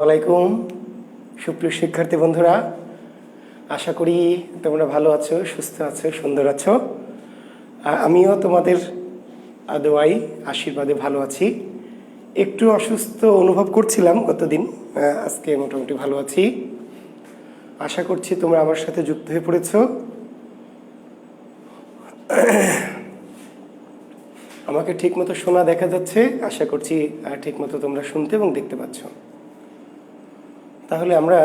আলাইকুম সুপ্রিয় শিক্ষার্থী বন্ধুরা, আশা করি তোমরা ভালো আছো, সুস্থ আছো, সুন্দর আছো। আমিও তোমাদের দোয়াই আশীর্বাদে ভালো আছি। একটু অসুস্থ অনুভব করছিলাম গতদিন, আজকে মোটামুটি ভালো আছি। আশা করছি তোমরা আমার সাথে যুক্ত হয়ে পড়েছো। আমাকে ঠিকমতো শোনা দেখা যাচ্ছে, আশা করছি ঠিকমতো তোমরা শুনতে এবং দেখতে পাচ্ছ। তাহলে আমরা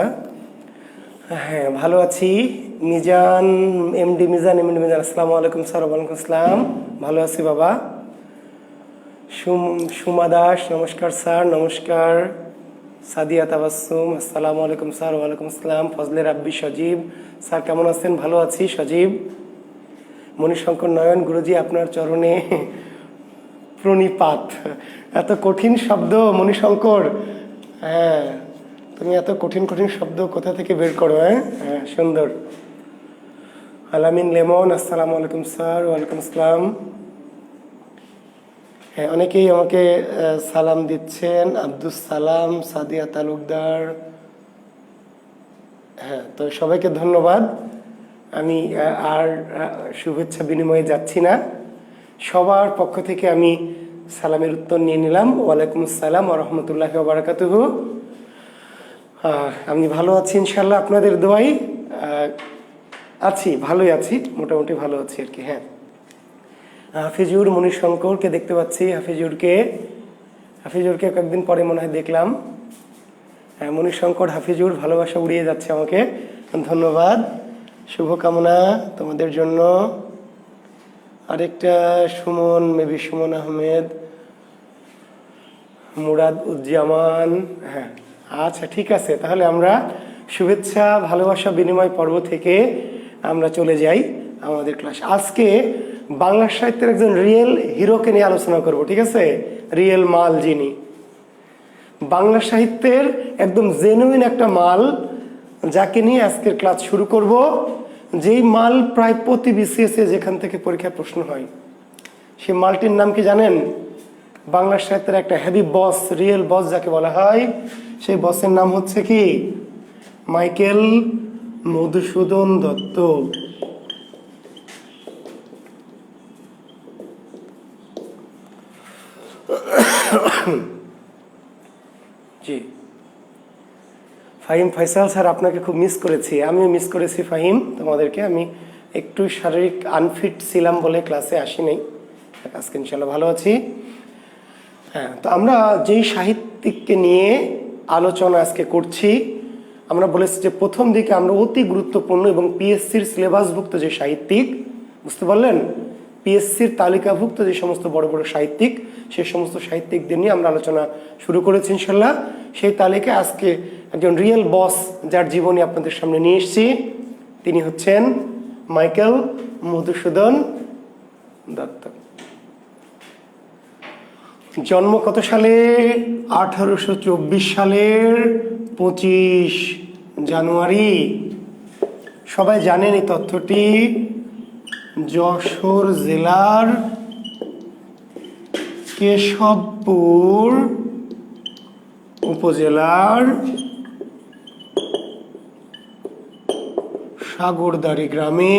ভালো আছি। মিজান এমডি মিজান আসসালামু আলাইকুম স্যার। ওয়ালাইকুম আসসালাম। ভালো আছি বাবা। সুমা দাস নমস্কার স্যার। নমস্কার। সাদিয়া তাবাসসুম আসসালামু আলাইকুম স্যার। ওয়ালাইকুম আসসালাম। ফজলে রাব্বি সজীব স্যার কেমন আছেন? ভালো আছি সজীব। মণিশঙ্কর নয়ন গুরুজি আপনার চরণে প্রণিপাত। এত কঠিন শব্দ মণিশঙ্কর, হ্যাঁ তুমি এত কঠিন কঠিন শব্দ কোথা থেকে বের করো? হ্যাঁ সুন্দর। আলামিন লেমন আসসালামু আলাইকুম স্যার। ওয়ালাইকুম আসসালাম। হ্যাঁ অনেকেই আমাকে সালাম দিচ্ছেন। আব্দুস সালাম, সাদিয়া তালুকদার, হ্যাঁ তো সবাইকে ধন্যবাদ। আমি আর শুভেচ্ছা বিনিময়ে যাচ্ছি না, সবার পক্ষ থেকে আমি সালামের উত্তর নিয়ে নিলাম। ওয়ালাইকুম আসসালাম ওয়া রাহমাতুল্লাহি ওয়া বারাকাতুহু। আমি ভালো আছি ইনশাল্লাহ, আপনাদের দোয়াই আছি, ভালোই আছি, মোটামুটি ভালো আছি আর কি। হ্যাঁ হাফিজুর মণিশঙ্করকে দেখতে পাচ্ছি। হাফিজুরকে কয়েকদিন পরে মনে হয় দেখলাম। হ্যাঁ মণিশঙ্কর, হাফিজুর ভালোবাসা উড়িয়ে যাচ্ছে আমাকে, ধন্যবাদ, শুভকামনা তোমাদের জন্য। আরেকটা সুমন, মেবি সুমন আহমেদ, মুরাদ উজ্জামান। হ্যাঁ আচ্ছা ঠিক আছে, তাহলে আমরা শুভেচ্ছা ভালোবাসা বিনিময় পর্ব থেকে আমরা চলে যাই আমাদের ক্লাস। আজকে বাংলা সাহিত্যের একজন রিয়েল হিরোকে নিয়ে আলোচনা করব, ঠিক আছে? রিয়েল মাল, যিনি বাংলা সাহিত্যের একদম জেনুইন একটা মাল, যাকে নিয়ে আজকের ক্লাস শুরু করব। যেই মাল প্রায় প্রতি বিসিএসে যেখান থেকে পরীক্ষায় প্রশ্ন হয়, সেই মালটির নাম কি জানেন? বাংলা সাহিত্যের একটা হেভি বস, রিয়েল বস যাকে বলা হয়, সেই বসের নাম হচ্ছে কি? মাইকেল মধুসূদন দত্ত। জি ফাহিম ফয়সাল স্যার, আপনাকে খুব মিস করেছি। আমিও মিস করেছি ফাহিম তোমাদেরকে। আমি একটু শারীরিক আনফিট ছিলাম বলে ক্লাসে আসি নাই, আজকে ইনশাল্লাহ ভালো আছি। হ্যাঁ তো আমরা যেই সাহিত্যিককে নিয়ে আলোচনা আজকে করছি, আমরা বলেছি যে প্রথম দিকে আমরা অতি গুরুত্বপূর্ণ এবং পিএসসির সিলেবাসভুক্ত যে সাহিত্যিক, বুঝতে পারলেন, পিএসসির তালিকাভুক্ত যে সমস্ত বড় বড় সাহিত্যিক, সেই সমস্ত সাহিত্যিকদের নিয়ে আমরা আলোচনা শুরু করেছি ইনশাল্লাহ। সেই তালিকায় আজকে একজন রিয়েল বস, যার জীবনী আপনাদের সামনে নিয়ে এসেছি, তিনি হচ্ছেন মাইকেল মধুসূদন দত্ত। জন্ম কত সালে? 1824 সালের 25 জানুয়ারি। সবাই জানেন এই তথ্যটি। যশোর জেলার কেশবপুর উপজেলার সাগরদাড়ি গ্রামে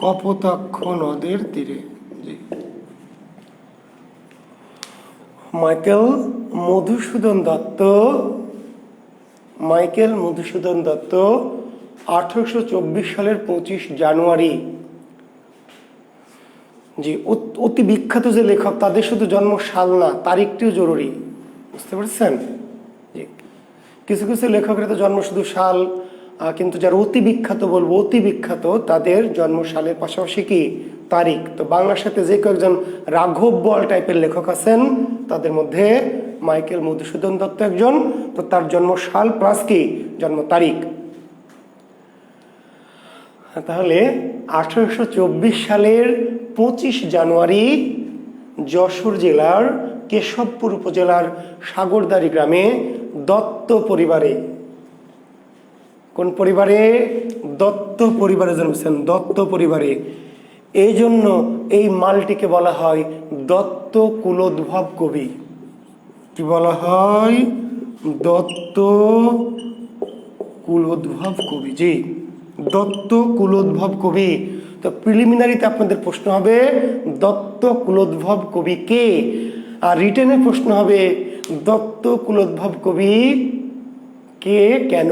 কপোতাক্ষ নদের তীরে। মাইকেল মধুসূদন দত্ত 1824 সালের 25 জানুয়ারি। জি অতি বিখ্যাত যে লেখক, তাদের শুধু জন্ম সাল না, তারিখটিও জরুরি, বুঝতে পারছেন? জি কিছু কিছু লেখকের তো জন্ম শুধু সাল, কিন্তু যারা অতি বিখ্যাত বলবো, অতি বিখ্যাত, তাদের জন্ম সালের পাশাপাশি কি তারিখ। তো বাংলার সাথে যে কয়েকজন রাঘব বোয়াল টাইপের লেখক আছেন, তাদের মধ্যে মাইকেল মধুসূদন দত্ত একজন। তো তার জন্ম সাল প্লাস কি জন্ম তারিখ। তাহলে 1824 সালের 25 জানুয়ারি যশোর জেলার কেশবপুর উপজেলার সাগরদাড়ি গ্রামে দত্ত পরিবারে, কোন পরিবারে? দত্ত পরিবারে জন্মেছেন। দত্ত পরিবারে এই জন্য এই মালটিকে বলা হয় দত্ত কুলোদ্ভব কবি। কি বলা হয়? দত্ত কুলোদ্ভব কবি। জি, দত্ত কুলোদ্ভব কবি। তো প্রিলিমিনারিতে আপনাদের প্রশ্ন হবে দত্ত কুলোদ্ভব কবি কে, আর রিটেনের প্রশ্ন হবে দত্ত কুলোদ্ভব কবি কে কেন।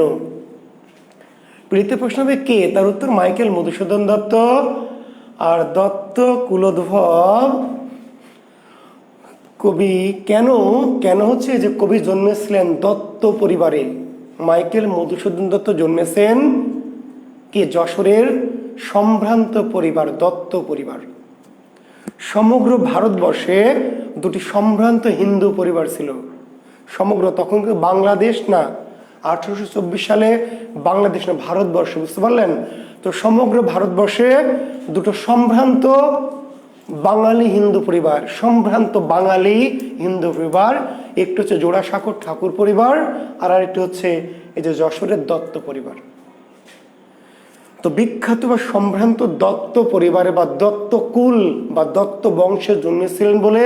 প্রিলিতে প্রশ্ন হবে কে, তার উত্তর মাইকেল মধুসূদন দত্ত। আর দত্ত কুলোদ্ভব কবি কেন, কেন হচ্ছে যে কবি জন্মেছিলেন দত্ত পরিবারে। মাইকেল মধুসূদন দত্ত জন্মেছেন কি যশোরের সম্ভ্রান্ত পরিবার, দত্ত পরিবার। সমগ্র ভারতবর্ষে দুটি সম্ভ্রান্ত হিন্দু পরিবার ছিল। সমগ্র, তখন বাংলাদেশ না, 1824 সালে বাংলাদেশ না, ভারতবর্ষ, বুঝতে পারলেন? তো সমগ্র ভারতবর্ষে দুটো সম্ভ্রান্ত বাঙালি হিন্দু পরিবার, সম্ভ্রান্ত বাঙালি হিন্দু পরিবার, একটু হচ্ছে জোড়াসাঁকোর ঠাকুর পরিবার, আর আরেকটি হচ্ছে এই যে যশোরের দত্ত পরিবার। তো বিখ্যাত বা সম্ভ্রান্ত দত্ত পরিবারে বা দত্ত কুল বা দত্ত বংশে জন্মেছিলেন বলে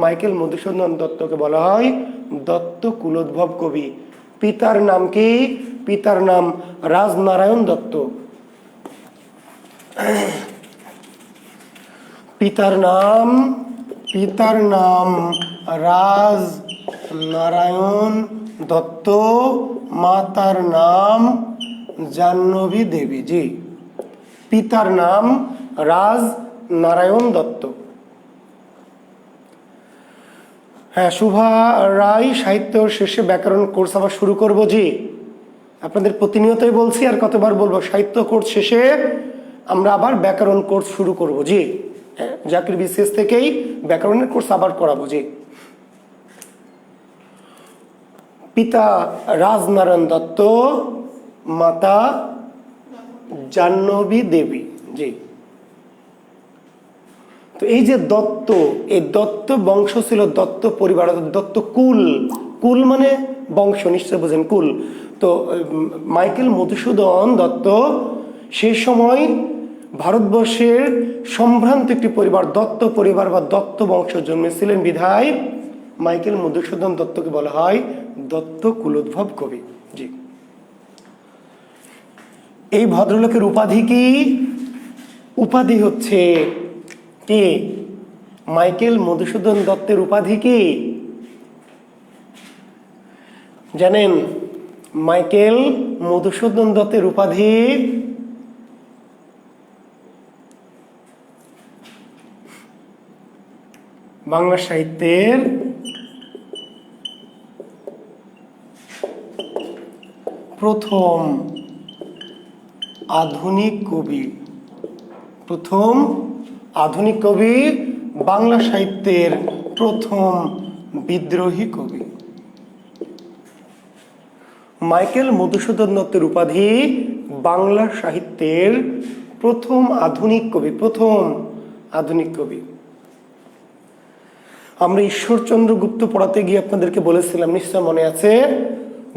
মাইকেল মধুসূদন দত্তকে বলা হয় দত্ত কুলোদ্ভব কবি। পিতার নাম কি? পিতার নাম রাজনারায়ণ দত্ত। পিতার নাম রাজনারায়ণ দত্ত, মাতার নাম জাহ্নবী দেবী। জি, পিতার নাম রাজনারায়ণ দত্ত। হ্যাঁ, শুভা রায় সাহিত্য শেষে ব্যাকরণ কোর্স আবার শুরু করব। জি, আপনাদের প্রতিনিয়তই বলছি, আর কতবার বলবো, সাহিত্য কোর্স শেষে আমরা আবার ব্যাকরণ কোর্স শুরু করব। জি, জাকির বিসিএস থেকেই ব্যাকরণের কোর্স আবার করাবো। জি, পিতা রাজনারায়ণ দত্ত, মাতা জাহ্নবী দেবী। জি, তো এই যে দত্ত, এই দত্ত বংশ ছিল দত্ত পরিবার, দত্ত কুল। কুল মানে বংশ, নিশ্চয় বোঝেন, কুল। তো মাইকেল মধুসূদন দত্ত সেই সময় ভারতবর্ষের সম্ভ্রান্ত একটি পরিবার, দত্ত পরিবার বা দত্ত বংশ জন্মেছিলেন বিধায় মাইকেল মধুসূদন দত্তকে বলা হয় দত্ত কুলোদ্ভব কবি। জি, এই ভদ্রলোকের উপাধি কি? উপাধি হচ্ছে কি? মাইকেল মধুসূদন দত্তের উপাধি কি জানেন? মাইকেল মধুসূদন দত্তের উপাধি বাংলা সাহিত্যের প্রথম আধুনিক কবি। প্রথম আধুনিক কবি, বাংলা সাহিত্যের প্রথম বিদ্রোহী কবি। মাইকেল মধুসূদন দত্তের উপাধি বাংলা সাহিত্যের প্রথম আধুনিক কবি, প্রথম আধুনিক কবি। আমরা ঈশ্বরচন্দ্র গুপ্ত পড়াতে গিয়ে আপনাদেরকে বলেছিলাম, নিশ্চয় মনে আছে,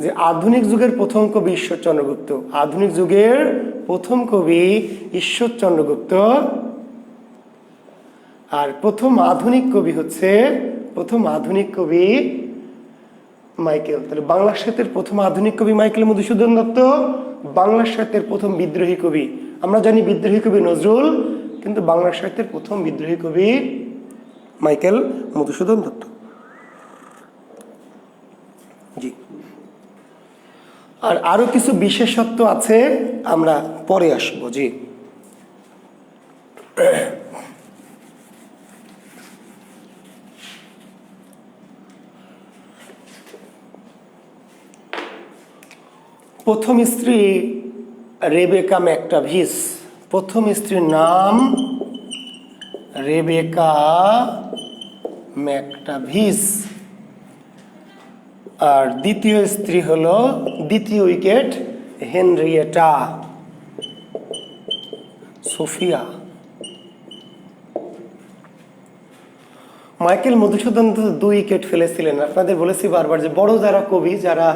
যে আধুনিক যুগের প্রথম কবি ঈশ্বরচন্দ্র গুপ্ত। আধুনিক যুগের প্রথম কবি ঈশ্বরচন্দ্র গুপ্ত, আর প্রথম আধুনিক কবি হচ্ছে, প্রথম আধুনিক কবি মাইকেল। তাহলে বাংলা সাহিত্যের প্রথম আধুনিক কবি মাইকেল মধুসূদন দত্ত, বাংলা সাহিত্যের প্রথম বিদ্রোহী কবি। আমরা জানি বিদ্রোহী কবি নজরুল, কিন্তু বাংলা সাহিত্যের প্রথম বিদ্রোহী কবি মাইকেল মধুসূদন দত্ত। জি, আর আরো কিছু বিশেষত্ব আছে, আমরা পরে আসবো। জি, প্রথম স্ত্রী রেবেকা ম্যাকটাভিস। প্রথম স্ত্রীর নাম রেবেকা ম্যাকটাভিস, আর দ্বিতীয় স্ত্রী হলো, দ্বিতীয় wicket, Henrietta Sophia. Michael Madhusudan দুই উইকেট ফেলেছিলেন। আপনাদের বলেছি বারবার যে বড় যারা কবি, যারা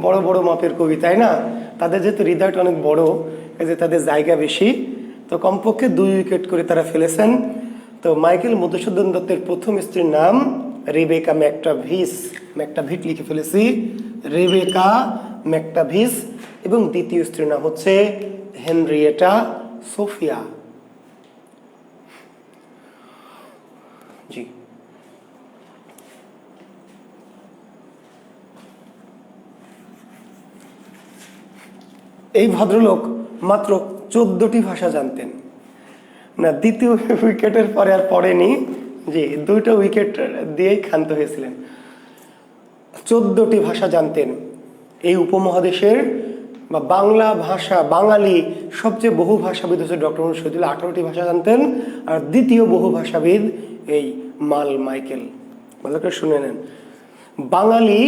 বড় বড় মাপের কবি, তাই না, তাদের যেহেতু হৃদয়টা অনেক বড়, এই যে তাদের জায়গা বেশি, তো কমপক্ষে 2 উইকেট করে তারা ফেলেছেন। তো মাইকেল মধুসূদন দত্তের প্রথম স্ত্রীর নাম রেবেকা ম্যাকটাভিস, ম্যাকটাভিট লিখে ফেলেছি, রেবেকা ম্যাকটাভিস, এবং দ্বিতীয় স্ত্রীর নাম হচ্ছে হেনরিয়েটা সোফিয়া। জি, এই ভদ্রলোক মাত্র 14টি ভাষা জানতেন না, দ্বিতীয় উইকেটের পরে আর পড়েনি, জি 2টা উইকেট দিয়েই ক্ষান্ত হয়েছিলেন। 14টি ভাষা জানতেন। এই উপমহাদেশের বা বাংলা ভাষা, বাঙালি সবচেয়ে বহু ভাষাবিদ হচ্ছে ডক্টর মোহাম্মদ শহীদুল্লাহ, 18টি ভাষা জানতেন। আর দ্বিতীয় বহু ভাষাবিদ এই মাল মাইকেল। ভালো করে শুনে নেন, বাঙালি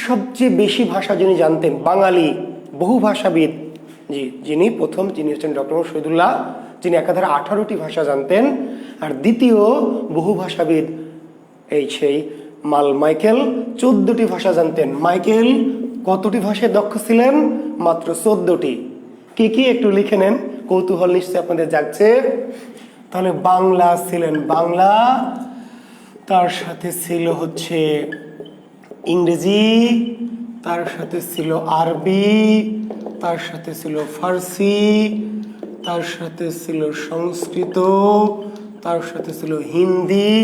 সবচেয়ে বেশি ভাষা যিনি জানতেন, বাঙালি বহু ভাষাবিদ, জি যিনি প্রথম, যিনি হচ্ছেন ডক্টর মোহাম্মদ শহীদুল্লাহ, যিনি একাধারে 18টি ভাষা জানতেন। আর দ্বিতীয় বহু ভাষাবিদ এই সেই মাল মাইকেল 14টি ভাষা জানতেন। মাইকেল কতটি ভাষায় দক্ষ ছিলেন? মাত্র 14টি। কি কি একটু লিখে নেন, কৌতূহল নিশ্চয়ই আপনাদের জাগছে। তাহলে বাংলা ছিলেন, বাংলা, তার সাথে ছিল হচ্ছে ইংরেজি, তার সাথে ছিল আরবি, তার সাথে ছিল ফার্সি, তার সাথে ছিল সংস্কৃত, তার সাথে ছিল হিন্দি,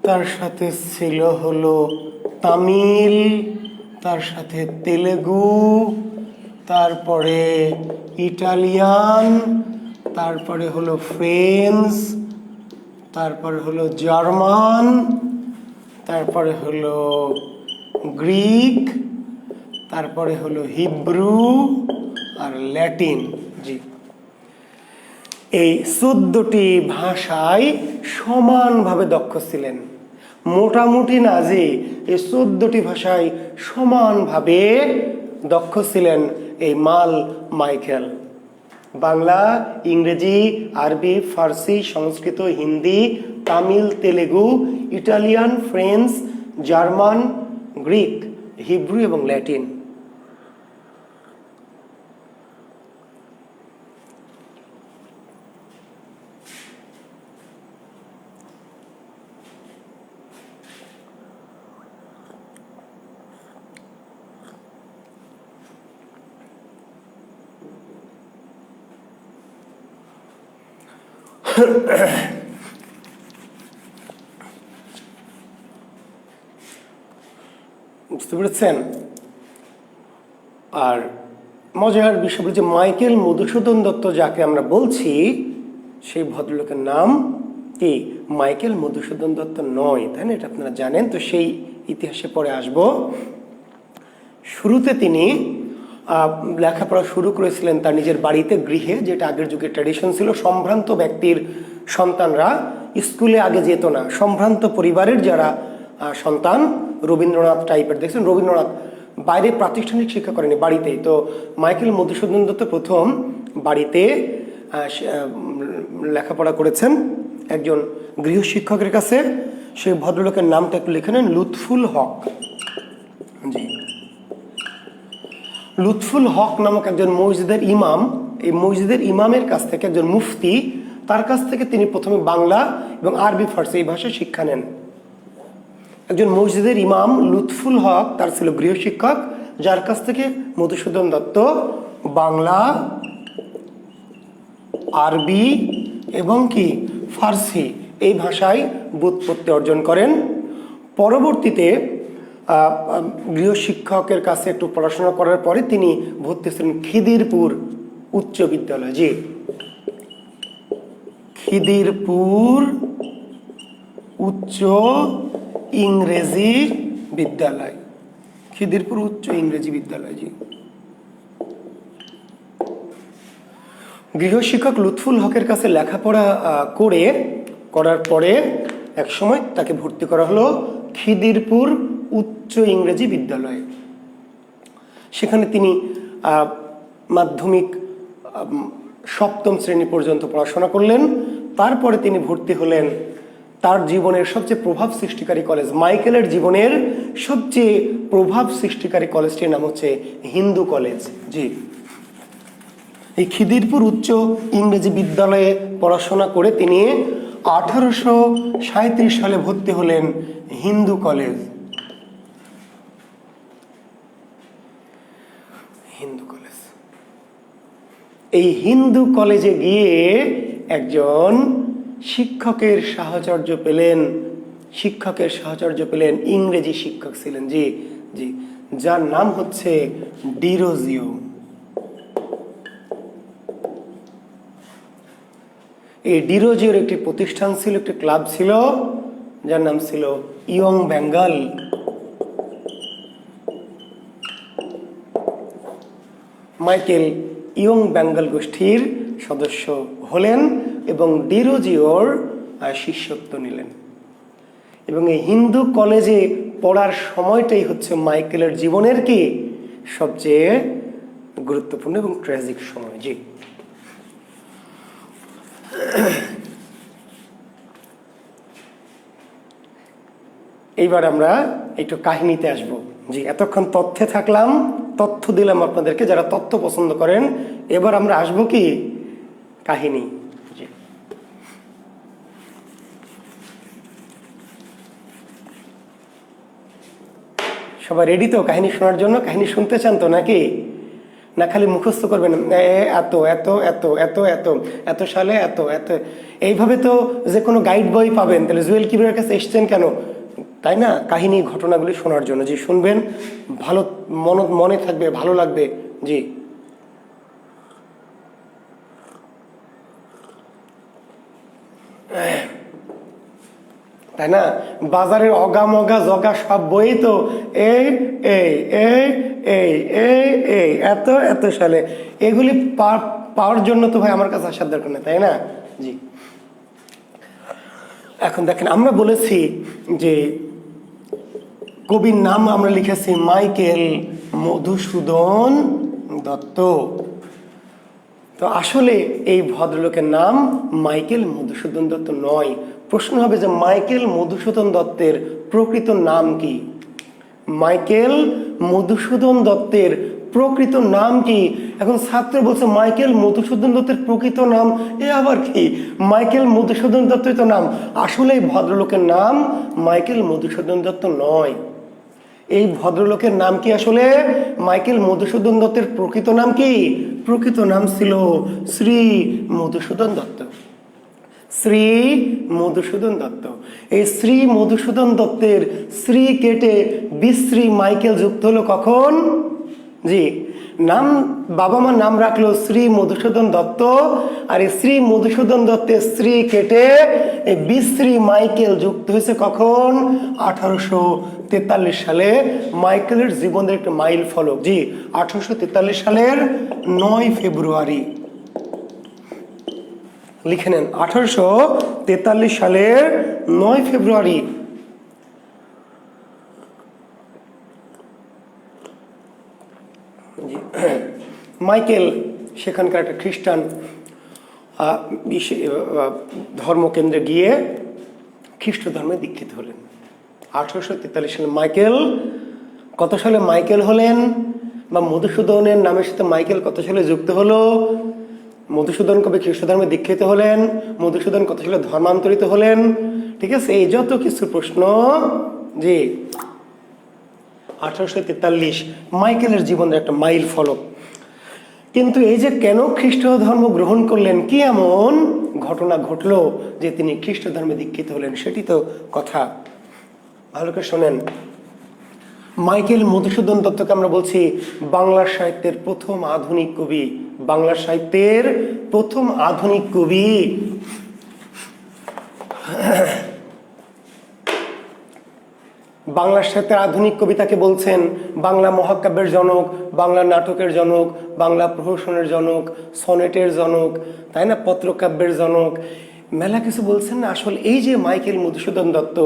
তার সাথে ছিল হলো তামিল, তার সাথে তেলেগু, তারপরে ইটালিয়ান, তারপরে হলো ফ্রেঞ্চ, তারপরে হলো জার্মান, তারপরে হলো গ্রিক, তারপরে হলো হিব্রু আর ল্যাটিন। জি, এই 14টি ভাষায় সমানভাবে দক্ষ ছিলেন। মোটামুটি না, যে এই 14টি ভাষায় সমানভাবে দক্ষ ছিলেন এই মাল মাইকেল। বাংলা, ইংরেজি, আরবি, ফার্সি, Sanskrit, Hindi, Tamil, Telugu, Italian, French, German, Greek, Hebrew এবং ল্যাটিন। বুঝতে পেরেছেন? আর মজার বিষয় যে মাইকেল মধুসূদন দত্ত যাকে আমরা বলছি, সেই ভদ্রলোকের নাম কি মাইকেল মধুসূদন দত্ত নয়, তাই না? এটা আপনারা জানেন। তো সেই ইতিহাসে পরে আসব। শুরুতে তিনি লেখাপড়া শুরু করেছিলেন তার নিজের বাড়িতে, গৃহে, যেটা আগের যুগে ট্র্যাডিশন ছিল। সম্ভ্রান্ত ব্যক্তির সন্তানরা স্কুলে আগে যেত না। সম্ভ্রান্ত পরিবারের যারা সন্তান, রবীন্দ্রনাথ টাইপের, দেখছেন রবীন্দ্রনাথ বাইরে প্রাতিষ্ঠানিক শিক্ষা করেনি, বাড়িতেই। তো মাইকেল মধুসূদন দত্ত প্রথম বাড়িতে লেখাপড়া করেছেন একজন গৃহশিক্ষকের কাছে। সেই ভদ্রলোকের নামটা একটু লিখে নেন, লুৎফুল হক। জি, লুৎফুল হক নামক একজন মসজিদের ইমাম। এই মসজিদের ইমামের কাছ থেকে, একজন মুফতি, তার কাছ থেকে তিনি প্রথমে বাংলা এবং আরবি, ফার্সি এই ভাষায় শিক্ষা নেন। একজন মসজিদের ইমাম লুৎফুল হক, তার ছিল গৃহশিক্ষক, যার কাছ থেকে মধুসূদন দত্ত বাংলা, আরবি এবং কি ফার্সি এই ভাষায় ব্যুৎপত্তি অর্জন করেন। পরবর্তীতে গৃহশিক্ষকের কাছে একটু পড়াশোনা করার পরে তিনি ভর্তি ছিলেন খিদিরপুর উচ্চ বিদ্যালয়। জি, খিদিরপুর উচ্চ ইংরেজি বিদ্যালয়, খিদিরপুর উচ্চ ইংরেজি বিদ্যালয়। জি, গৃহশিক্ষক লুৎফুল হকের কাছে লেখাপড়া করার পরে এক সময় তাকে ভর্তি করা হলো খিদিরপুর উচ্চ ইংরেজি বিদ্যালয়ে। সেখানে তিনি মাধ্যমিক 7ম শ্রেণী পর্যন্ত পড়াশোনা করলেন। তারপরে তিনি ভর্তি হলেন তার জীবনের সবচেয়ে প্রভাব সৃষ্টিকারী কলেজ, মাইকেলের জীবনের সবচেয়ে প্রভাব সৃষ্টিকারী কলেজটির নাম হচ্ছে হিন্দু কলেজ। জি, এই খিদিরপুর উচ্চ ইংরেজি বিদ্যালয়ে পড়াশোনা করে তিনি 1837 সালে ভর্তি হলেন হিন্দু কলেজ। হিন্দু কলেজ, এই হিন্দু কলেজে গিয়ে একজন শিক্ষকের সাহচর্য পেলেন। শিক্ষকের সাহচর্য পেলেন, ইংরেজি শিক্ষক ছিলেন, জি জি, যার নাম হচ্ছে ডিরোজিও। এই ডিরোজিওর একটি প্রতিষ্ঠান ছিল, একটি ক্লাব ছিল, যার নাম ছিল young Bengal. Michael young Bengal গোষ্ঠীর সদস্য হলেন এবং ডিরোজিওর শিষ্যত্ব নিলেন। এবং এই হিন্দু কলেজে পড়ার সময়টাই হচ্ছে মাইকেলের জীবনের কি সবচেয়ে গুরুত্বপূর্ণ এবং ট্র্যাজিক সময়। জি, এইবার আমরা একটু কাহিনীতে আসব। জি, এতক্ষণ তথ্যে থাকলাম, তথ্য দিলাম আপনাদেরকে যারা তথ্য পছন্দ করেন। এবার আমরা আসবো কি কাহিনী। জি, সবাই রেডি তো কাহিনী শোনার জন্য? কাহিনী শুনতে চান তো নাকি? না খালি মুখস্থ করবেন এত এত এত এত এত এত সালে এত এত, এইভাবে তো যে কোনো গাইড বই পাবেন। তাহলে জুয়েল কিবরিয়ার কাছে এসছেন কেন, তাই না? কাহিনী ঘটনাগুলি শোনার জন্য। জি, শুনবেন, ভালো মনে থাকবে, ভালো লাগবে। জি, তাই না? বাজারের অগা মগা জগা সব বই তো এই এই এই এই এই এই এত এত সালে, এগুলি পাওয়ার জন্য তো ভাই আমার কাছে আসার দরকার নেই, তাই না? জি, এখন দেখেন, আমরা বলেছি যে কবির নাম আমরা লিখেছি মাইকেল মধুসূদন দত্ত। তো আসলে এই ভদ্রলোকের নাম মাইকেল মধুসূদন দত্ত নয়। প্রশ্ন হবে যে মাইকেল মধুসূদন দত্তের প্রকৃত নাম কি? মাইকেল মধুসূদন দত্তের প্রকৃত নাম কি? এখন ছাত্র বলছে মাইকেল মধুসূদন দত্তের প্রকৃত নাম, এ আবার কি? মাইকেল মধুসূদন দত্তই তো নাম। আসলে এই ভদ্রলোকের নাম মাইকেল মধুসূদন দত্ত নয়। এই ভদ্রলোকের নাম কি আসলে? মাইকেল মধুসূদন দত্তের প্রকৃত নাম কি? প্রকৃত নাম ছিল শ্রী মধুসূদন দত্ত। শ্রী মধুসূদন দত্ত। এই শ্রী মধুসূদন দত্তের শ্রী কেটে বিশ্রী মাইকেল যুক্ত হলো কখন? জি, নাম বাবা মার নাম রাখলো শ্রী মধুসূদন দত্ত, আর এই শ্রী মধুসূদন দত্তের শ্রী কেটে এই বিশ্রী মাইকেল যুক্ত হয়েছে কখন? 1843 সালে। মাইকেলের জীবনের একটা মাইল ফলক। জি, 1843 সালের 9 ফেব্রুয়ারি। লিখে নেন, 1843 সালের 9 ফেব্রুয়ারি। মাইকেল সেখানকার একটা খ্রিস্টান ধর্মকেন্দ্রে গিয়ে খ্রিস্ট ধর্মে দীক্ষিত হলেন 1843 সালে। মাইকেল কত সালে মাইকেল হলেন, বা মধুসূদনের নামের সাথে মাইকেল কত সালে যুক্ত হলো? মধুসূদন কবে খ্রিস্ট ধর্মে দীক্ষিত হলেন? মধুসূদন কত সালে ধর্মান্তরিত হলেন? ঠিক আছে, এই যত কিছু প্রশ্ন। জি, 1843 মাইকেলের জীবনের একটা মাইল ফলক। কিন্তু এই যে কেন খ্রিস্ট ধর্ম গ্রহণ করলেন, কি এমন ঘটনা ঘটলো যে তিনি খ্রিস্ট ধর্মে দীক্ষিত হলেন, সেটি তো কথা। ভালো করে শোনেন। মাইকেল মধুসূদন দত্তকে আমরা বলছি বাংলা সাহিত্যের প্রথম আধুনিক কবি। বাংলা সাহিত্যের প্রথম আধুনিক কবি। বাংলা সাহিত্যের আধুনিক কবিতাকে বলছেন বাংলা মহাকাব্যের জনক, বাংলা নাটকের জনক, বাংলা প্রহসনের জনক, সনেটের জনক, তাই না, পত্রকাব্যের জনক, মেলা কিছু বলছেন না। আসলে এই যে মাইকেল মধুসূদন দত্ত,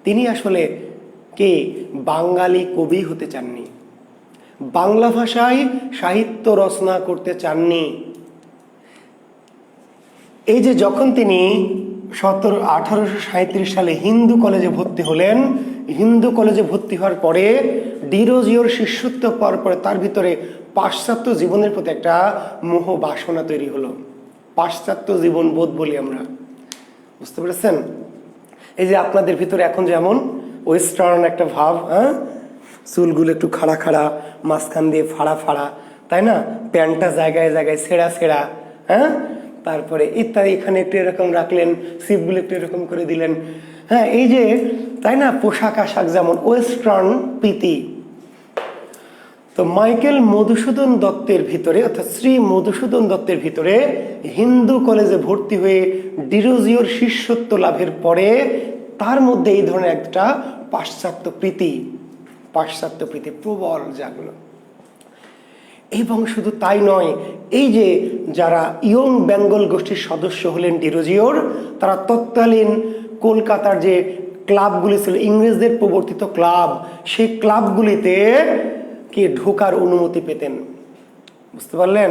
তিনি আসলে কে? বাঙালি কবি হতে চাননি, বাংলা ভাষায় সাহিত্য রচনা করতে চাননি। এই যে যখন তিনি 1837 সালে হিন্দু কলেজে ভর্তি হলেন, হিন্দু কলেজে ভর্তি হওয়ার পরে ডিরোজিওর শিষ্যত্ব পাওয়ার পরে তার ভিতরে পাশ্চাত্য জীবনের প্রতি একটা মোহ বাসনা তৈরি হলো। পাশ্চাত্য জীবন বোধ বলি আমরা, বুঝতে পেরেছেন? এই যে আপনাদের ভিতরে এখন যেমন ওয়েস্টার্ন একটা ভাব, হ্যাঁ, চুলগুলো একটু খাড়া খাড়া, মাঝখান দিয়ে ফাড়া ফাড়া, তাই না? প্যান্টটা জায়গায় জায়গায় ছেঁড়া ছেঁড়া, হ্যাঁ, তারপরে ইত্যাদি, এখানে একটু এরকম রাখলেন, সিপগুলো একটু এরকম করে দিলেন, হ্যাঁ, এই যে, তাই না, পোশাক আশাক যেমন ওয়েস্টার্ন প্রীতি। তো মাইকেল মধুসূদন দত্তের ভিতরে, অর্থাৎ শ্রী মধুসূদন দত্তের ভিতরে হিন্দু কলেজে ভর্তি হয়ে ডিরোজিওর শিষ্যত্ব লাভের পরে তার মধ্যে এই ধরনের একটা পাশ্চাত্য প্রীতি প্রবল জাগলো। এবং শুধু তাই নয়, এই যে যারা ইয়ং বেঙ্গল গোষ্ঠীর সদস্য হলেন ডিরোজিওর, তারা তৎকালীন কলকাতার যে ক্লাবগুলি ছিল, ইংরেজদের প্রবর্তিত ক্লাব, সেই ক্লাবগুলিতে কি ঢোকার অনুমতি পেতেন। বুঝতে পারলেন?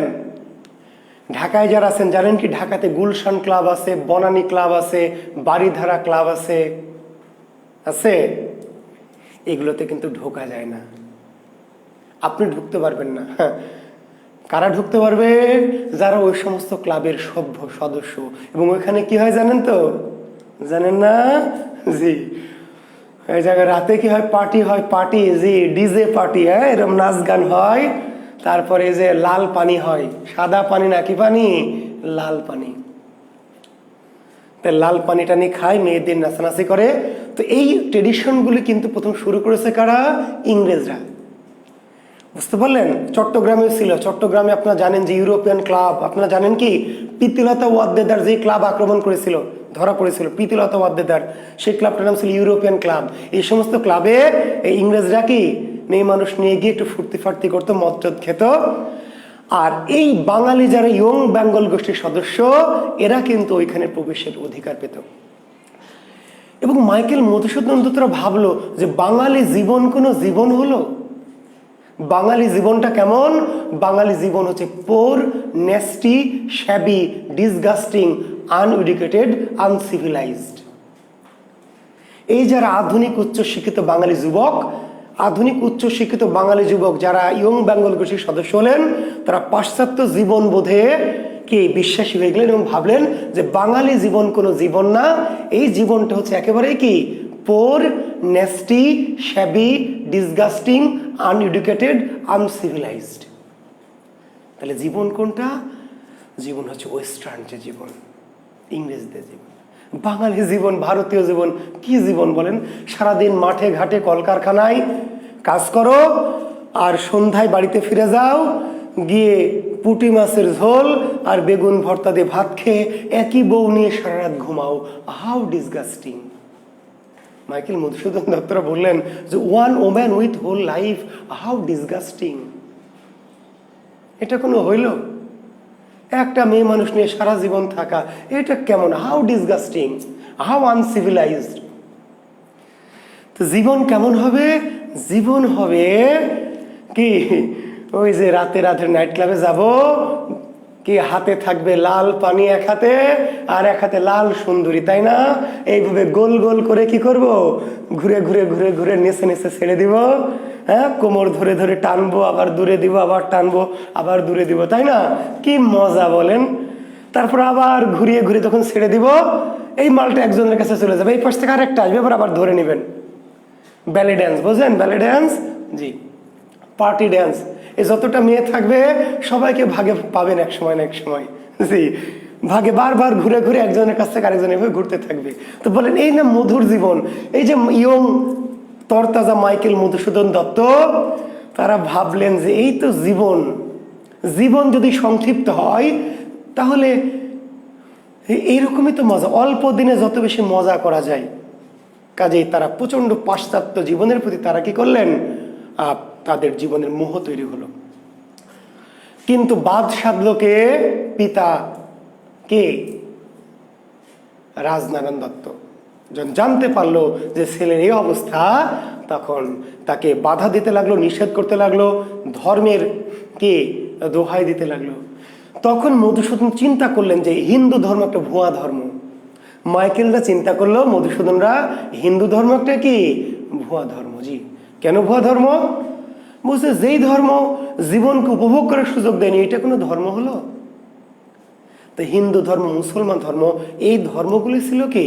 ঢাকায় যারা আছেন জানেন কি, ঢাকাতে গুলশান ক্লাব আছে, বনানী ক্লাব আছে, বাড়িধারা ক্লাব আছে, এগুলোতে কিন্তু ঢোকা যায় না, আপনি ঢুকতে পারবেন না। কারা ঢুকতে পারবে? যারা ওই সমস্ত ক্লাবের সভ্য সদস্য। এবং ওইখানে কি হয় জানেন তো? জানেন না? জি, এই জায়গায় রাতে কি হয়? পার্টি, জি, ডিজে পার্টি, হ্যাঁ, এরকম নাচ গান হয়। তারপরে যে লাল পানি হয়, সাদা পানি না, কি পানি? লাল পানি। লাল পানিটা নিয়ে খায়, মেয়েদের নাচানাচি করে। তো এই ট্রেডিশনগুলি কিন্তু প্রথম শুরু করেছে কারা? ইংরেজরা। বুঝতে পারলেন? চট্টগ্রামেও ছিল। চট্টগ্রামে আপনারা জানেন যে ইউরোপিয়ান ক্লাব, আপনারা জানেন কি, প্রীতিলতা ওয়াদ্দেদার যে ক্লাব আক্রমণ করেছিল, ধরা পড়েছিল, প্রীতিলতা ওয়াদ্দেদার, সেই ক্লাবটার নাম ছিল ইউরোপিয়ান ক্লাব। এই সমস্ত ক্লাবে এই ইংরেজরা কি মেয়ে মানুষ নিয়ে গিয়ে একটু ফুর্তি ফার্তি করতো, মদ টদ খেত। আর এই বাঙালি যারা ইয়ং বেঙ্গল গোষ্ঠীর সদস্য, এরা কিন্তু ওইখানে প্রবেশের অধিকার পেত। এবং মাইকেল মধুসূদন দত্তরা ভাবলো যে বাঙালি জীবন কোনো জীবন হলো? বাঙালি জীবনটা কেমন? বাঙালি জীবন হচ্ছে poor, nasty, shabby, disgusting, uneducated, uncivilised. এই যারা আধুনিক উচ্চশিক্ষিত বাঙালি যুবক, যারা ইয়ং বেঙ্গল গোষ্ঠীর সদস্য হলেন, তারা পাশ্চাত্য জীবন বোধে কি বিশ্বাসী হয়ে গেলেন এবং ভাবলেন যে বাঙালি জীবন কোনো জীবন না, এই জীবনটা হচ্ছে একেবারেই কি poor, nasty, shabby, disgusting, uneducated, uncivilised. তাহলে জীবন কোনটা? জীবন হচ্ছে ওয়েস্টার্ন যে জীবন, ইংরেজদের জীবন। বাঙালি জীবন, ভারতীয় জীবন কি জীবন বলেন? সারাদিন মাঠে ঘাটে কলকারখানায় কাজ করো, আর সন্ধ্যায় বাড়িতে ফিরে যাও, গিয়ে পুঁটি মাছের ঝোল আর বেগুন ভর্তা দিয়ে ভাত খেয়ে একই বউ নিয়ে সারা রাত ঘুমাও। How disgusting. মাইকেল মধুসূদন দত্তরা বললেন যে one woman with whole life, how disgusting. এটা কোনো হইল? একটা মেয়ে মানুষ নিয়ে সারা জীবন থাকা, এটা কেমন? How disgusting, how uncivilised. তো জীবন কেমন হবে? জীবন হবে কি ওই যে রাতে রাতে নাইট ক্লাবে যাব, কি হাতে থাকবে লাল পানি এক হাতে, আর এক হাতে লাল সুন্দরী, তাই না? এইভাবে গোল গোল করে কি করব? ঘুরে ঘুরে ঘুরে ঘুরে নেচে নেচে ছেড়ে দিব, হ্যাঁ, কোমর ধরে ধরে টানবো, আবার দূরে দিব, আবার টানবো, আবার দূরে দিব, তাই না? কি মজা বলেন? তারপর আবার ঘুরিয়ে ঘুরিয়ে তখন ছেড়ে দিব, এই মালটা একজনের কাছে চলে যাবে, এই পাশ থেকে আরেকটা আসবে, আবার ধরে নেবেন। ব্যালি ড্যান্স, বোঝেন? ব্যালি ড্যান্স, জি, পার্টি ড্যান্স। এই যতটা মেয়ে থাকবে সবাইকে ভাগে পাবেন এক সময় না এক সময়, জি, ভাগে বারবার ঘুরে ঘুরে একজনের কাছ থেকে আরেকজন এভাবে ঘুরতে থাকবে। তো বলেন এই না মধুর জীবন? এই যে ইয়ং তরতাজা মাইকেল মধুসূদন দত্ত, তারা ভাবলেন যে এই তো জীবন, জীবন যদি সংক্ষিপ্ত হয় তাহলে এইরকমই তো মজা, অল্প দিনে যত বেশি মজা করা যায়। কাজেই তারা প্রচন্ড পাশ্চাত্য জীবনের প্রতি তারা কি করলেন? তাদের জীবনের মোহ তৈরি হলো। কিন্তু বাদ সাধলো কে? পিতা কে? রাজনারায়ণ দত্ত। যখন জানতে পারলো যে ছেলের এই অবস্থা, তখন তাকে বাধা দিতে লাগলো, নিষেধ করতে লাগলো, ধর্মের কে দোহাই দিতে লাগলো। তখন মধুসূদন চিন্তা করলেন যে হিন্দু ধর্ম একটা ভুয়া ধর্ম। মাইকেলরা চিন্তা করলো, মধুসূদনরা, হিন্দু ধর্ম একটা কি ভুয়া ধর্ম। জি, কেন ভুয়া ধর্ম? বলছে যেই ধর্ম জীবনকে উপভোগ করার সুযোগ দেয়নি, এটা কোনো ধর্ম হলো? তো হিন্দু ধর্ম, মুসলমান ধর্ম, এই ধর্মগুলি ছিল কি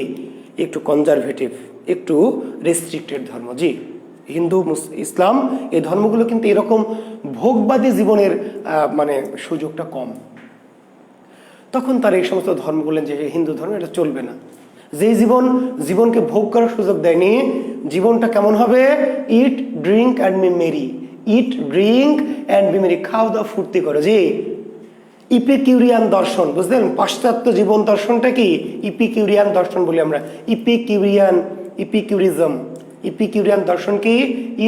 একটু কনজারভেটিভ, একটু রেস্ট্রিক্টেড ধর্ম। জি, হিন্দু ইসলাম এই ধর্মগুলো কিন্তু এরকম ভোগবাদী জীবনের মানে সুযোগটা কম। তখন তারা এই সমস্ত ধর্ম বললেন যে হিন্দু ধর্ম এটা চলবে না। যেই জীবনকে ভোগ করার সুযোগ দেয়নি, জীবনটা কেমন হবে? Eat drink and be merry, eat drink and be merry, খাও দাও ফুর্তি করো। জি, ইপিকিউরিয়ান দর্শন, বুঝলেন? পাশ্চাত্য জীবন দর্শনটা কি? ইপিকিউরিয়ান দর্শন বলি আমরা। ইপিকিউরিয়ান দর্শন কি?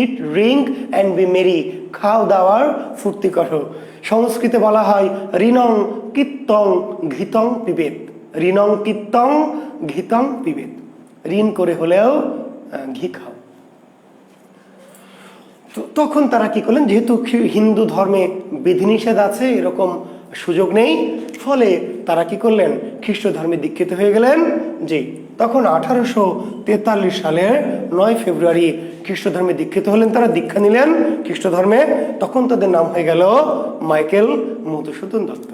ইট ড্রিঙ্ক অ্যান্ড বি মেরি, খাও দাওয়ার ফুর্তি করো। সংস্কৃতে বলা হয় ঋণং কীর্তং ঘৃতং পিবেত, ঋণং কীর্তং ঘৃতং পিবেত, ঋণ করে হলেও ঘি খাও। তখন তারা কি করলেন, যেহেতু হিন্দু ধর্মে বিধিনিষেধ আছে, এরকম সুযোগ নেই, ফলে তারা কি করলেন, খ্রিস্ট ধর্মে দীক্ষিত হয়ে গেলেন। জি, তখন 1843 সালের 9 ফেব্রুয়ারি খ্রিস্ট ধর্মে দীক্ষিত হলেন, তারা দীক্ষা নিলেন খ্রিস্ট ধর্মে। তখন তাদের নাম হয়ে গেল মাইকেল মধুসূদন দত্ত।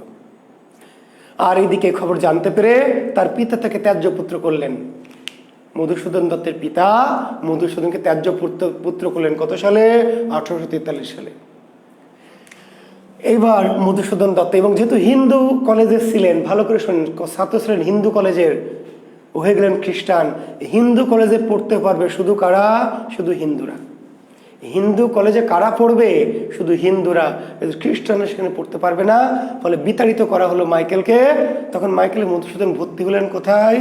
আর এইদিকে খবর জানতে পেরে তার পিতা তাকে ত্যায্য পুত্র করলেন। মধুসূদন দত্তের পিতা মধুসূদনকে ত্যায্য পুত্র করলেন কত সালে? 1843 সালে। এইবার মধুসূদন দত্ত, এবং যেহেতু হিন্দু কলেজে ছিলেন, ভালো করে শুনেন, ছাত্র ছিলেন হিন্দু কলেজের, হয়ে গেলেন খ্রিস্টান। হিন্দু কলেজে পড়তে পারবে শুধু কারা? শুধু হিন্দুরা। হিন্দু কলেজে কারা পড়বে? শুধু হিন্দুরা। খ্রিস্টানরা সেখানে পড়তে পারবে না, ফলে বিতাড়িত করা হলো মাইকেলকে। তখন মাইকেল মধুসূদন ভর্তি হলেন কোথায়?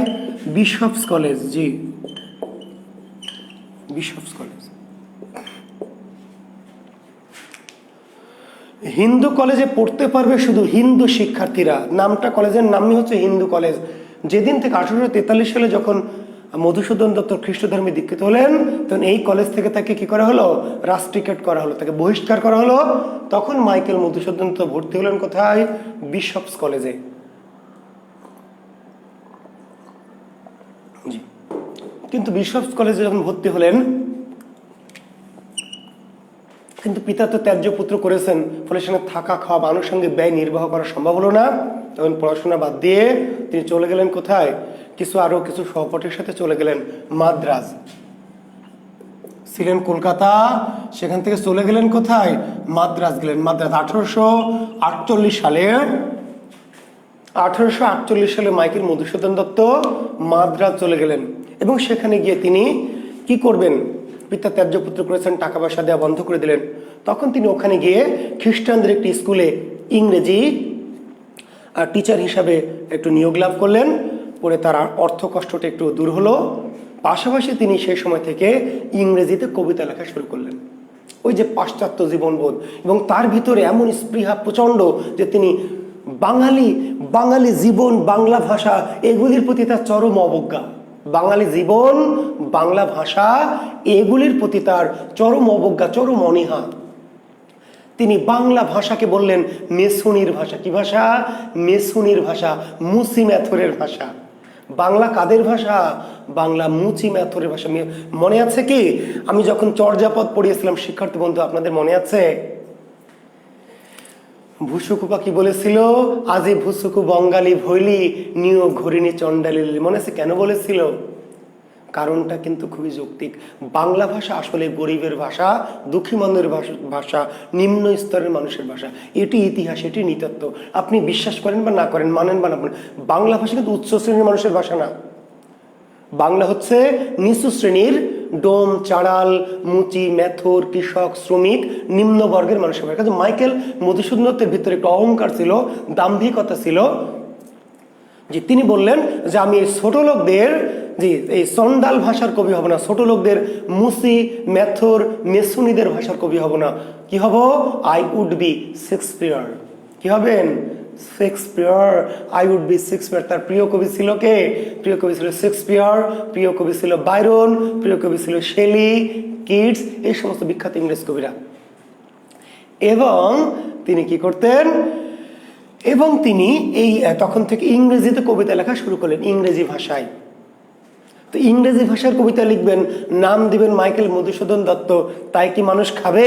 Bishop's college. জি, বিশপস কলেজ। হিন্দু কলেজে পড়তে পারবে শুধু হিন্দু শিক্ষার্থীরা। নামটা, কলেজের নামই হচ্ছে হিন্দু কলেজ। যেদিন থেকে 1843 সালে যখন মধুসূদন দত্ত খ্রিস্ট ধর্মে দীক্ষিত হলেন, তখন এই কলেজ থেকে তাকে কি করা হলো? রাস্ট্রিকেট করা হলো, তাকে বহিষ্কার করা হলো। তখন মাইকেল মধুসূদন দত্ত ভর্তি হলেন কোথায়? বিশপস কলেজে। জি, কিন্তু বিশপস কলেজে যখন ভর্তি হলেন, কিন্তু পিতা তো ত্যায্য পুত্র করেছেন, ফলে সেখানে থাকা, খাওয়া, আনুষঙ্গিক ব্যয় নির্বাহ করা সম্ভব হলো না। তখন পড়াশোনা বাদ দিয়ে তিনি চলে গেলেন কোথায়? আরো কিছু সহপাঠীর সাথে চলে গেলেন মাদ্রাজ। ছিলেন কলকাতা, সেখান থেকে চলে গেলেন কোথায়? মাদ্রাজ গেলেন। মাদ্রাজ 1848 সালে মাইকেল মধুসূদন দত্ত মাদ্রাজ চলে গেলেন, এবং সেখানে গিয়ে তিনি কি করবেন? পিতা ত্যায্য পুত্র করেছেন, টাকা পয়সা দেওয়া বন্ধ করে দিলেন। তখন তিনি ওখানে গিয়ে খ্রিস্টানদের একটি স্কুলে ইংরেজি টিচার হিসাবে একটু নিয়োগ লাভ করলেন। পরে তার অর্থ কষ্টটা একটু দূর হলো। পাশাপাশি তিনি সেই সময় থেকে ইংরেজিতে কবিতা লেখা শুরু করলেন। ওই যে পাশ্চাত্য জীবনবোধ, এবং তার ভিতরে এমন স্পৃহা প্রচণ্ড যে তিনি বাঙালি জীবন, বাংলা ভাষা, এগুলির প্রতি তার চরম অবজ্ঞা। বাঙালি জীবন, বাংলা ভাষা, এগুলির প্রতি তার চরম অবজ্ঞা, চরম অনীহা। তিনি বাংলা ভাষাকে বললেন মেছুনির ভাষা। কি ভাষা? মেছুনির ভাষা, মুচি ম্যাথরের ভাষা। বাংলা কাদের ভাষা? বাংলা মুচি ম্যাথরের ভাষা। মনে আছে কি, আমি যখন চর্যাপদ পড়িয়েছিলাম শিক্ষার্থী বন্ধু, আপনাদের মনে আছে? ভুসুকুপা কি বলেছিল? আজি ভুসুকু বঙ্গালী ভৈলি নিয় ঘরিণী চণ্ডালী। মনে আছে কেন বলেছিল? কারণটা কিন্তু খুবই যৌক্তিক। বাংলা ভাষা আসলে গরিবের ভাষা, দুঃখী মানুষের ভাষা, নিম্ন স্তরের মানুষের ভাষা। এটি ইতিহাস, এটি নৃতত্ব। আপনি বিশ্বাস করেন বা না করেন, মানেন বা না মানেন, বাংলা ভাষা কিন্তু উচ্চ শ্রেণীর মানুষের ভাষা না। বাংলা হচ্ছে নিচু শ্রেণীর, ডোম, চাড়াল, মুচি, মেথর, কৃষক, শ্রমিক, নিম্নবর্গের মানুষের ভাষা। কিন্তু মাইকেল মধুসূদন দত্তের ভিতরে একটু অহংকার ছিল, দাম্ভিকতা ছিল, যে তিনি বললেন যে আমি এই ছোট লোকদের, যে এই চন্ডাল ভাষার কবি হব না, ছোট লোকদের মুসি, মেথর, মেছুনিদের ভাষার কবি হব না। কি হব? I would be Shakespeare. কি হবেন? Shakespeare. I would be Shakespeare. তার প্রিয় কবি ছিল কে? প্রিয় কবি ছিল শেক্সপিয়ার, প্রিয় কবি ছিল বাইরন, প্রিয় কবি ছিল শেলি, কিটস, এই সমস্ত বিখ্যাত ইংরেজ কবিরা। এবং তিনি কি করতেন? তিনি এই তখন থেকে ইংরেজিতে কবিতা লেখা শুরু করলেন, ইংরেজি ভাষায়। তো ইংরেজি ভাষার কবিতা লিখবেন, নাম দিবেন মাইকেল মধুসূদন দত্ত, তাই কি মানুষ খাবে?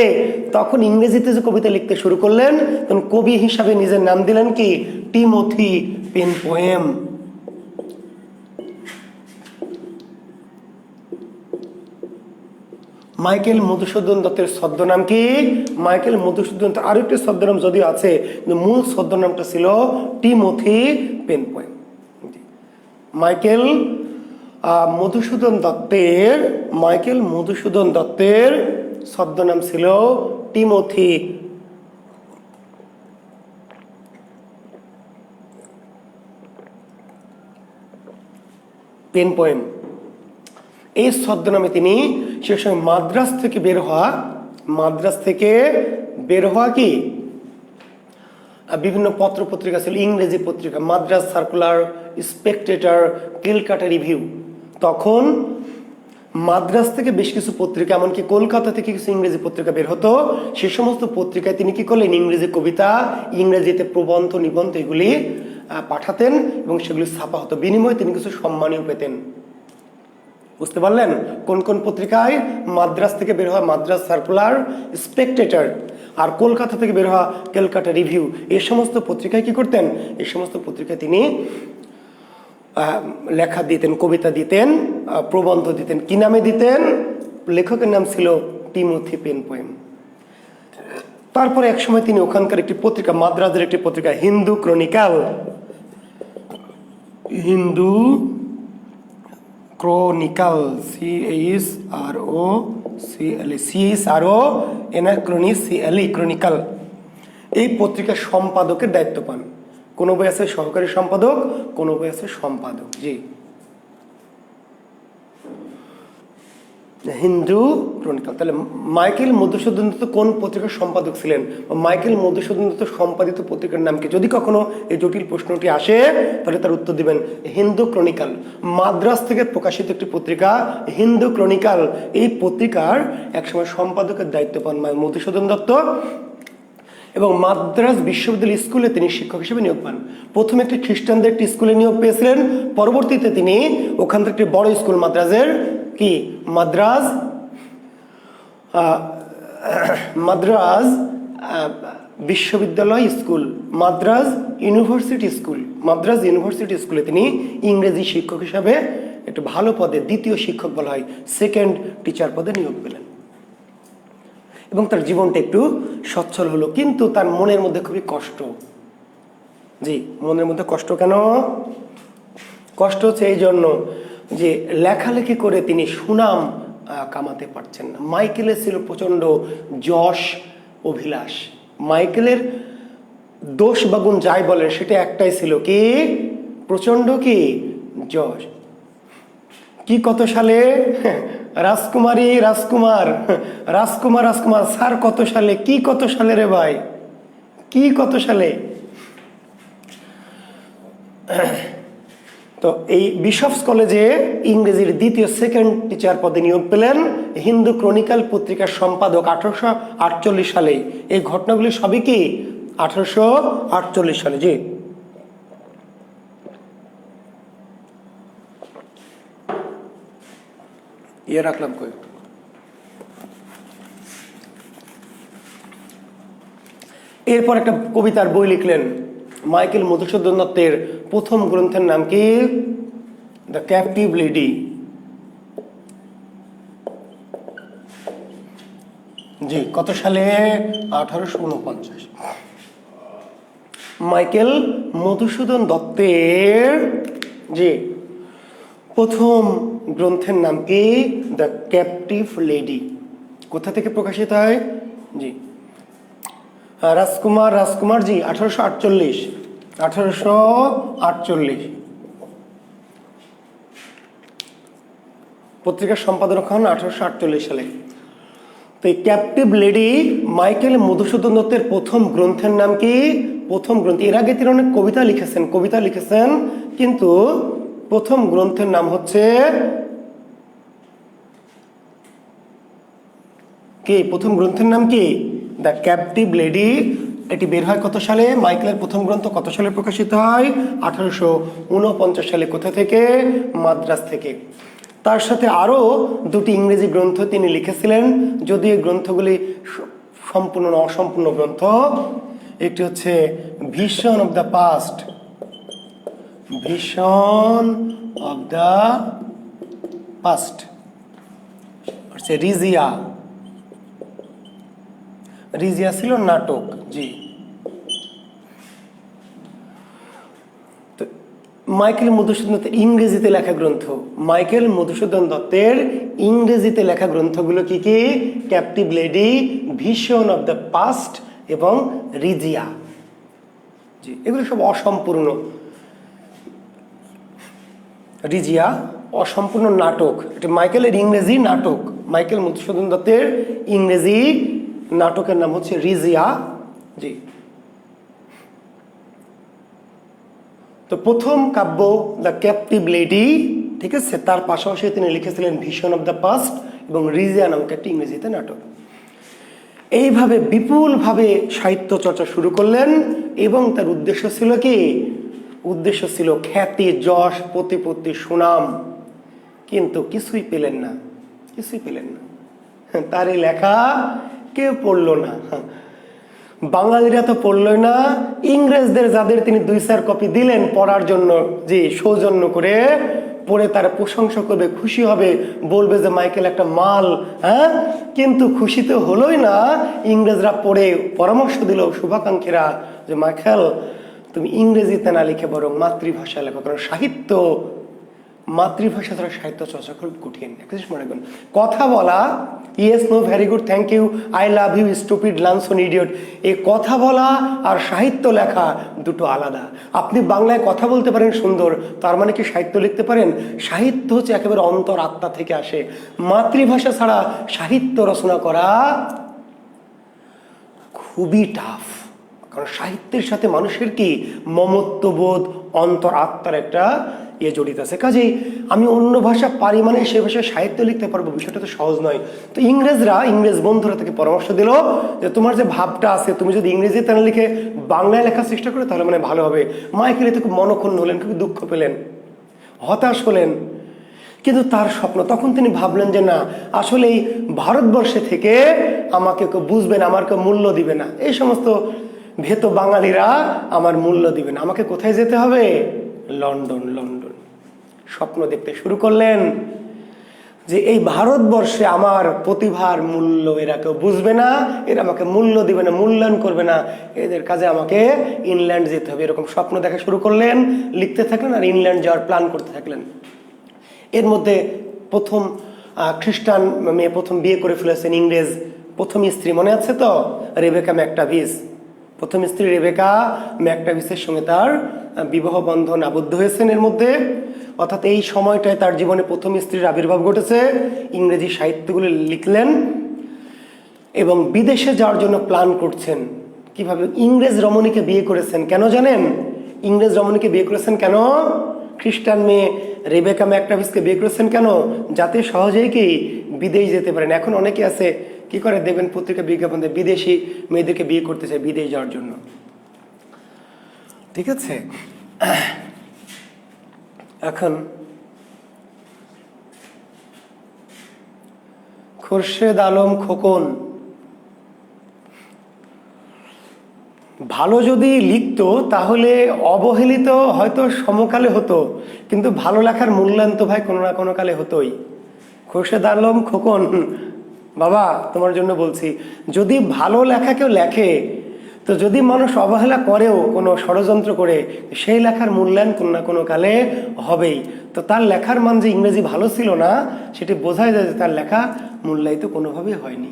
তখন ইংরেজিতে যে কবিতা লিখতে শুরু করলেন, তখন কবি হিসাবে নিজের নাম দিলেন কি? Timothy Penpoem. Michael Madhusudan দত্তের ছদ্মনাম কি? মাইকেল মধুসূদন দত্ত আরো একটি ছদ্মনাম যদিও আছে, কিন্তু মূল ছদ্মনামটা ছিল Timothy Penpoem. Michael Madhusudan দত্তের ছদ্মনাম ছিল টিমোথি পেন পোয়েম। এই ছদ্মনামে তিনি সে সময় মাদ্রাজ থেকে বের হওয়া কি বিভিন্ন পত্র পত্রিকা ছিল, ইংরেজি পত্রিকা, Madras circular, Spectator, Calcutta review. তখন মাদ্রাজ থেকে বেশ কিছু পত্রিকা, এমনকি কলকাতা থেকে কিছু ইংরেজি পত্রিকা বের হতো। সে সমস্ত পত্রিকায় তিনি কি করলেন? ইংরেজি কবিতা, ইংরেজিতে প্রবন্ধ, নিবন্ধ এগুলি পাঠাতেন এবং সেগুলি ছাপা হতো। বিনিময়ে তিনি কিছু সম্মানীয় পেতেন। বুঝতে পারলেন? কোন কোন পত্রিকায়? মাদ্রাজ থেকে বের হওয়া মাদ্রাজ সার্কুলার, স্পেকটেটর, আর কলকাতা থেকে বের হওয়া ক্যালকাটা রিভিউ। এই সমস্ত পত্রিকায় কি করতেন? এই সমস্ত পত্রিকায় তিনি লেখা দিতেন, কবিতা দিতেন, প্রবন্ধ দিতেন। কি নামে দিতেন? লেখকের নাম ছিল টিমোথি পেন পোয়েম। তারপরে একসময় তিনি ওখানকার একটি পত্রিকা, মাদ্রাজের একটি পত্রিকা হিন্দু ক্রনিক্যাল, ক্রনিক্যাল, এই পত্রিকার সম্পাদকের দায়িত্ব পান। কোনো বই আছে সহকারী সম্পাদক, কোনো বই আছে সম্পাদক। জি, হিন্দু ক্রনিক্যাল। তাহলে মাইকেল মধুসূদন দত্ত কোন পত্রিকার সম্পাদক ছিলেন? মাইকেল মধুসূদন দত্ত সম্পাদিত পত্রিকার নাম কি? যদি কখনো এই জটিল প্রশ্নটি আসে তাহলে তার উত্তর দিবেন হিন্দু ক্রনিক্যাল। মাদ্রাজ থেকে প্রকাশিত একটি পত্রিকা হিন্দু ক্রনিক্যাল। এই পত্রিকার একসময় সম্পাদকের দায়িত্ব পান মধুসূদন দত্ত এবং মাদ্রাজ বিশ্ববিদ্যালয় স্কুলে তিনি শিক্ষক হিসেবে নিয়োগ পান। প্রথমে একটি খ্রিস্টানদের একটি স্কুলে নিয়োগ পেয়েছিলেন, পরবর্তীতে তিনি ওখান থেকে একটি বড় স্কুল মাদ্রাজের কি মাদ্রাজ বিশ্ববিদ্যালয় স্কুল, মাদ্রাজ ইউনিভার্সিটি স্কুলে তিনি ইংরেজি শিক্ষক হিসাবে একটু ভালো পদে, দ্বিতীয় শিক্ষক বলা হয়, সেকেন্ড টিচার পদে নিয়োগ পেলেন এবং তার জীবনটা একটু সচ্ছল হলো। কিন্তু তার মনের মধ্যে খুবই কষ্ট। জি, মনের মধ্যে কষ্ট কেন? কষ্ট হচ্ছে এই জন্য যে লেখালেখি করে তিনি সুনাম কামাতে পারছেন না। মাইকেলের ছিল প্রচন্ড যশ অভিলাষ। মাইকেলের দোষ বা গুণ যাই বলে সেটা একটাই ছিল, কি? প্রচন্ড কি যশ। কি কত সালে? রাজকুমার স্যার কত সালে? কি কত সালে রে ভাই? কি কত সালে? তো এই বিশপস কলেজে ইংরেজির দ্বিতীয় সেকেন্ড টিচার পদে নিয়োগ পেলেন। হিন্দু ক্রনিক্যাল পত্রিকার সম্পাদক 1848 সালে। এই ঘটনাগুলি সবই কি 1848 সালে। জি, রাখলাম কই। এরপর একটা কবিতার বই লিখলেন মাইকেল মধুসূদন দত্তের। প্রথম গ্রন্থের নাম কি? The captive lady. জি, কত সালে? 1849। মাইকেল মধুসূদন দত্তের জি প্রথম গ্রন্থের নাম কি? The captive lady. কোথা থেকে প্রকাশিত হয়? জি, রাজকুমার জি 1848 পত্রিকার সম্পাদক হন 1848 সালে। তো এই ক্যাপটিভ লেডি মাইকেল মধুসূদন দত্তের প্রথম গ্রন্থের নাম কি? প্রথম গ্রন্থ। এর আগে তিনি অনেক কবিতা লিখেছেন, কিন্তু প্রথম গ্রন্থের নাম হচ্ছে কি? প্রথম গ্রন্থের নাম কি? The captive lady. এটি বের হয় কত সালে? মাইকেলের প্রথম গ্রন্থ কত সালে প্রকাশিত হয়? 1849 সালে। কোথা থেকে? মাদ্রাজ থেকে। তার সাথে আরও দুটি ইংরেজি গ্রন্থ তিনি লিখেছিলেন, যদিও এই গ্রন্থগুলি সম্পূর্ণ অসম্পূর্ণ গ্রন্থ। একটি হচ্ছে vision of the past, vision of the past, হচ্ছে রিজিয়া। রিজিয়া ছিল নাটক, জি। মাইকেল মধুসূদন দত্তের ইংরেজিতে লেখা গ্রন্থ, মাইকেল মধুসূদন দত্তের ইংরেজিতে লেখা গ্রন্থগুলো কি কি? Captive lady, vision of the past এবং রিজিয়া, জি। এগুলো সব অসম্পূর্ণ। রিজিয়া অসম্পূর্ণ নাটক, এটা মাইকেলের ইংরেজি নাটক। মাইকেল মধুসূদন দত্তের ইংরেজি নাটকের নাম হচ্ছে রিজিয়া, জি। তো প্রথম কাব্য দ্য ক্যাপটিভ লেডি, ঠিক আছে, তার পাশাপাশি তিনি লিখেছিলেন ভিশন অফ দ্য পাস্ট এবং রিজিয়া নামক একটি ইংরেজিতে নাটক। এইভাবে বিপুলভাবে সাহিত্য চর্চা শুরু করলেন এবং তার উদ্দেশ্য ছিল কি? উদ্দেশ্য ছিল খ্যাতি, যশ, প্রতিপত্তি, সুনাম, কিন্তু কিছুই পেলেন না, কিছুই পেলেন না। তার এই লেখা কেউ পড়লো না, বাঙালিরা তো পড়লই না। ইংরেজদের যাদের তিনি 2-4 কপি দিলেন পড়ার জন্য, যে সৌজন্য করে পড়ে তারা প্রশংসা করবে, খুশি হবে, বলবে যে মাইকেল একটা মাল, হ্যাঁ, কিন্তু খুশি তো হলোই না। ইংরেজরা পড়ে পরামর্শ দিল, শুভাকাঙ্ক্ষীরা, যে মাইকেল তুমি ইংরেজিতে না লিখে বরং মাতৃভাষা লেখো, কারণ সাহিত্য মাতৃভাষা ছাড়া সাহিত্য চর্চা খুব কঠিন। মনে করেন কথা বলা, yes no very good thank you I love you stupid nonsense idiot, এই কথা বলা আর সাহিত্য লেখা দুটো আলাদা। আপনি বাংলায় কথা বলতে পারেন সুন্দর, তার মানে কি সাহিত্য লিখতে পারেন? সাহিত্য হচ্ছে একেবারে অন্তর আত্মা থেকে আসে। মাতৃভাষা ছাড়া সাহিত্য রচনা করা খুবই টাফ, কারণ সাহিত্যের সাথে মানুষের কি মমত্ববোধ, অন্তর আত্মার একটা জড়িত আছে। কাজেই আমি অন্য ভাষা পারি মানে সে ভাষায় সাহিত্য লিখতে পারবো, বিষয়টা তো সহজ নয়। তো ইংরেজ বন্ধুরা তাকে পরামর্শ দিল যে তোমার যে ভাবটা আছে, তুমি যদি ইংরেজিতে না লিখে বাংলায় লেখার চেষ্টা করো তাহলে মানে ভালো হবে। মাইকেল এতে খুব মনক্ষুণ্ণ হলেন, খুব দুঃখ পেলেন, হতাশ হলেন। কিন্তু তার স্বপ্ন, তখন তিনি ভাবলেন যে না, আসলে এই ভারতবর্ষে থেকে আমাকে কেউ বুঝবে না, আমার কেউ মূল্য দিবে না, এই সমস্ত ভেতো বাঙালিরা আমার মূল্য দিবে না, আমাকে কোথায় যেতে হবে? লন্ডন। লন্ডন স্বপ্ন দেখতে শুরু করলেন যে এই ভারতবর্ষে আমার প্রতিভার মূল্য এরা কেউ বুঝবে না, এরা আমাকে মূল্য দিবে না, মূল্যায়ন করবে না, এদের কাজে আমাকে ইংল্যান্ড যেতে হবে। এরকম স্বপ্ন দেখা শুরু করলেন, লিখতে থাকলেন আর ইংল্যান্ড যাওয়ার প্ল্যান করতে থাকলেন। এর মধ্যে প্রথম খ্রিস্টান মেয়ে প্রথম বিয়ে করে ফেলেছেন ইংরেজ, প্রথম স্ত্রী মনে আছে তো, রেবেকা ম্যাকটাভিস। প্রথম স্ত্রী রেবেকা ম্যাকটাভিসের সঙ্গে তার বিবাহ বন্ধন আবদ্ধ হয়েছেন এর মধ্যে, অর্থাৎ এই সময়টায় তার জীবনে প্রথম স্ত্রীর আবির্ভাব ঘটেছে। ইংরেজি সাহিত্যগুলো লিখলেন এবং বিদেশে যাওয়ার জন্য প্ল্যান করছেন। কিভাবে? ইংরেজ রমণীকে বিয়ে করেছেন, কেন জানেন? ইংরেজ রমণীকে বিয়ে করেছেন কেন? খ্রিস্টান মেয়ে রেবেকা ম্যাকটাভিসকে বিয়ে করেছেন কেন? যাতে সহজেই কি বিদেশ যেতে পারেন। এখন অনেকে আছে কি করে, দেখবেন পত্রিকা বিজ্ঞাপন দেয়, বিদেশি মেয়েদেরকে বিয়ে করতে চায় বিদেশ যাওয়ার জন্য, ঠিক আছে। এখন খোরশেদ আলম খোকন ভালো যদি লিখতো তাহলে অবহেলিত হয়তো সমকালে হতো, কিন্তু ভালো লেখার মূল্যায়ন তো ভাই কোনো না কোনো কালে হতোই। খোরশেদ আলম খোকন, বাবা তোমার জন্য বলছি, যদি ভালো লেখা কেউ লেখে, তো যদি মানুষ অবহেলা করেও কোনো ষড়যন্ত্র করে, সেই লেখার মূল্যায়ন কোনো না কোনো কালে হবেই। তো তার লেখার মান যে ইংরেজি ভালো ছিল না, সেটি বোঝাই যায় যে তার লেখা মূল্যায়িত কোনোভাবেই হয়নি।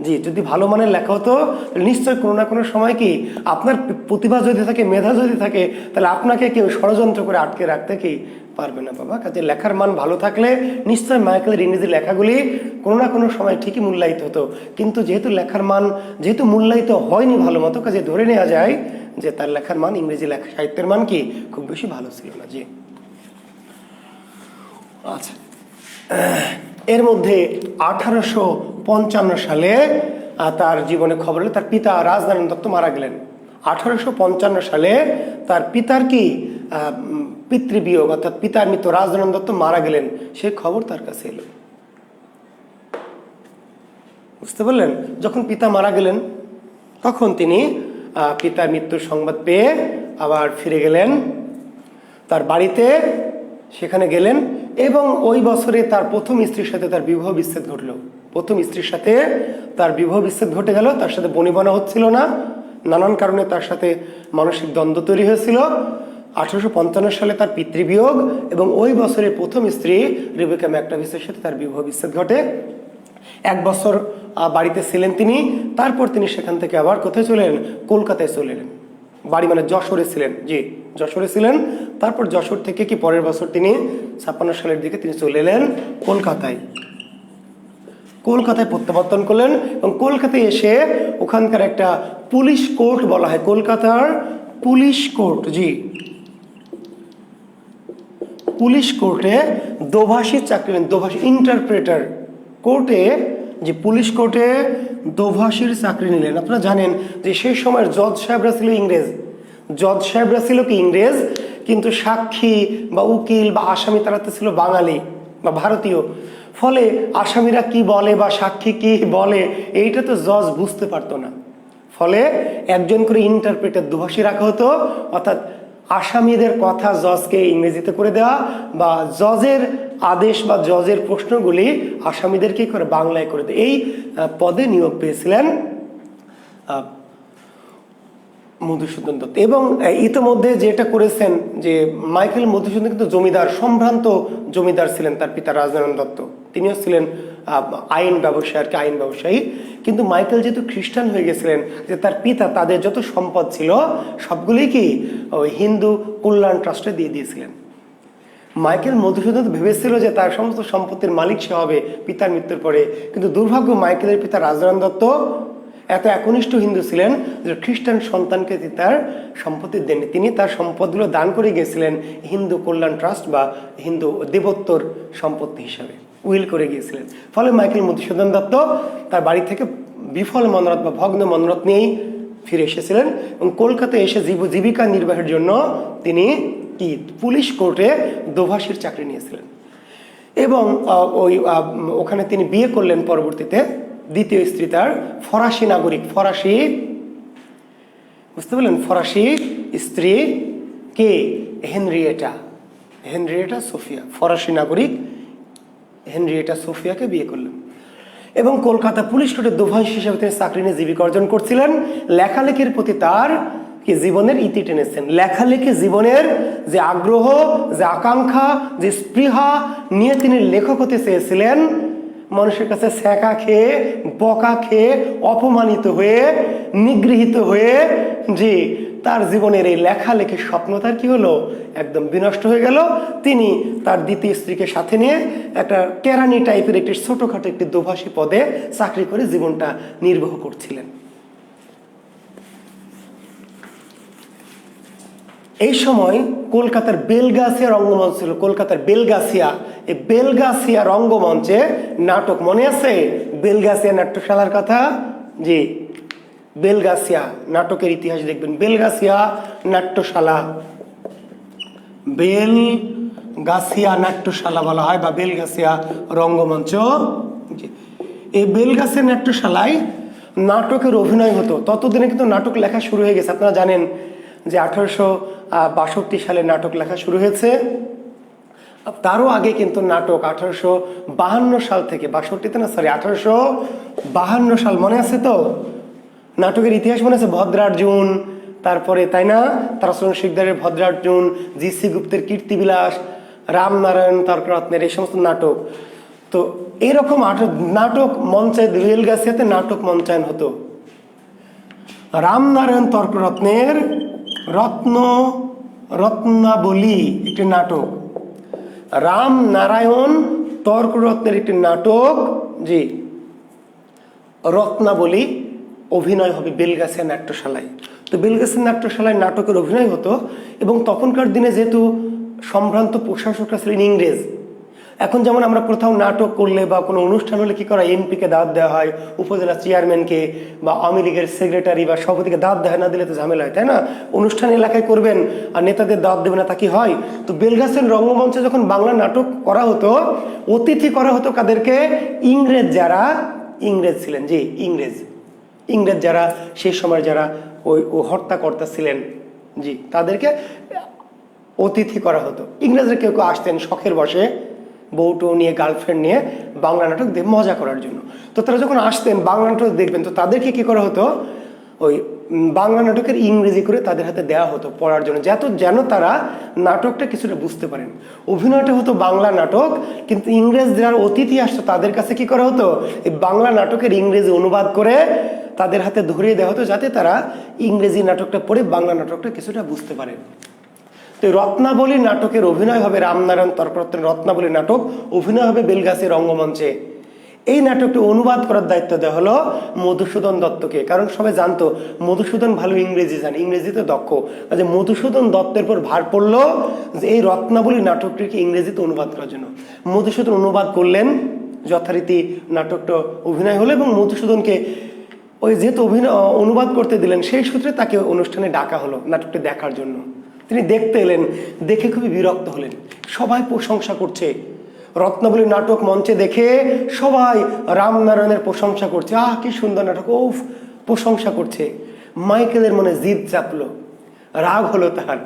জি, যদি ভালো মানের লেখা হতো তাহলে নিশ্চয় কোনো না কোনো সময় কি আপনার প্রতিভা যদি থাকে, মেধা যদি থাকে, তাহলে আপনাকে কেউ ষড়যন্ত্র করে আটকে রাখতে কি পারবে না বাবা। কাজে লেখার মান ভালো থাকলে নিশ্চয় মাইকেলের ইংরেজি লেখাগুলি কোনো না কোনো সময় ঠিকই মূল্যায়িত হতো। কিন্তু যেহেতু লেখার মান যেহেতু মূল্যায়িত হয়নি ভালো মতো, কাজে ধরে নেওয়া যায় যে তার লেখার মান, ইংরেজি লেখা সাহিত্যের মান কি খুব বেশি ভালো ছিল না। জি, আচ্ছা। এর মধ্যে 1855 সালে তার জীবনে খবর হলো তার পিতা রাজনারায়ণ দত্ত মারা গেলেন। 1855 সালে তার পিতার কি পিতৃবিয়োগ অর্থাৎ পিতার মৃত্যু, রাজনারায়ণ দত্ত মারা গেলেন, সেই খবর তার কাছে এলো। বুঝতে পারলেন? যখন পিতা মারা গেলেন তখন তিনি পিতার মৃত্যুর সংবাদ পেয়ে আবার ফিরে গেলেন তার বাড়িতে, সেখানে গেলেন এবং ওই বছরে তার প্রথম স্ত্রীর সাথে তার বিবাহ বিচ্ছেদ ঘটল। প্রথম স্ত্রীর সাথে তার বিবাহ বিচ্ছেদ ঘটে গেল, তার সাথে বনিবনা হচ্ছিল না, নানান কারণে তার সাথে মানসিক দ্বন্দ্ব তৈরি হয়েছিল। 1855 সালে তার পিতৃবিয়োগ এবং ওই বছরের প্রথম স্ত্রী রেবেকা ম্যাকটাভিসের সাথে তার বিবাহ বিচ্ছেদ ঘটে। 1 বছর বাড়িতে ছিলেন তিনি, তারপর তিনি সেখান থেকে আবার কোথায় চলে এলেন? কলকাতায় চলে এলেন। বাড়ি মানে যশোরে ছিলেন, জি যশোরে ছিলেন। তারপর যশোর থেকে কি পরের বছর তিনি 56 সালের দিকে তিনি চলে এলেন কলকাতায়। কলকাতায় প্রত্যাবর্তন করলেন এবং কলকাতায় এসে ওখানকার একটা পুলিশ কোর্ট বলা হয়, কলকাতার পুলিশ কোর্ট, জি পুলিশ কোর্টে দোভাষীর চাকরি নেন, দোভাষী ইন্টারপ্রেটার কোর্টে, যে পুলিশ কোর্টে দোভাষীর চাকরি নিলেন। আপনারা জানেন যে সেই সময়ের জজ সাহেবরা ছিল ইংরেজ, জজ সাহেবরা ছিল কি ইংরেজ, কিন্তু সাক্ষী বা উকিল বা আসামি তারা তো ছিল বাঙালি বা ভারতীয়। ফলে আসামিরা কি বলে বা সাক্ষী কি বলে এইটা তো জজ বুঝতে পারতো না। ফলে একজন করে ইন্টারপ্রেটার দোভাষী রাখা হতো, অর্থাৎ আসামিদের কথা জজকে ইংরেজিতে করে দেওয়া বা জজের আদেশ বা জজের প্রশ্নগুলি আসামিদের কি করে বাংলায় করে দেয়। এই পদে নিয়োগ পেয়েছিলেন মধুসূদন দত্ত। এবং ইতিমধ্যে যেটা করেছেন যে মাইকেল মধুসূদন কিন্তু জমিদার, সম্ভ্রান্ত জমিদার ছিলেন, তার পিতা রাজনারায়ণ দত্ত তিনিও ছিলেন আইন ব্যবসায়ী, আর কি আইন ব্যবসায়ী। কিন্তু মাইকেল যেহেতু খ্রিস্টান হয়ে গেছিলেন, যে তার পিতা তাদের যত সম্পদ ছিল সবগুলি কি ওই হিন্দু কল্যাণ ট্রাস্টে দিয়ে দিয়েছিলেন। মাইকেল মধুসূদন ভেবেছিল যে তার সমস্ত সম্পত্তির মালিক সে হবে পিতার মৃত্যুর পরে, কিন্তু দুর্ভাগ্য মাইকেলের পিতা রাজনারায়ণ দত্ত এত একনিষ্ঠ হিন্দু ছিলেন যে খ্রিস্টান সন্তানকে তার সম্পত্তি দেননি। তিনি তার সম্পদগুলো দান করে গিয়েছিলেন হিন্দু কল্যাণ ট্রাস্ট বা হিন্দু দেবোত্তর সম্পত্তি হিসাবে উইল করে গিয়েছিলেন। ফলে মাইকেল মধুসূদন দত্ত তার বাড়ি থেকে বিফল মনোরথ বা ভগ্ন মনোরথ নিয়েই ফিরে এসেছিলেন এবং কলকাতায় এসে জীবিকা নির্বাহের জন্য তিনি কি পুলিশ কোর্টে দোভাষীর চাকরি নিয়েছিলেন এবং ওখানে তিনি বিয়ে করলেন পরবর্তীতে। দ্বিতীয় স্ত্রী তার ফরাসি নাগরিক, ফরাসি, বুঝতে পারলেন, ফরাসি স্ত্রী কে? হেনরিয়েটা, হেনরিয়েটা সোফিয়া, ফরাসি নাগরিক হেনরিয়েটা সোফিয়াকে বিয়ে করলেন এবং কলকাতা পুলিশ কোর্টে দোভাষী হিসেবে তিনি চাকরি নিয়ে জীবিকা অর্জন করছিলেন। লেখালেখির প্রতি তার কি জীবনের ইতি টেনেছেন। লেখালেখি জীবনের যে আগ্রহ, যে আকাঙ্ক্ষা, যে স্পৃহা নিয়ে তিনি লেখক হতে চেয়েছিলেন, মানুষের কাছে ছ্যাঁকা খেয়ে, বকা খেয়ে, অপমানিত হয়ে, নিগৃহীত হয়ে, যে তার জীবনের এই লেখালেখির স্বপ্ন তার কি হলো? একদম বিনষ্ট হয়ে গেল। তিনি তার দ্বিতীয় স্ত্রীকে সাথে নিয়ে একটা কেরানি টাইপের একটি ছোটখাটো একটি দোভাষী পদে চাকরি করে জীবনটা নির্বাহ করছিলেন। এই সময় কলকাতার বেলগাছিয়া রঙ্গমঞ্চ ছিল, কলকাতার বেলগাছিয়া, এই বেলগাছিয়া রঙ্গমঞ্চে নাটক, মনে আছে বেলগাছিয়া নাট্যশালার কথা? জি, বেলগাছিয়া নাটকের ইতিহাস দেখবেন, বেলগাছিয়া নাট্যশালা, বেলগাছিয়া নাট্যশালা বলা হয় বা বেলগাছিয়া রঙ্গমঞ্চ। এই বেলগাছিয়া নাট্যশালায় নাটকের অভিনয় হতো। ততদিনে কিন্তু নাটক লেখা শুরু হয়ে গেছে। আপনারা জানেন যে 1862 সালে নাটক লেখা শুরু হয়েছে। তারও আগে কিন্তু নাটক 1852 সাল থেকে, 62তে না সরি 1852 সাল, মনে আছে তো? নাটকের ইতিহাস মনে আছে? ভদ্রার্জুন, তারপরে তাই না, তারাচরণ শিকদারের ভদ্রার্জুন, জি.সি. গুপ্তের কীর্তিবিলাস, রামনারায়ণ তর্করত্নের, এই সমস্ত নাটক। তো এরকম নাটক মঞ্চায়ন, বেলগাছিয়াতে নাটক মঞ্চায়ন হতো। রামনারায়ণ তর্করত্নের রত্নাবলী একটি নাটক, রামনারায়ণ তর্করত্নের একটি নাটক, জি রত্নাবলী, অভিনয় হবে বেলগাছিয়া নাট্যশালায়। তো বেলগাছিয়া নাট্যশালায় নাটকের অভিনয় হতো এবং তখনকার দিনে যেহেতু সম্ভ্রান্ত প্রশাসকরা ছিলেন ইংরেজ, এখন যেমন আমরা কোথাও নাটক করলে বা কোনো অনুষ্ঠান হলে কি করা, এমপিকে দাওয়াত দেওয়া হয়, উপজেলা চেয়ারম্যানকে বা আওয়ামী লীগের সেক্রেটারি বা সভাপতিকে দাওয়াত দেওয়া হয়, না দিলে তো ঝামেলা হয়, তাই না? অনুষ্ঠান এলাকায় করবেন আর নেতাদের দাওয়াত দেবে না, তা কি হয়? তো বেলগাছির রঙ্গমঞ্চে যখন বাংলা নাটক করা হতো, অতিথি করা হতো কাদেরকে? ইংরেজ যারা ইংরেজ ছিলেন, জি ইংরেজ যারা সেই সময় যারা ওই হত্যাকর্তা ছিলেন, জি তাদেরকে অতিথি করা হতো। ইংরেজরা কেউ কেউ আসতেন শখের বসে, বউটো নিয়ে, গার্লফ্রেন্ড নিয়ে বাংলা নাটক দিয়ে মজা করার জন্য। তো তারা যখন আসতেন বাংলা নাটক দেখবেন, তো তাদেরকে কি করা হতো, ওই বাংলা নাটকের ইংরেজি করে তাদের হাতে দেওয়া হতো পড়ার জন্য, যেন তারা নাটকটা কিছুটা বুঝতে পারেন। অভিনয়টা হতো বাংলা নাটক, কিন্তু ইংরেজ যারা অতিথি আসতো তাদের কাছে কি করা হতো, এই বাংলা নাটকের ইংরেজি অনুবাদ করে তাদের হাতে ধরিয়ে দেওয়া হতো, যাতে তারা ইংরেজি নাটকটা পড়ে বাংলা নাটকটা কিছুটা বুঝতে পারে। তো রত্নাবলী নাটকের অভিনয় হবে, রামনারায়ণ তর্করত্নের রত্নাবলী নাটক অভিনয় হবে বেলগাছি রঙ্গমঞ্চে। এই নাটকটি অনুবাদ করার দায়িত্ব দেওয়া হলো মধুসূদন দত্তকে, কারণ সবাই জানতো মধুসূদন ভালো ইংরেজি জানে, ইংরেজিতে দক্ষ। যে মধুসূদন দত্তের পর ভার পড়লো যে এই রত্নাবলী নাটকটিকে ইংরেজিতে অনুবাদ করার জন্য। মধুসূদন অনুবাদ করলেন, যথারীতি নাটকটা অভিনয় হলো, এবং মধুসূদনকে ওই যেহেতু অনুবাদ করতে দিলেন, সেই সূত্রে তাকে অনুষ্ঠানে ডাকা হলো নাটকটি দেখার জন্য। তিনি দেখতে এলেন, দেখে খুবই বিরক্ত হলেন। সবাই প্রশংসা করছে, রত্নাবলী নাটক মঞ্চে দেখে সবাই রামনারায়ণের প্রশংসা করছে, আহ কি সুন্দর নাটক, ও প্রশংসা করছে। মাইকেলের মনে জিদ চাপলো, রাগ হলো তার।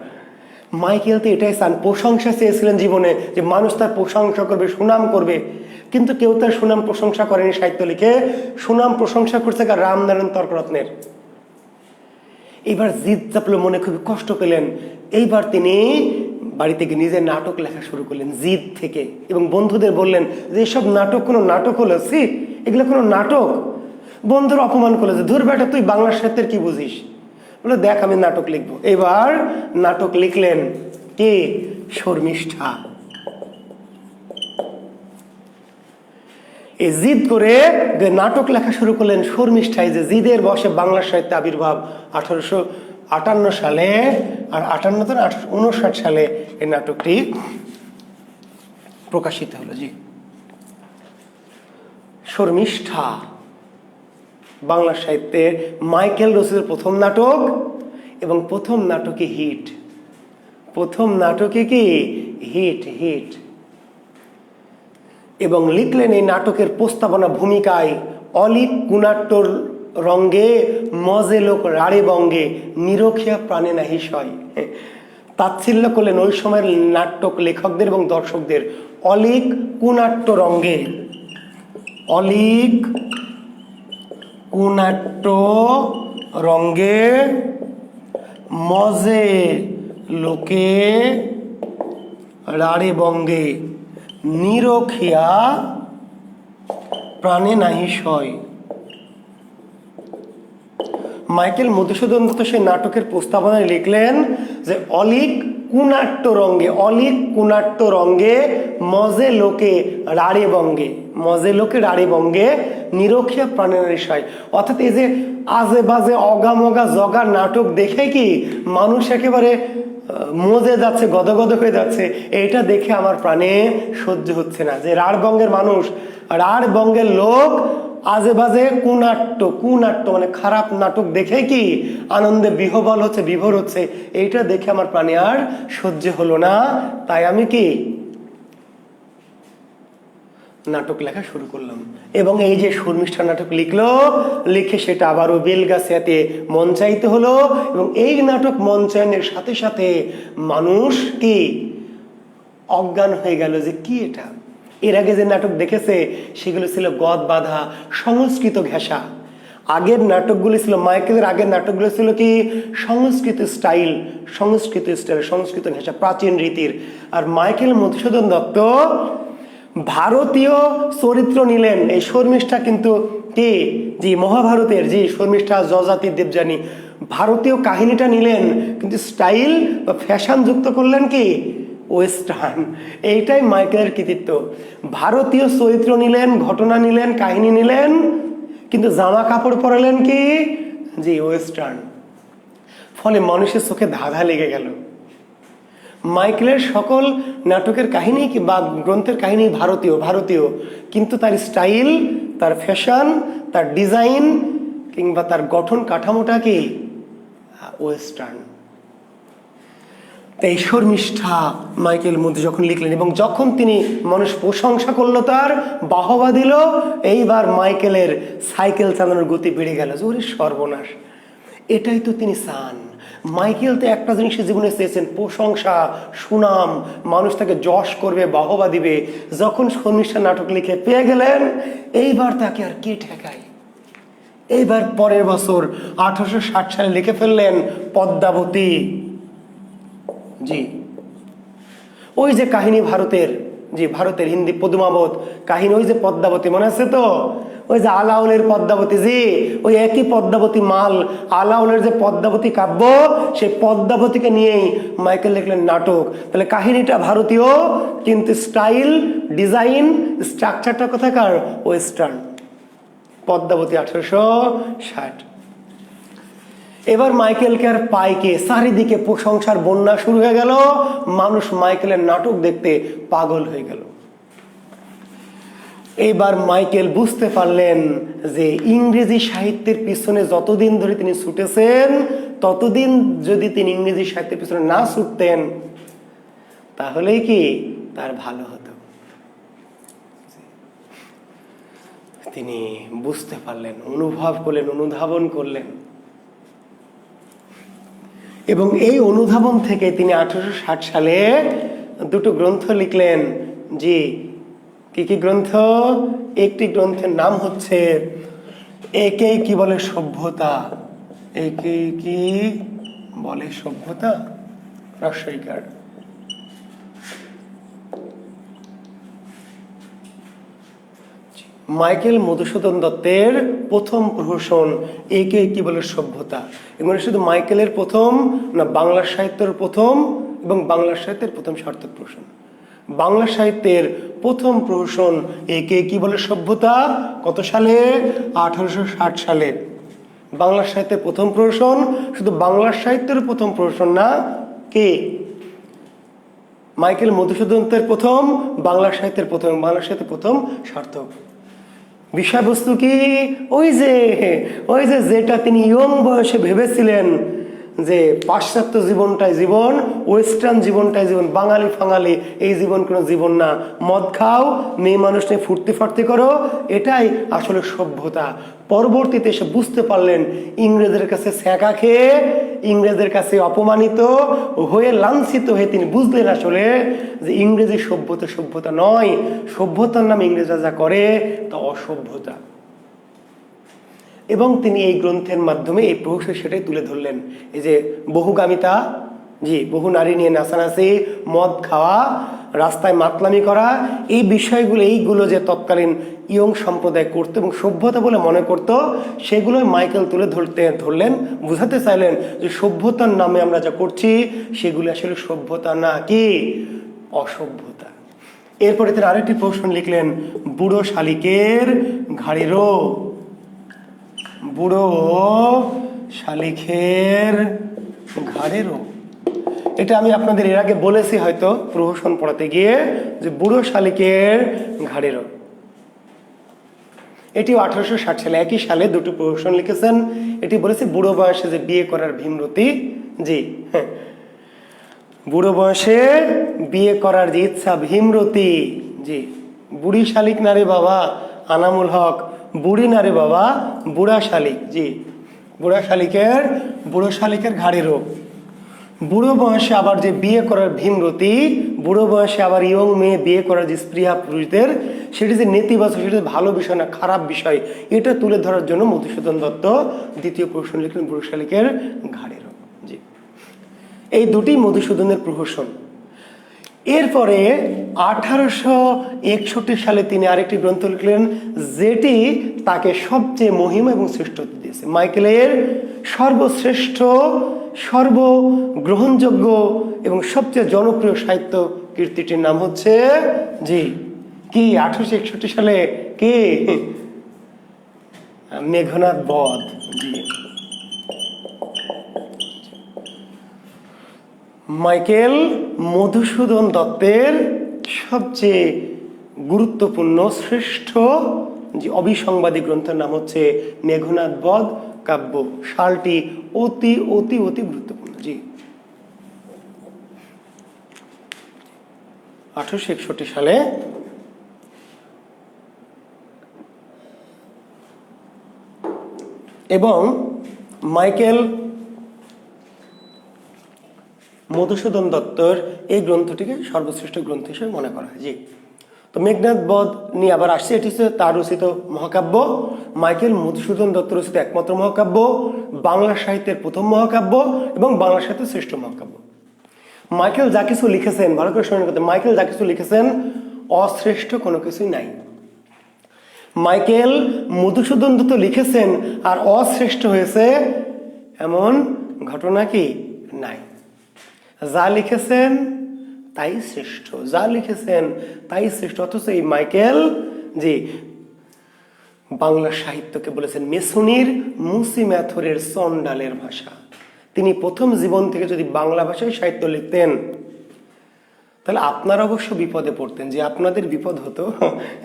মাইকেল তো এটাই চান, প্রশংসা চেয়েছিলেন জীবনে, যে মানুষ তার প্রশংসা করবে, সুনাম করবে, কিন্তু কেউ তার সুনাম প্রশংসা করেনি। সাহিত্য লিখে সুনাম প্রশংসা করছে রামনারায়ণ তর্করত্নের। এইবার জিদ চাপলো, মনে খুবই কষ্ট পেলেন। এইবার তিনি বাড়িতে গিয়ে নিজের নাটক লেখা শুরু করলেন জিদ থেকে, এবং বন্ধুদের বললেন যে এসব নাটক কোনো নাটক হলো, সি এগুলো কোনো নাটক। বন্ধুরা অপমান করলো যে ধুর বেটা, তুই বাংলা সাহিত্যের কি বুঝিস? বলে দেখ আমি নাটক লিখবো। এবার নাটক লিখলেন কি, শর্মিষ্ঠা। এই জিদ করে নাটক লেখা শুরু করলেন শর্মিষ্ঠায়, যে জিদের বসে বাংলা সাহিত্যে আবির্ভাব 1858 সালে, আর 1859 সালে এই নাটকটি প্রকাশিত হলো। জি, শর্মিষ্ঠা বাংলা সাহিত্যে মাইকেল রচিত প্রথম নাটক, এবং প্রথম নাটকে হিট। প্রথম নাটকে কি হিট। এবং লিখলেন এই নাটকের প্রস্তাবনা ভূমিকায় অলিক কুনাট্যর রঙ্গে মজে লোক রাড়ে বঙ্গে নিরখিয়া প্রাণে নাহি সয়। তাচ্ছিল্য করলেন ওই সময়ের নাটক লেখকদের এবং দর্শকদের। অলিক কুনাট্য রঙ্গে, অলিক কুনাট্য রঙ্গে মজে লোকে রাড়ে বঙ্গে নিরখিয়া প্রাণে নাহি সয়। মাইকেল মধুসূদন দত্ত সেই নাটকের প্রস্তাবনায় লিখলেন যে অলিক কুনাট্য রঙ্গে, অলিক কুনাট্য রঙ্গে মজে লোকে রাড়ে বঙ্গে, মজে লোকে রাড়ে বঙ্গে নিরখিয়া প্রাণে নাহি সয়। অর্থাৎ এই যে আজে বাজে অগামগা জগা নাটক দেখে কি মানুষ একেবারে মজে যাচ্ছে, গদগদ হয়ে যাচ্ছে, এইটা দেখে আমার প্রাণে সহ্য হচ্ছে না। যে রাঢ়বঙ্গের মানুষ, রাঢ়বঙ্গের লোক আজে বাজে কুনাট্য মানে খারাপ নাটক দেখে কি আনন্দে বিহ্বল হচ্ছে, বিভোর হচ্ছে, এইটা দেখে আমার প্রাণে আর সহ্য হলো না। তাই আমি কি নাটক লেখা শুরু করলাম। এবং এই যে শর্মিষ্ঠা নাটক লিখে সেটা আবারও বেলগাছিয়াতে মঞ্চায়িত হলো, এবং এই নাটক মঞ্চায়নের সাথে সাথে মানুষ কি অজ্ঞান হয়ে গেল যে কি এটা। এর আগে যে নাটক দেখেছে সেগুলো ছিল গদ বাঁধা, সংস্কৃত ঘেঁষা। আগের নাটকগুলি ছিল, মাইকেলের আগের নাটকগুলো ছিল কি সংস্কৃত স্টাইল, সংস্কৃত ঘেঁষা, প্রাচীন রীতির। আর মাইকেল মধুসূদন দত্ত ভারতীয় চরিত্র নিলেন। এই শর্মিষ্ঠা কিন্তু কি জি মহাভারতের, জি শর্মিষ্ঠা যজাতি দেবযানী, ভারতীয় কাহিনীটা নিলেন, কিন্তু স্টাইল বা ফ্যাশন যুক্ত করলেন কি ওয়েস্টার্ন। এইটাই মাইকেলের কৃতিত্ব। ভারতীয় চরিত্র নিলেন, ঘটনা নিলেন, কাহিনী নিলেন, কিন্তু জামা কাপড় পরালেন কি জি ওয়েস্টার্ন। ফলে মানুষের চোখে ধাঁধা লেগে গেল। মাইকেলের সকল নাটকের কাহিনী বা গ্রন্থের কাহিনী ভারতীয়, কিন্তু তার স্টাইল, তার ফ্যাশন, তার ডিজাইন কিংবা তার গঠন কাঠামোটা কি ওয়েস্টার্ন। এই শর্মিষ্ঠা মাইকেল মধু যখন লিখলেন এবং যখন তিনি মানুষ প্রশংসা করলো, তার বাহবা দিল, এইবার মাইকেলের সাইকেল চালানোর গতি বেড়ে গেল। ওরে সর্বনাশ, এটাই তো তিনি চান। মাইকেল তো একটা জিনিস জীবনে চেয়েছেন, প্রশংসা, সুনাম, মানুষ তাকে যশ করবে, বাহবা দিবে। যখন শর্মিষ্ঠা নাটক লিখে পেয়ে গেলেন, এইবার তাকে আর কে ঠেকায়। এইবার পরের বছর 1860 সালে লিখে ফেললেন পদ্মাবতী। জি, ওই যে কাহিনী ভারতের হিন্দি পদ্মাবত কাহিনী, ওই যে পদ্মাবতী মনে আছে তো, ওই যে আলাউলের পদ্মাবতী, জি ওই একই পদ্মাবতী মাল। আলাউলের যে পদ্মাবতী কাব্য, সেই পদ্মাবতীকে নিয়েই মাইকেল লিখলেন নাটক। তাহলে কাহিনীটা ভারতীয়, কিন্তু স্টাইল, ডিজাইন, স্ট্রাকচারটা কোথাকার? ওয়েস্টার্ন। পদ্মাবতী 1860। এবার মাইকেলকে আর পাইকে, চারিদিকে প্রশংসার বন্যা শুরু হয়ে গেল। মানুষ মাইকেলের নাটক দেখতে পাগল হয়ে গেল। এবার মাইকেল বুঝতে পারলেন যে ইংরেজি সাহিত্যের পিছনে যতদিন ধরে তিনি ছুটেছেন, ততদিন যদি তিনি ইংরেজি সাহিত্যের পিছনে না ছুটতেন, তাহলেই কি তার ভালো হতো। তিনি বুঝতে পারলেন, অনুভব করলেন, অনুধাবন করলেন, এবং এই অনুধাবন থেকে তিনি 1860 সালে দুটো গ্রন্থ লিখলেন। জি, কি গ্রন্থ? একটি গ্রন্থের নাম হচ্ছে একেই কি বলে সভ্যতা। একেই কি বলে সভ্যতা, রস্বইকার। মাইকেল মধুসূদন দত্তের প্রথম প্রহসন একে কি বলে সভ্যতা। এবং শুধু মাইকেলের প্রথম না, বাংলা সাহিত্যের প্রথম, এবং বাংলা সাহিত্যের প্রথম সার্থক প্রহসন। বাংলা সাহিত্যের প্রথম প্রহসন একে কি বলে সভ্যতা। কত সালে? 1860 সালে। বাংলা সাহিত্যের প্রথম প্রহসন, শুধু বাংলা সাহিত্যের প্রথম প্রহসন না, কে? মাইকেল মধুসূদন দত্তের প্রথম, বাংলা সাহিত্যের প্রথম, বাংলা সাহিত্যের প্রথম সার্থক। বিষয়বস্তু কি? ওই যে যেটা তিনি ইয়ং বয়সে ভেবেছিলেন যে পাশ্চাত্য জীবনটাই জীবন, ওয়েস্টার্ন জীবনটাই জীবন, বাঙালি ফাঙালি এই জীবন কোনো জীবন না, মদ খাও, মেয়ে মানুষ নিয়ে ফুর্তি ফার্তি করো, এটাই আসলে সভ্যতা। পরবর্তীতে এসে বুঝতে পারলেন, ইংরেজদের কাছে ছ্যাঁকা খেয়ে, ইংরেজদের কাছে অপমানিত হয়ে, লাঞ্ছিত হয়ে তিনি বুঝলেন আসলে যে ইংরেজি সভ্যতা নয়, সভ্যতার নাম ইংরেজরা যা করে তা অসভ্যতা। এবং তিনি এই গ্রন্থের মাধ্যমে এই প্রহসন সেটাই তুলে ধরলেন। এই যে বহুগামিতা, জি, বহু নারী নিয়ে নাচানাচি, মদ খাওয়া, রাস্তায় মাতলামি করা, এই বিষয়গুলো, এইগুলো যে তৎকালীন ইয়ং সম্প্রদায় করতো এবং সভ্যতা বলে মনে করত, সেগুলোই মাইকেল তুলে ধরলেন, বুঝাতে চাইলেন যে সভ্যতার নামে আমরা যা করছি সেগুলো আসলে সভ্যতা না, কি অসভ্যতা। এরপরে তিনি আরেকটি প্রহসন লিখলেন, বুড়ো শালিকের ঘাড়েরও। বুড়ো শালিকের ঘাড়েরও, এটা আমি আপনাদের এর আগে বলেছি হয়তো প্রহসন পড়াতে গিয়ে, যে বুড়ো শালিকের ঘাড়েরও। এটিও 1860 সালে, একই সালে দুটো প্রহসন লিখেছেন। এটি বলেছি বুড়ো বয়সে যে বিয়ে করার ভীমরতি, জি হ্যাঁ, বুড়ো বয়সে বিয়ে করার যে ইচ্ছা, ভীমরতি, জি, বুড়ি শালিক না রে বাবা, আনামুল হক, বুড়ি না রে বাবা, বুড়া শালিক, জি, বুড়ো শালিকের ঘাড়েরও। বুড়ো বয়সে আবার যে বিয়ে করার ভীমরতি, বুড়ো বয়সে আবার ইয়ং মেয়ে বিয়ে করার যে স্পৃহা পুরুষদের, সেটি যে নেতিবাচক, সেটি ভালো বিষয় না, খারাপ বিষয়, এটা তুলে ধরার জন্য মধুসূদন দত্ত দ্বিতীয় প্রহসন লিখলেন, বুড়ো শালিকের ঘাড়েরও। জি, এই দুটি মধুসূদনের প্রহসন। এরপরে 1861 সালে তিনি আরেকটি গ্রন্থ লিখলেন, যেটি তাকে সবচেয়ে মহিমা এবং শ্রেষ্ঠত্ব দিয়েছে। মাইকেলের সর্বশ্রেষ্ঠ, সর্বগ্রহণযোগ্য এবং সবচেয়ে জনপ্রিয় সাহিত্য কীর্তিটির নাম হচ্ছে, জি কি, 1861 সালে কি, মেঘনাদ বধ। জি, মাইকেল মধুসূদন দত্তের সবচেয়ে গুরুত্বপূর্ণ শ্রেষ্ঠ যে অবিসংবাদী গ্রন্থের নাম হচ্ছে মেঘনাদ বধ কাব্য। সালটি অতি অতি অতি গুরুত্বপূর্ণ। জি, 1861 সালে এবং মাইকেল মধুসূদন দত্তর এই গ্রন্থটিকে সর্বশ্রেষ্ঠ গ্রন্থ হিসেবে মনে করা হয়। জি, তো মেঘনাদ বধ নিয়ে আবার আসছে। এটি হচ্ছে তার রচিত মহাকাব্য, মাইকেল মধুসূদন দত্ত রচিত একমাত্র মহাকাব্য, বাংলা সাহিত্যের প্রথম মহাকাব্য এবং বাংলা সাহিত্যের শ্রেষ্ঠ মহাকাব্য। মাইকেল যা কিছু লিখেছেন, ভালো করে শুনে করতে, মাইকেল যা কিছু লিখেছেন অশ্রেষ্ঠ কোনো কিছুই নাই। মাইকেল মধুসূদন দত্ত লিখেছেন আর অশ্রেষ্ঠ হয়েছে এমন ঘটনা কি নাই। যা লিখেছেন তাই শ্রেষ্ঠ, যা লিখেছেন তাই শ্রেষ্ঠ। অথচ এই মাইকেল জি বাংলা সাহিত্যকে বলেছেন মেছুনির মুসি ম্যাথরের চন্ডালের ভাষা। তিনি প্রথম জীবন থেকে যদি বাংলা ভাষায় সাহিত্য লিখতেন তাহলে আপনারা অবশ্য বিপদে পড়তেন, যে আপনাদের বিপদ হতো,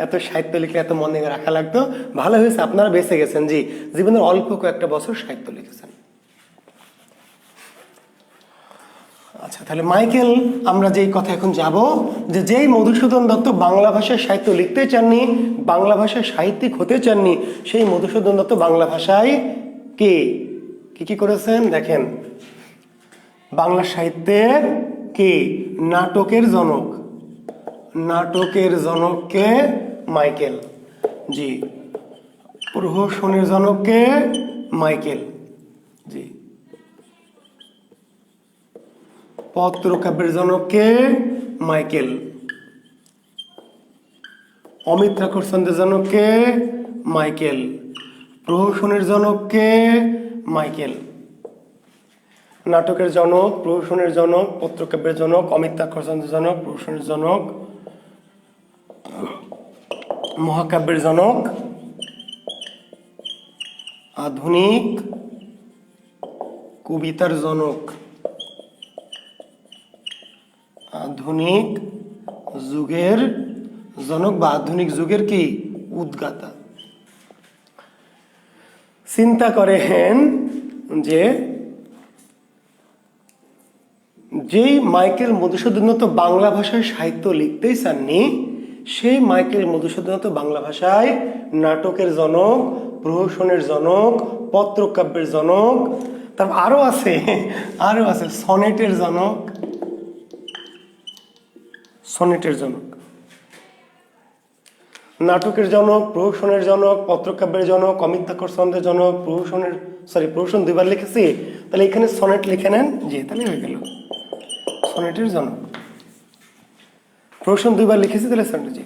এত সাহিত্য লিখলে এত মনে রাখা লাগতো। ভালো হয়েছে আপনারা বেঁচে গেছেন, জি জীবনের অল্প কয়েকটা বছর সাহিত্য লিখেছেন। আচ্ছা, তাহলে মাইকেল আমরা যেই কথা এখন যাব, যে যেই মধুসূদন দত্ত বাংলা ভাষায় সাহিত্য লিখতে চাননি, বাংলা ভাষায় সাহিত্যিক হতে চাননি, সেই মধুসূদন দত্ত বাংলা ভাষায় কি কি করেছেন দেখেন। বাংলা সাহিত্যে কি নাটকের জনক, নাটকের জনককে মাইকেল। জি, প্রহসনের জনককে মাইকেল। জি, পত্রকাব্যের জনককে মাইকেল। অমিত্রাক্ষর ছন্দের জনককে মাইকেল। প্রহসনের জনককে মাইকেল। নাটকের জনক, প্রহসনের জনক, পত্রকাব্যের জনক, অমিত্রাক্ষর ছন্দের জনক, প্রহসনের জনক, মহাকাব্যের জনক, আধুনিক কবিতার জনক, আধুনিক যুগের জনক বা আধুনিক যুগের কি উদ্গাতা। চিন্তা করেন যে যেই মাইকেল মধুসূদন দত্ত বাংলা ভাষায় সাহিত্য লিখতেই চাননি, সেই মাইকেল মধুসূদন দত্ত বাংলা ভাষায় নাটকের জনক, প্রহসনের জনক, পত্রকাব্যের জনক, তারপর আরো আছে সনেটের জনক, সনেটের জনক, নাটকের জনক, প্রহসনের জনক, পত্রকাব্যের জনক, অমিত্রাক্ষর ছন্দের জনক, প্রহসন দুইবার লিখেছি, তাহলে এখানে সনেট লিখে নেন। জি, তাহলে হয়ে গেল সনেটের জনক। প্রহসন দুইবার লিখেছি, তাহলে সনেট। জি,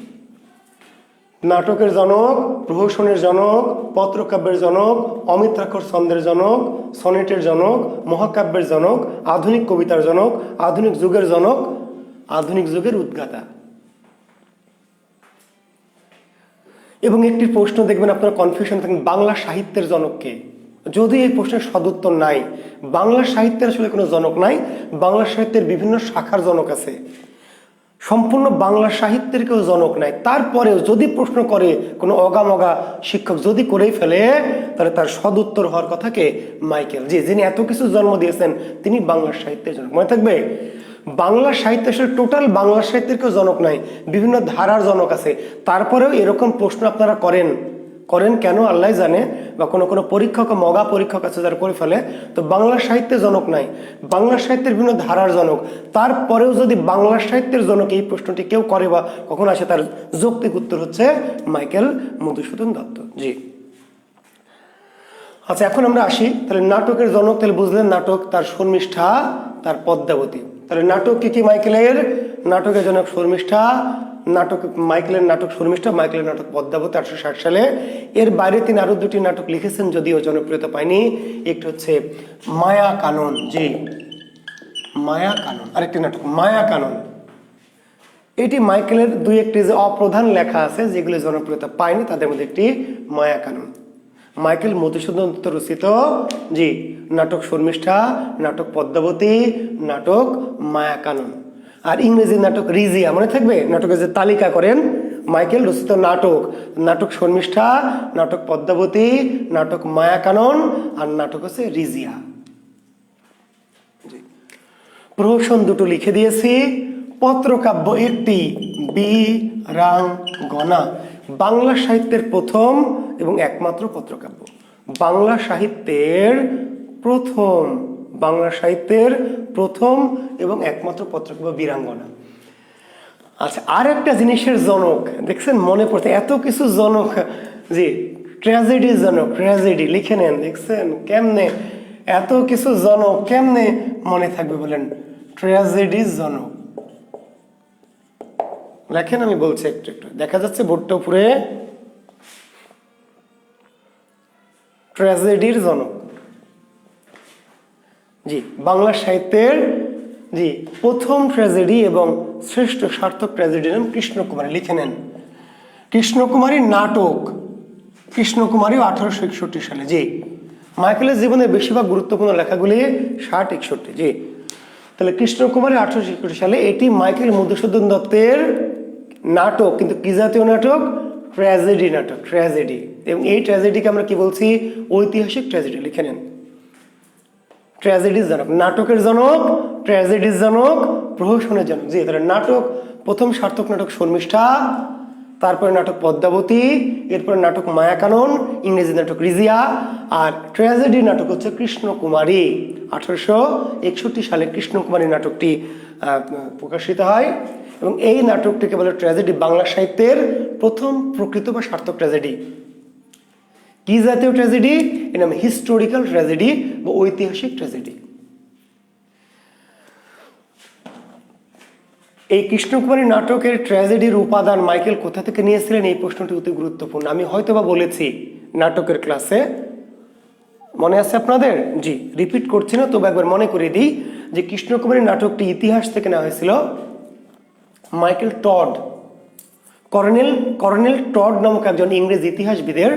নাটকের জনক, প্রহসনের জনক, পত্রকাব্যের জনক, অমিত্রাক্ষর ছন্দের জনক, সনেটের জনক, মহাকাব্যের জনক, আধুনিক কবিতার জনক, আধুনিক যুগের জনক, আধুনিক যুগের উদ্গাতা। এবং একটি প্রশ্ন দেখবেন আপনারা কনফিউশন থাকেন, বাংলা সাহিত্যের জনককে। যদি এই প্রশ্নের সদুত্তর নাই, বাংলা সাহিত্যের আসলে কোনো জনক নাই, বাংলা সাহিত্যের বিভিন্ন শাখার জনক আছে, সম্পূর্ণ বাংলা সাহিত্যের কেউ জনক নাই। তারপরেও যদি প্রশ্ন করে কোনো অগামগা শিক্ষক যদি করেই ফেলে, তাহলে তার সদুত্তর হওয়ার কথা কে মাইকেল, যিনি এত কিছু জন্ম দিয়েছেন, তিনি বাংলা সাহিত্যের জনক। মনে থাকবে, বাংলা সাহিত্য আসলে টোটাল বাংলা সাহিত্যের কেউ জনক নাই, বিভিন্ন ধারার জনক আছে। তারপরেও এরকম প্রশ্ন আপনারা করেন কেন আল্লাহ জানে, বা কোনো পরীক্ষক মগা পরীক্ষক আছে যারা করে ফেলে। তো বাংলা সাহিত্যের জনক নাই, বাংলা সাহিত্যের বিভিন্ন ধারার জনক। তারপরেও যদি বাংলা সাহিত্যের জনক এই প্রশ্নটি কেউ করে বা কখন আসে, তার যৌক্তিক উত্তর হচ্ছে মাইকেল মধুসূদন দত্ত। জি, আচ্ছা, এখন আমরা আসি তাহলে নাটকের জনক। তাহলে বুঝলেন নাটক, তার শর্মিষ্ঠা, তার পদ্মাবতী। তাহলে নাটক কি মাইকেলের? নাটকের জনক শর্মিষ্ঠা, মাইকেলের নাটক শর্মিষ্ঠা, মাইকেলের নাটক পদ্মাবতী 1860 সালে। এর বাইরে তিনি আরো দুটি নাটক লিখেছেন, যদিও জনপ্রিয়তা পায়নি। একটি হচ্ছে মায়া কানন। জি, মায়া কানন। আরেকটি নাটক মায়া কানন। এটি মাইকেলের দুই একটি যে অপ্রধান লেখা আছে যেগুলি জনপ্রিয়তা পায়নি, তাদের মধ্যে একটি মায়া কানন। মাইকেল মধুসূদন দত্ত রচিত নাটক শর্মিষ্ঠা, নাটক পদ্মাবতী, নাটক মায়া কানন। আর ইংরেজি নাটক রিজিয়া, মনে থাকবে? নাটকের যে তালিকা করেন, মাইকেল রচিত নাটক, নাটক শর্মিষ্ঠা, নাটক পদ্মাবতী, নাটক মায়াকানন, আর নাটক হচ্ছে রিজিয়া। প্রহসন দুটো লিখে দিয়েছি। পত্রকাব্য একটি, বীরাঙ্গনা, বাংলা সাহিত্যের প্রথম এবং একমাত্র পত্রকাব্য। বাংলা সাহিত্যের প্রথম, বাংলা সাহিত্যের প্রথম এবং একমাত্র পত্রকাব্য বীরাঙ্গনা। আচ্ছা, আর একটা জিনিসের জনক দেখছেন, মনে পড়ছে এত কিছু জনক, জি ট্র্যাজেডি জনক, ট্র্যাজেডি লিখে নেন, দেখছেন কেমনে এত কিছু জনক কেমনে মনে থাকবে বলেন? ট্র্যাজেডি জনক লেখেন, আমি বলছি একটু একটু, দেখা যাচ্ছে বোর্ডটা উপরে। ট্র্যাজেডির জনক, জি বাংলা সাহিত্যের জি প্রথম ট্র্যাজেডি এবং শ্রেষ্ঠ সার্থক ট্র্যাজেডি নাম কৃষ্ণকুমারী, লিখে নেন। কৃষ্ণকুমারীর নাটক, কৃষ্ণকুমারী 1861 সালে। জি মাইকেলের জীবনের বেশিরভাগ গুরুত্বপূর্ণ লেখাগুলি 60-61। জি তাহলে কৃষ্ণকুমারী 1861 সালে, এটি মাইকেল মধুসূদন দত্তের নাটক, কিন্তু কি জাতীয় নাটক? ট্র্যাজেডি নাটক, ট্র্যাজেডি। এবং এই ট্র্যাজেডিকে আমরা কি বলছি? ঐতিহাসিক ট্র্যাজেডি, লিখে নেন। ট্র্যাজেডির জনক, নাটকের জনক, ট্র্যাজেডির জনক, প্রহসনের জনক। জি তাহলে নাটক, প্রথম সার্থক নাটক শর্মিষ্ঠা, তারপরে নাটক পদ্মাবতী, এরপরে নাটক মায়াকানন, ইংরেজি নাটক রিজিয়া, আর ট্র্যাজেডি নাটক হচ্ছে কৃষ্ণকুমারী। 1861 সালে কৃষ্ণকুমারী নাটকটি প্রকাশিত হয় এবং এই নাটকটিকে বলে ট্র্যাজেডি, বাংলা সাহিত্যের প্রথম প্রকৃত বা সার্থক ট্র্যাজেডি। কি জাতীয় ট্র্যাজেডি? এর নাম হিস্টোরিক্যাল ট্র্যাজেডি বা ঐতিহাসিক ট্র্যাজেডি। এই কৃষ্ণকুমারী নাটকের ট্র্যাজেডির উপাদান মাইকেল কোথা থেকে নিয়েছিলেন, এই প্রশ্নটি অতি গুরুত্বপূর্ণ। আমি হয়তোবা বলেছি নাটকের ক্লাসে, মনে আছে আপনাদের? জি রিপিট করছি না, তবে একবার মনে করে দিই যে কৃষ্ণকুমারী নাটকটি ইতিহাস থেকে নেওয়া হয়েছিল। মাইকেল টড, কর্নেল টড নামক একজন ইংরেজ ইতিহাসবিদের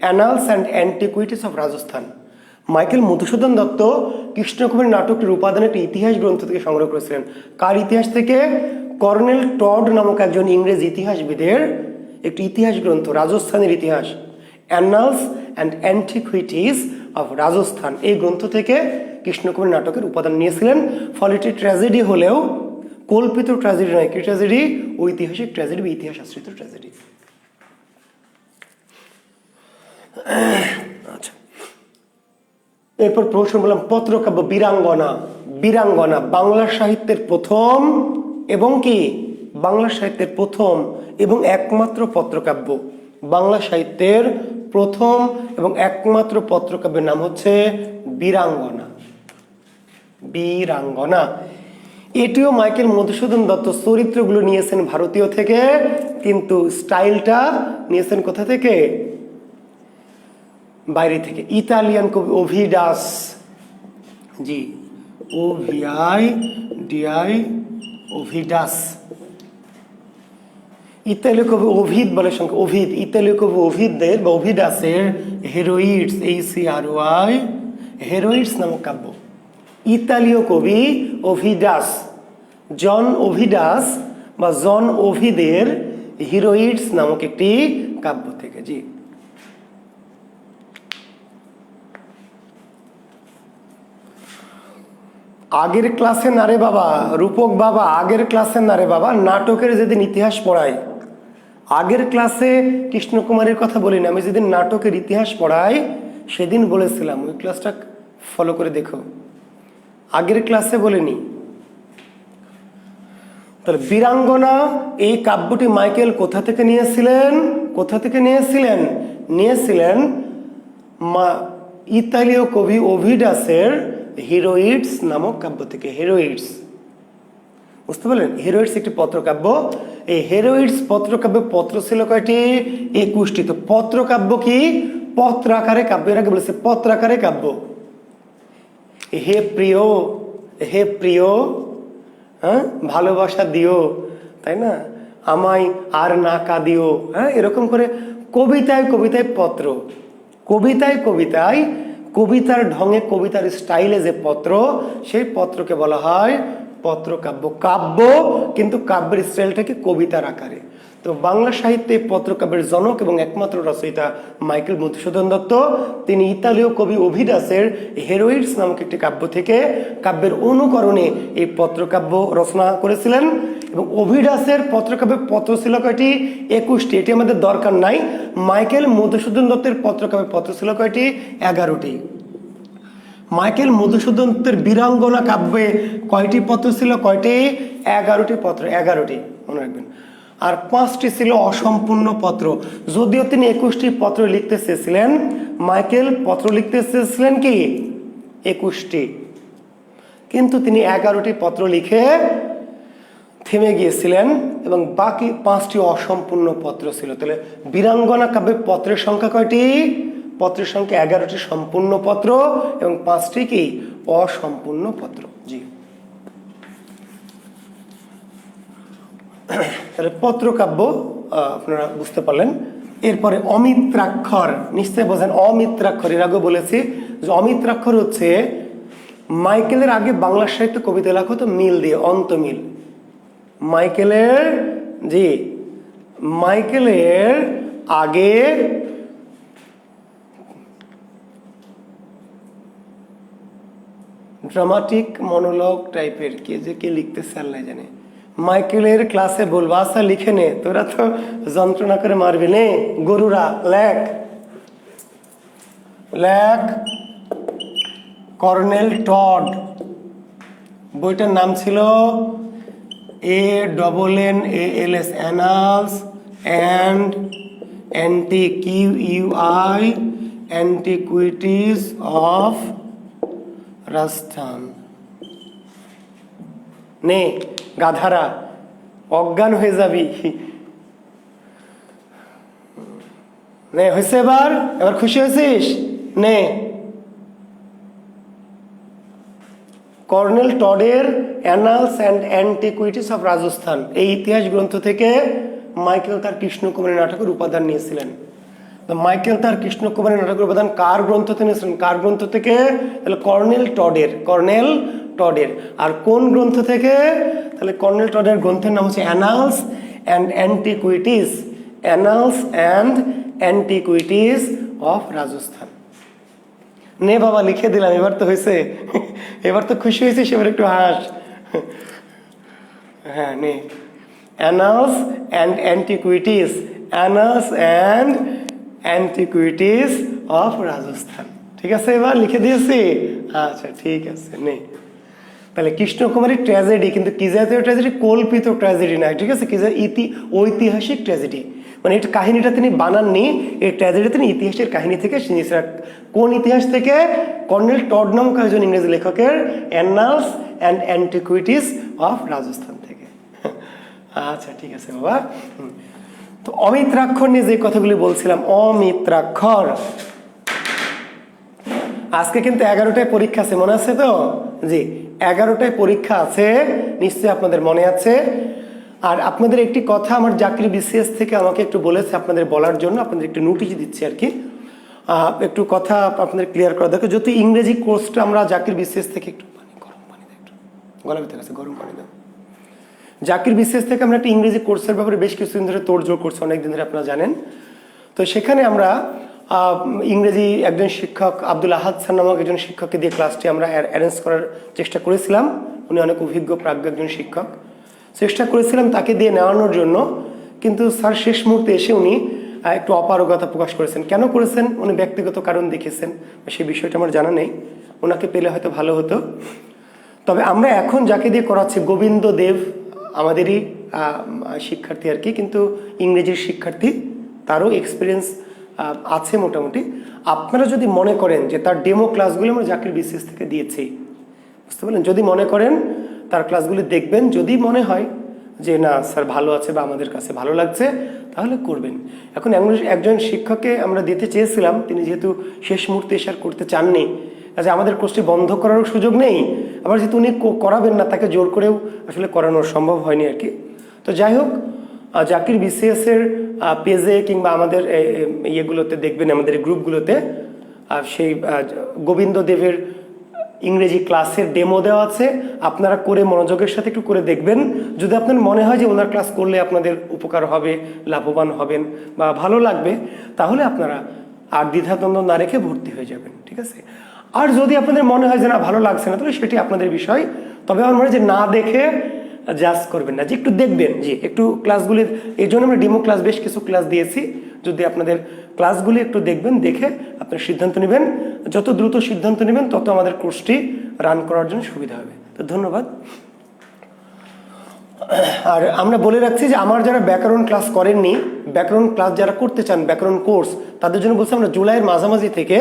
annals and antiquities of Rajasthan. Michael Madhusudan Dutta Krishnakumari নাটকটির উপাদান একটি ইতিহাস গ্রন্থ থেকে সংগ্রহ করেছিলেন। কার ইতিহাস থেকে? কর্নেল টড নামক একজন ইংরেজ ইতিহাসবিদের একটি ইতিহাস গ্রন্থ, রাজস্থানের ইতিহাস, annals and antiquities of Rajasthan. এই গ্রন্থ থেকে কৃষ্ণকুমারী নাটকের উপাদান নিয়েছিলেন। ফলে এটি ট্র্যাজেডি হলেও কল্পিত ট্র্যাজেডি নয়। কি ট্র্যাজেডি? ঐতিহাসিক ট্র্যাজেডি বা ইতিহাস আশ্রিত ট্র্যাজেডি। আচ্ছা, এরপর প্রশ্ন বললাম পত্রকাব্য বীরাঙ্গনা। বীরাঙ্গনা বাংলা সাহিত্যের প্রথম এবং কি? বাংলা সাহিত্যের প্রথম এবং একমাত্র পত্রকাব্য। বাংলা সাহিত্যের প্রথম এবং একমাত্র পত্রকাব্যের নাম হচ্ছে বীরাঙ্গনা। বীরাঙ্গনা এটিও মাইকেল মধুসূদন দত্ত। চরিত্রগুলো নিয়েছেন ভারতীয় থেকে, কিন্তু স্টাইলটা নিয়েছেন কোথা থেকে? বাইরে থেকে। ইতালিয়ান কবি ওভিডাস, জি OVIDI, ওভিডাস। ইতালীয় কবি ওভিদ বলে সংখ্যা, ওভিদ। ইতালীয় কবি ওভিদের বা ওভিডাসের হেরোইডস, HEROI, হেরোইডস নামক কাব্য। ইতালীয় কবি ওভিডাস, জন ওভিডাস বা জন ওভিদের হিরোইডস নামক একটি কাব্য থেকে। জি আগের ক্লাসে না রে বাবা, রূপক বাবা, আগের ক্লাসে না রে বাবা, নাটকের যেদিন ইতিহাস পড়াই, আগের ক্লাসে কৃষ্ণকুমারীর কথা বলিনি, আমি যেদিন নাটকের ইতিহাস পড়াই সেদিন বলেছিলাম, ওই ক্লাসটা ফলো করে দেখো, আগের ক্লাসে বলিনি। তাহলে বীরাঙ্গনা এই কাব্যটি মাইকেল কোথা থেকে নিয়েছিলেন? কোথা থেকে নিয়েছিলেন? নিয়েছিলেন ইতালীয় কবি ওভিডাসের হিরোইডস নামক কাব্য থেকে। হিরোইডস, বুঝতে পারলেন? হিরোইডস একটি পত্রকাব্য। এই হিরোইডস পত্রকাব্য, পত্র ছিল কয়টি? 21টি। তো পত্রকাব্য কি? পত্র আকারে কাব্য। এর আগে বলেছে পত্র আকারে কাব্য। হে প্রিয়, হে প্রিয়, হ্যাঁ ভালোবাসা দিও, তাই না, আমায় আর না কাঁদিও, হ্যাঁ এরকম করে কবিতায় কবিতায় পত্র, কবিতায় কবিতায় কবিতার ঢঙে, কবিতার স্টাইলে যে পত্র, সেই পত্রকে বলা হয় পত্রকাব্য। কাব্য কিন্তু কাব্যের স্টাইলটাকে কবিতার আকারে। তো বাংলা সাহিত্যে পত্রকাব্যের জনক এবং একমাত্র রচয়িতা মাইকেল মধুসূদন দত্ত। তিনি ইতালীয় কবি ওভিডাসের হেরোইডস নামক একটি কাব্য থেকে কাব্যের অনুকরণে এই পত্রকাব্য রচনা করেছিলেন। এবং ওভিডাসের পত্রকাব্যের পত্র ছিল কয়টি? 21টি। এটি আমাদের দরকার নাই। মাইকেল মধুসূদন দত্তের পত্রকাব্যের পত্র ছিল কয়টি? 11টি। মাইকেল মধুসূদন দত্তের বীরাঙ্গনা কাব্যে কয়টি পত্র ছিল? কয়টি? 11টি পত্র, 11টি মনে রাখবেন। আর 5টি ছিল অসম্পূর্ণ পত্র। যদিও তিনি 21টি পত্র লিখতে চেয়েছিলেন, মাইকেল পত্র লিখতে চেয়েছিলেন কি 21টি, কিন্তু তিনি 11টি পত্র লিখে থেমে গিয়েছিলেন এবং বাকি 5টি অসম্পূর্ণ পত্র ছিল। তাহলে বীরাঙ্গনা কাব্যের পত্রের সংখ্যা কয়টি? পত্রের সংখ্যা 11টি সম্পূর্ণ পত্র এবং 5টি কি অসম্পূর্ণ পত্র। জি, তাহলে পত্রকাব্য আপনারা বুঝতে পারলেন। এরপরে অমিত্রাক্ষর, নিশ্চয় বোঝেন অমিত্রাক্ষর। এর আগে বলেছি যে অমিত্রাক্ষর হচ্ছে মাইকেলের আগে বাংলা সাহিত্য কবিতা লেখা হতো মিল দিয়ে, অন্তমিল। মাইকেলের আগে ড্রামাটিক মনোলগ টাইপের কে লিখতেছে আল্লাহ জানে। মাইকেলের ক্লাসে বলবো আচ্ছা লিখে নে, তোরা তো যন্ত্রণা করে মারবি নে, গরুরা লেখ লেখ। কর্নেল টড, বইটার নাম ছিল ANNALS, annals and antiquities of Rajasthan. নে গাধারা, অজ্ঞান হয়ে যাবি। নে হয়েছে, এবার খুশি হয়েছিস? নে, কর্নেল টডের annals and antiquities of Rajasthan, এই ইতিহাস গ্রন্থ থেকে মাইকেল তার কৃষ্ণকুমারী নাটকের উপাদান নিয়েছিলেন। মাইকেল তার কৃষ্ণকুমারী নাটকের উপাদান কার গ্রন্থ থেকে নিয়েছিলেন? কার গ্রন্থ থেকে? তাহলে কর্নেল টডের। আর কোন গ্রন্থ থেকে? তাহলে কর্নেল টডের গ্রন্থের নাম হচ্ছে annals and antiquities of Rajasthan. নে বাবা লিখে দিলাম, এবার তো হয়েছে, এবার তো খুশি হয়েছিস, এবার একটু হাস। হ্যাঁ, নে annals and antiquities of Rajasthan. ঠিক আছে, এবার লিখে দিয়েছি। আচ্ছা ঠিক আছে, নে। তাহলে কৃষ্ণকুমারী ট্র্যাজেডি, কিন্তু কি জাতীয় ট্র্যাজেডি? কল্পিত ট্র্যাজেডি না, ঠিক আছে, কি ঐতিহাসিক ট্র্যাজেডি। মানে এটা কাহিনীটা তিনি বানাননি, এই ট্র্যাজেডি তিনি ইতিহাসের কাহিনী থেকে শুনিয়েছেন। কোন ইতিহাস থেকে? কর্নেল টড নামক একজন ইংরেজি লেখকের annals and antiquities of Rajasthan থেকে। আচ্ছা ঠিক আছে বাবা। তো অমিত্রাক্ষর নিয়ে যে কথাগুলি বলছিলাম, অমিত্রাক্ষর, আজকে কিন্তু 11টায় পরীক্ষা আছে, মনে আছে তো? জি, 11টায় পরীক্ষা আছে, নিশ্চয়ই আপনাদের মনে আছে। আর আপনাদের একটি কথা আমার জাকির বিসিএস থেকে আমাকে একটু বলেছে আপনাদের বলার জন্য, আপনাদের একটু নোটিশ দিচ্ছি আর কি। একটু কথা আপনাদের ক্লিয়ার করা দরকার। যদি ইংরেজি কোর্সটা আমরা জাকির বিসিএস থেকে একটু গরম পানি দাও, একটু গলা ভিতরে আছে, গরম পানি দাও। জাকির বিসিএস থেকে আমরা একটা ইংরেজি কোর্সের ব্যাপারে বেশ কিছুদিন ধরে তোড়জোড় করছি, অনেকদিন ধরে আপনারা জানেন। তো সেখানে আমরা ইংরেজি একজন শিক্ষক আব্দুল আহাদ স্যার নামক একজন শিক্ষককে দিয়ে ক্লাসটি আমরা অ্যারেঞ্জ করার চেষ্টা করেছিলাম। উনি অনেক অভিজ্ঞ প্রাজ্ঞ একজন শিক্ষক, চেষ্টা করেছিলাম তাকে দিয়ে নেওয়ানোর জন্য, কিন্তু স্যার শেষ মুহূর্তে এসে উনি একটু অপারগতা প্রকাশ করেছেন। কেন করেছেন? উনি ব্যক্তিগত কারণ দেখেছেন, সেই বিষয়টা আমার জানা নেই, ওনাকে পেলে হয়তো ভালো হতো। তবে আমরা এখন যাকে দিয়ে করাচ্ছি গোবিন্দ দেব, আমাদেরই শিক্ষার্থী আর কি, কিন্তু ইংরেজির শিক্ষার্থী, তারও এক্সপিরিয়েন্স আছে মোটামুটি। আপনারা যদি মনে করেন যে তার ডেমো ক্লাসগুলো আমরা জাকির বিসিএস থেকে দিয়েছি, বুঝতে পারলেন, যদি মনে করেন তার ক্লাসগুলি দেখবেন, যদি মনে হয় যে না স্যার ভালো আছে বা আমাদের কাছে ভালো লাগছে, তাহলে করবেন। এখন একজন শিক্ষককে আমরা দিতে চেয়েছিলাম, তিনি যেহেতু শেষ মুহূর্তে এসে আর করতে চাননি, যে আমাদের কোর্সটি বন্ধ করারও সুযোগ নেই, আবার যেহেতু উনি করাবেন না, তাকে জোর করেও আসলে করানো সম্ভব হয়নি আর কি। তো যাই হোক, জাকির বিসিএস এর পেজে কিংবা আমাদের ইয়েগুলোতে দেখবেন, আমাদের গ্রুপগুলোতে সেই গোবিন্দ দেবের ইংরেজি ক্লাসের ডেমো দেওয়া আছে, আপনারা করে মনোযোগের সাথে একটু করে দেখবেন। যদি আপনার মনে হয় যে ওনার ক্লাস করলে আপনাদের উপকার হবে, লাভবান হবেন বা ভালো লাগবে, তাহলে আপনারা আর দ্বিধাদ্বন্দ্ব না রেখে ভর্তি হয়ে যাবেন, ঠিক আছে? আর যদি আপনাদের মনে হয় যে না ভালো লাগছে না, তাহলে সেটি আপনাদের বিষয়। তবে আমার মনে হয় যে না দেখে জাজ করবেন না, যে একটু দেখবেন, যে একটু ক্লাসগুলি, এই জন্য আমরা ডেমো ক্লাস বেশ কিছু ক্লাস দিয়েছি। যদি আপনাদের ক্লাসগুলি একটু দেখবেন, দেখে আপনার সিদ্ধান্ত নেবেন। যত দ্রুত সিদ্ধান্ত নেবেন তত আমাদের কোর্সটি রান করার জন্য সুবিধা হবে। তো ধন্যবাদ। আর আমরা বলে রাখছি যে আমার যারা ব্যাকরণ ক্লাস করেননি, ব্যাকরণ ক্লাস যারা করতে চান, ব্যাকরণ কোর্স, তাদের জন্য বলছি আমরা জুলাইয়ের মাঝামাঝি থেকে,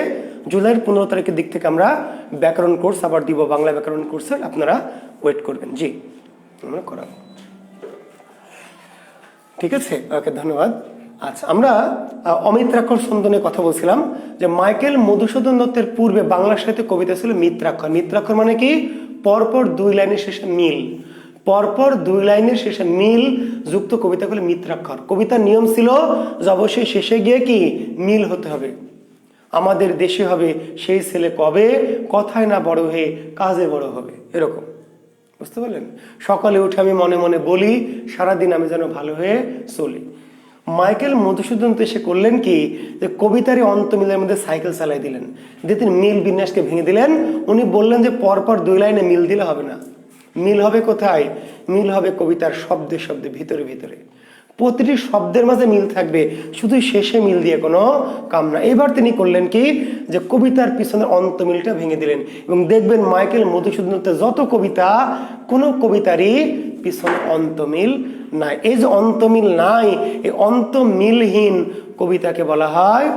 জুলাইয়ের 15 তারিখের দিক থেকে আমরা ব্যাকরণ কোর্স আবার দিব, বাংলা ব্যাকরণ কোর্সের। আপনারা ওয়েট করবেন, জি আমরা করাবো, ঠিক আছে? ওকে, ধন্যবাদ। আচ্ছা, আমরা অমিত্রাক্ষর ছন্দ নিয়ে কথা বলছিলাম, যে মাইকেল মধুসূদন দত্তের পূর্বে বাংলা সাহিত্যে কবিতা ছিল মিত্রাক্ষর। মিত্রাক্ষর মানে কি? পরপর 2 লাইনের শেষে মিল, পরপর 2 লাইনের শেষে মিল যুক্ত কবিতাগুলো মিত্রাক্ষর। কবিতার নিয়ম ছিল যে অবশ্যই শেষে গিয়ে কি মিল হতে হবে। আমাদের দেশে হবে সেই ছেলে কবে, কথায় না বড় হয়ে কাজে বড় হবে, এরকম। বুঝতে পারলেন? সকালে উঠে আমি মনে মনে বলি, সারাদিন আমি যেন ভালো হয়ে চলি। মাইকেল মধুসূদন তো এসে করলেন কি, যে কবিতারই অন্তমিলের মধ্যে সাইকেল চালাই দিলেন, দিয়ে তিনি মিল বিন্যাসকে ভেঙে দিলেন। উনি বললেন যে পরপর 2 লাইনে মিল দিলে হবে না, মিল হবে কোথায়? মিল হবে কবিতার শব্দে শব্দে, ভিতরে ভিতরে। প্রতিটি শব্দের মাঝে মিল থাকবে, শুধু শেষে মিল দিয়ে কোনো কাম না। এবার তিনি করলেন কি, যে কবিতার পিছনে অন্তমিলটা ভেঙে দিলেন। এবং দেখবেন মাইকেল মধুসূদনের যত কবিতা, কোনো কবিতারই পিছনে অন্তমিল নাই। এই যে অন্তমিল নাই, এই অন্তমিলহীন কবিতাকে বলা হয়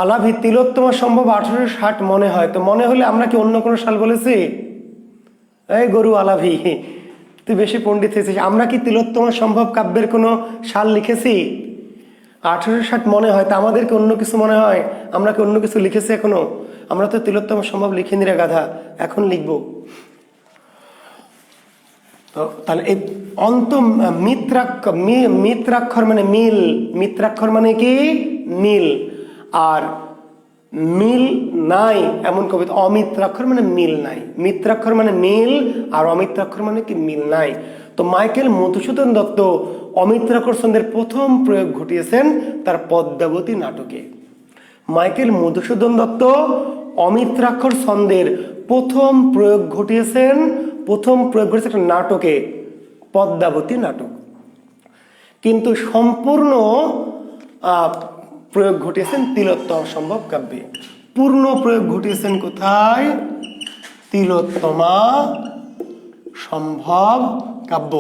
আলাভি। তিলোত্তমা সম্ভব 1860 মনে হয়। তো মনে হলে আমরা কি অন্য কোনো সাল বলেছি? এই গরু আলাভি, তুই বেশি পণ্ডিত হয়েছিস। আমরা কি তিলোত্তমা সম্ভব কাব্যের কোনো সাল লিখেছি? 1860 মনে হয়। তা আমাদেরকে অন্য কিছু মনে হয়? আমরা কি অন্য কিছু লিখেছি এখনো? আমরা তো তিলোত্তমা সম্ভব লিখিনি রে গাধা, এখন লিখবো। তাহলে এই মিত্রাক্ষর মানে মিল, মিত্রাক্ষর মানে কি মিল। আর মিল নাই এমন কবিতা, অমিত্রাক্ষর মানে মিল নাই। মিত্রাক্ষর মানে মিল, আর অমিত্রাক্ষর মানে কি মিল নাই। তো মাইকেল মধুসূদন দত্ত অমিত্রাক্ষর ছন্দের প্রথম প্রয়োগ ঘটিয়েছেন তার পদ্মাবতী নাটকে। মাইকেল মধুসূদন দত্ত অমিত্রাক্ষর ছন্দের প্রথম প্রয়োগ ঘটিয়েছেন, প্রথম প্রয়োগ ঘটেছে একটা নাটকে, পদ্মাবতী নাটক। কিন্তু সম্পূর্ণ প্রয়োগ ঘটিয়েছেন তিলোত্তমা সম্ভব কাব্যে। পূর্ণ প্রয়োগ ঘটিয়েছেন কোথায়? তিলোত্তমা সম্ভব কাব্য,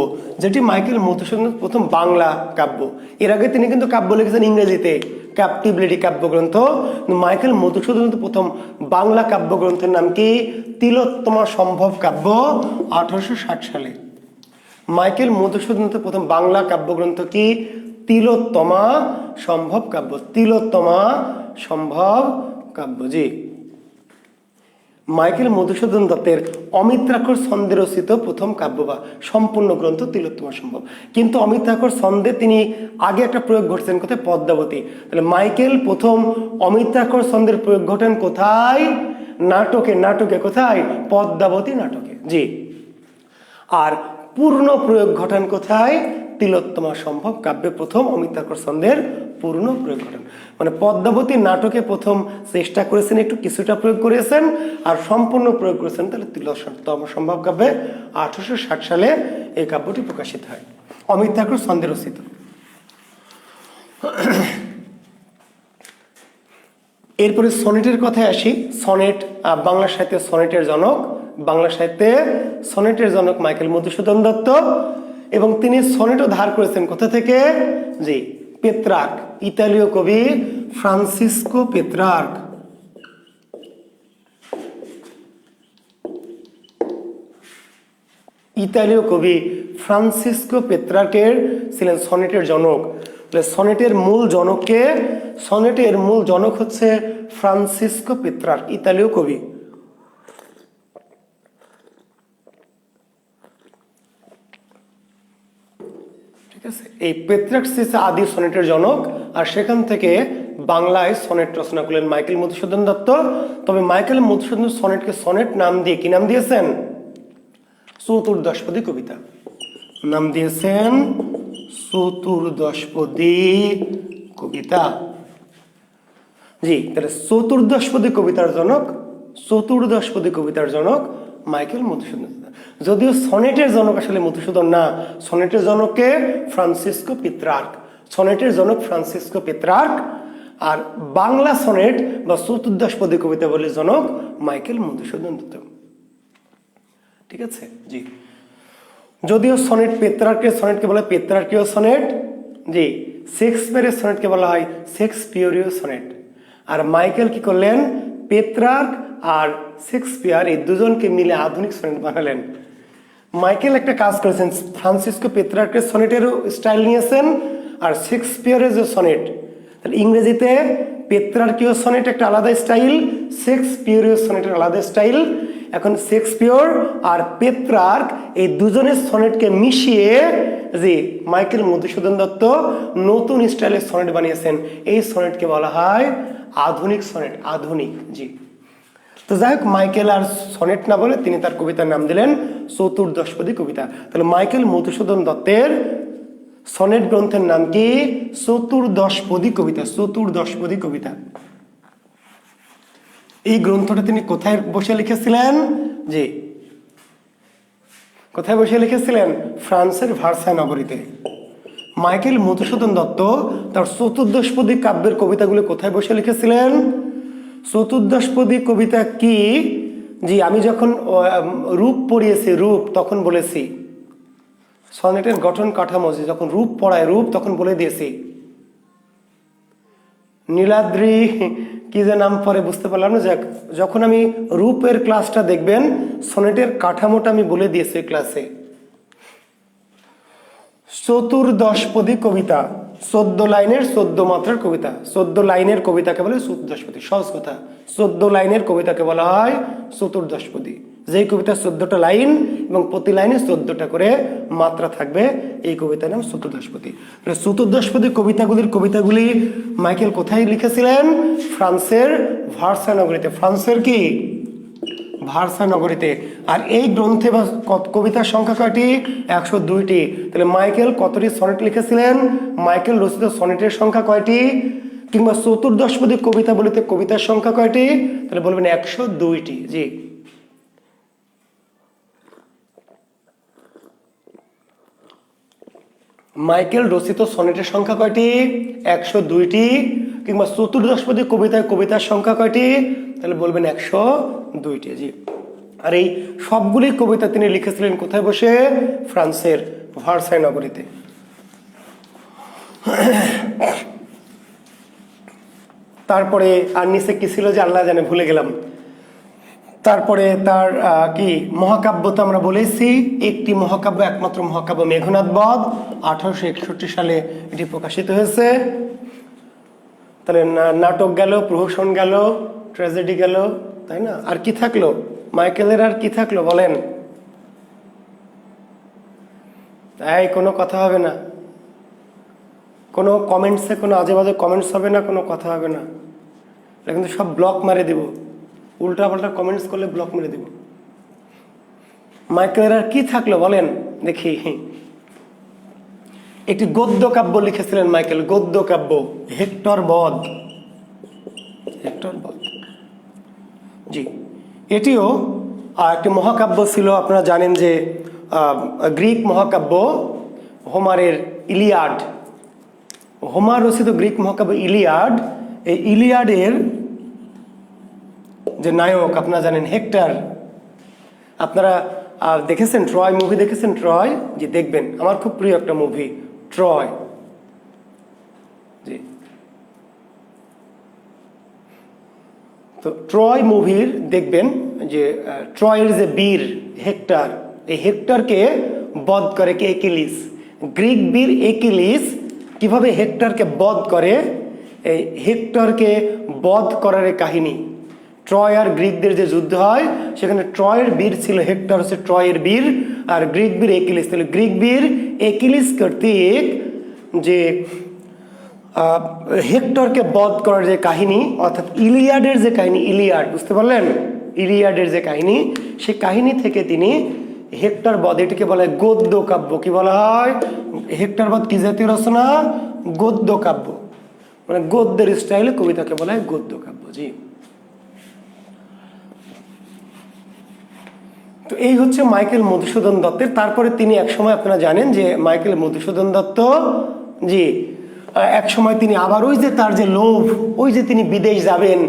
যেটি মাইকেল মধুসূদন প্রথম বাংলা কাব্য। এর আগে তিনি কিন্তু কাব্য লিখেছেন ইংরেজিতে, ক্যাপটিবিলিটি কাব্যগ্রন্থ। মাইকেল মধুসূদন প্রথম বাংলা কাব্যগ্রন্থের নাম কি? তিলোত্তমা সম্ভব কাব্য, 1860 সালে। মাইকেল মধুসূদন প্রথম বাংলা কাব্যগ্রন্থ কি? তিলোত্তমা সম্ভব কাব্য, তিলোত্তমা সম্ভব কাব্য। জি, মাইকেল মধুসূদন দত্তের অমিত্রাক্ষর ছন্দে রচিত প্রথম কাব্য বা সম্পূর্ণ গ্রন্থ তিলোত্তমা সম্ভব। কিন্তু অমিত্রাক্ষর ছন্দে তিনি আগে একটা প্রয়োগ ঘটেছেন কোথায়? পদ্মাবতী। তাহলে মাইকেল প্রথম অমিত্রাক্ষর ছন্দের প্রয়োগ ঘটেন কোথায়? নাটকে। নাটকে কোথায়? পদ্মাবতী নাটকে। জি, আর পূর্ণ প্রয়োগ ঘটান কোথায়? তিলোত্তমা সম্ভব কাব্যে প্রথম অমিত্রাক্ষর ছন্দের পূর্ণ প্রয়োগ ঘটান। মানে পদ্মাবতী নাটকে প্রথম চেষ্টা করেছেন, একটু কিছুটা প্রয়োগ করেছেন, আর সম্পূর্ণ প্রয়োগ করেছেন তাহলে তিলোত্তমা সম্ভব কাব্যে 1860 সালে এই কাব্যটি প্রকাশিত হয়, অমিত্রাক্ষর ছন্দে রচিত। এরপরে সনেটের কথায় আসি। সনেট, বাংলা সাহিত্যে সনেটের জনক, বাংলা সাহিত্যে সনেটের জনক মাইকেল মধুসূদন দত্ত। এবং তিনি সনেটও ধার করেছেন কোথা থেকে? জি, পেত্রার্ক, ইতালীয় কবি ফ্রান্সিসকো পেত্রার্ক। ইতালীয় কবি ফ্রান্সিসকো পেত্রার্কের ছিলেন সনেটের জনক। সনেটের মূল জনককে? সনেটের মূল জনক হচ্ছে ফ্রান্সিসকো পেত্রার্ক, ইতালীয় কবি। ঠিক আছে, এই পেত্রার্ক আদি সনেটের জনক। আর সেখান থেকে বাংলায় সনেট রচনা করলেন মাইকেল মধুসূদন দত্ত। তবে মাইকেল মধুসূদন সনেটকে সনেট নাম দিয়ে কি নাম দিয়েছেন? চতুর্দশপদী কবিতা নাম দিয়েছেন, চতুর্দশপদী কবিতা। জি, তাহলে চতুর্দশপদী কবিতার জনক মাইকেল মধুসূদন। যদিও সনেটের জনক আসলে মধুসূদন না, সনেটের জনককে ফ্রান্সিসকো পেত্রার্ক, আর বাংলা সনেট বা চতুর্দশপদী কবিতা বলে জনক মাইকেল মধুসূদন দত্ত। ঠিক আছে, জি। যদিও সনেট পেত্রার্কের সনেটকে বলা হয় পেত্রার্কীয় সনেট, জি। শেক্সপিয়ারের সনেটকে বলা হয় শেক্সপিয়রীয় সনেট। আর মাইকেল কি করলেন? পেত্রার্ক আর শেক্সপিয়ার এই দুজনকে মিলে আধুনিক সনেট বানালেন। মাইকেল একটা কাজ করেছেন, ফ্রান্সিসকো পেত্রার্কের সনেটেরও স্টাইল নিয়েছেন, আর শেক্সপিয়ারের যে সনেট, তাহলে ইংরেজিতে পেত্রার্কীয় সনেট একটা আলাদা স্টাইল, শেক্সপিয়রীয় সনেটের আলাদা স্টাইল। এখন শেক্সপিয়র আর পেত্রার্ক এই দুজনের সনেটকে মিশিয়ে যে মাইকেল মধুসূদন দত্ত নতুন স্টাইলের সনেট বানিয়েছেন, এই সনেটকে বলা হয় আধুনিক সনেট, আধুনিক। জি, তো যাই হোক, মাইকেল আর সনেট না বলে তিনি তার কবিতার নাম দিলেন চতুর্দশপদী কবিতা। তাহলে মাইকেল মধুসূদন দত্তের সনেট গ্রন্থের নাম কি? চতুর্দশপদী কবিতা। এই গ্রন্থটা তিনি কোথায় বসে লিখেছিলেন? জি, কোথায় বসে লিখেছিলেন? ফ্রান্সের ভার্সাই নগরীতে। মাইকেল মধুসূদন দত্ত তার চতুর্দশপদী কাব্যের কবিতাগুলো কোথায় বসে লিখেছিলেন? চতুর্দশপদী কবিতা কি? জি, আমি যখন রূপ পড়িয়েছি, তখন বলেছি সনেটের গঠন কাঠামো, যখন রূপ পড়ায় তখন বলে দিয়েছি। নীলাদ্রি কি যে নাম পরে বুঝতে পারলাম না, যাক, যখন আমি রূপের ক্লাসটা দেখবেন, সনেটের কাঠামোটা আমি বলে দিয়েছি ক্লাসে। চতুর্দশপদী কবিতা 14 লাইনের 14 মাত্রার কবিতা। 14 লাইনের কবিতাকে বলে চতুর্দশপদী। সহজ কথা, 14 লাইনের কবিতাকে বলা হয় চতুর্দশপদী। যেই কবিতা 14টা লাইন এবং প্রতি লাইনে 14টা করে মাত্রা থাকবে, এই কবিতার নাম চতুর্দশপদী। চতুর্দশপদী কবিতাগুলি মাইকেল কোথায় লিখেছিলেন? ফ্রান্সের ভার্সাই নগরীতে। ফ্রান্সের কি? ভার্সাই নগরীতে। আর এই গ্রন্থে বা কবিতার সংখ্যা কয়টি? 102টি। তাহলে মাইকেল কতটি সনেট লিখেছিলেন? মাইকেল রচিত সনেটের সংখ্যা কয়টি? কিংবা চতুর্দশপদী কবিতা বলিতে কবিতার সংখ্যা কয়টি? তাহলে বলবেন 102টি। জি, মাইকেল রচিত সনেটের সংখ্যা কয়টি? 102টি। কিংবা চতুর্দশপদী কবিতার সংখ্যা কয়টি? তাহলে বলবেন 102টি। জি, আর এই সবগুলি কবিতা তিনি লিখেছিলেন কোথায় বসে? ফ্রান্সের ভার্সাই নগরীতে। তারপরে আর নিচে কি ছিল যে আল্লাহ জানে, ভুলে গেলাম। তারপরে তার কি মহাকাব্য তো আমরা বলেছি, একটি মহাকাব্য, একমাত্র মহাকাব্য মেঘনাদ বধ, 1861 সালে এটি প্রকাশিত হয়েছে। তাহলে নাটক গেল, প্রহসন গেল, ট্র্যাজেডি গেল, তাই না? আর কি থাকলো মাইকেলের? আর কি থাকলো বলেন? তাই কোনো কথা হবে না, কোনো কমেন্টসে কোনো আজে বাজে কমেন্টস হবে না, কোনো কথা হবে না, কিন্তু সব ব্লক মারে দেব। উল্টা পাল্টা কমেন্টস করলে ব্লক মেরে দেব। মাইকেলের আর কি থাকলো বলেন দেখি? একটি গদ্য কাব্য লিখেছিলেন মাইকেল, গদ্য কাব্য, হেক্টর বধ। জি, এটিও একটি মহাকাব্য ছিল। আপনারা জানেন যে গ্রিক মহাকাব্য হোমারের ইলিয়াড, হোমার রচিত গ্রিক মহাকাব্য ইলিয়াড, এই ইলিয়াডের যে নায়ক আপনারা জানেন হেক্টর। আপনারা দেখেছেন ট্রয় মুভি দেখেছেন? ট্রয়, জি দেখবেন, আমার খুব প্রিয় একটা মুভি ট্রয়। জি, তো ট্রয় মুভির দেখবেন যে ট্রয়ের যে বীর হেক্টর, এই হেক্টরকে বধ করে কে? একিলিস। গ্রিক বীর একিলিস কিভাবে হেক্টরকে বধ করে, এই হেক্টরকে বধ করার কাহিনী। ট্রয় আর গ্রিকদের যে যুদ্ধ হয়, সেখানে ট্রয়ের বীর ছিল হেক্টর, হচ্ছে ট্রয়ের বীর, আর গ্রিক বীর একিলিস। তাহলে গ্রিক বীর একিলিস কর্তৃক যে হেক্টরকে বধ করার যে কাহিনী, অর্থাৎ ইলিয়াডের যে কাহিনী, ইলিয়াড বুঝতে পারলেন, ইলিয়াডের যে কাহিনী, সেই কাহিনী থেকে তিনি হেক্টর বধ, এটিকে বলা হয় গদ্য কাব্য। কি বলা হয়? হেক্টর বধ কি জাতীয় রচনা? গদ্য কাব্য, মানে গদ্যের স্টাইলে কবিতাকে বলা হয় গদ্য কাব্য। জি, তো এই হচ্ছে মাইকেল মধুসূদন দত্তের। তারপরে তিনি একসময়, আপনারা জানেন যে মাইকেল মধুসূদন দত্ত, জি, একসময় তিনি আবার ওই যে তার যে লোভ, ওই যে তিনি বিদেশ যাবেন,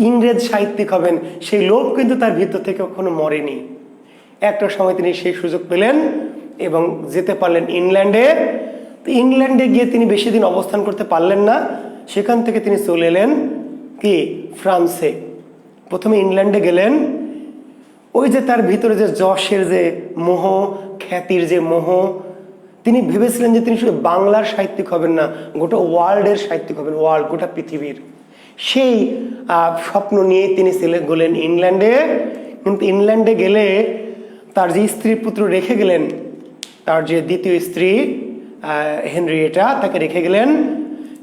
ইংরেজ সাহিত্যিক হবেন, সেই লোভ কিন্তু তার ভিতর থেকে কখনো মরেনি। একটা সময় তিনি সেই সুযোগ পেলেন এবং যেতে পারলেন ইংল্যান্ডে। তো ইংল্যান্ডে গিয়ে তিনি বেশি দিন অবস্থান করতে পারলেন না, সেখান থেকে তিনি চলে এলেন কি ফ্রান্সে। প্রথমে ইংল্যান্ডে গেলেন, ওই যে তার ভিতরে যে যশের যে মোহ, খ্যাতির যে মোহ, তিনি ভেবেছিলেন যে তিনি শুধু বাংলার সাহিত্যিক হবেন না, গোটা ওয়ার্ল্ডের সাহিত্যিক হবেন, ওয়ার্ল্ড, গোটা পৃথিবীর। সেই স্বপ্ন নিয়ে তিনি গেলেন ইংল্যান্ডে। কিন্তু ইংল্যান্ডে গেলে তার যে স্ত্রী পুত্র রেখে গেলেন, তার যে দ্বিতীয় স্ত্রী হেনরিয়েটা, তাকে রেখে গেলেন।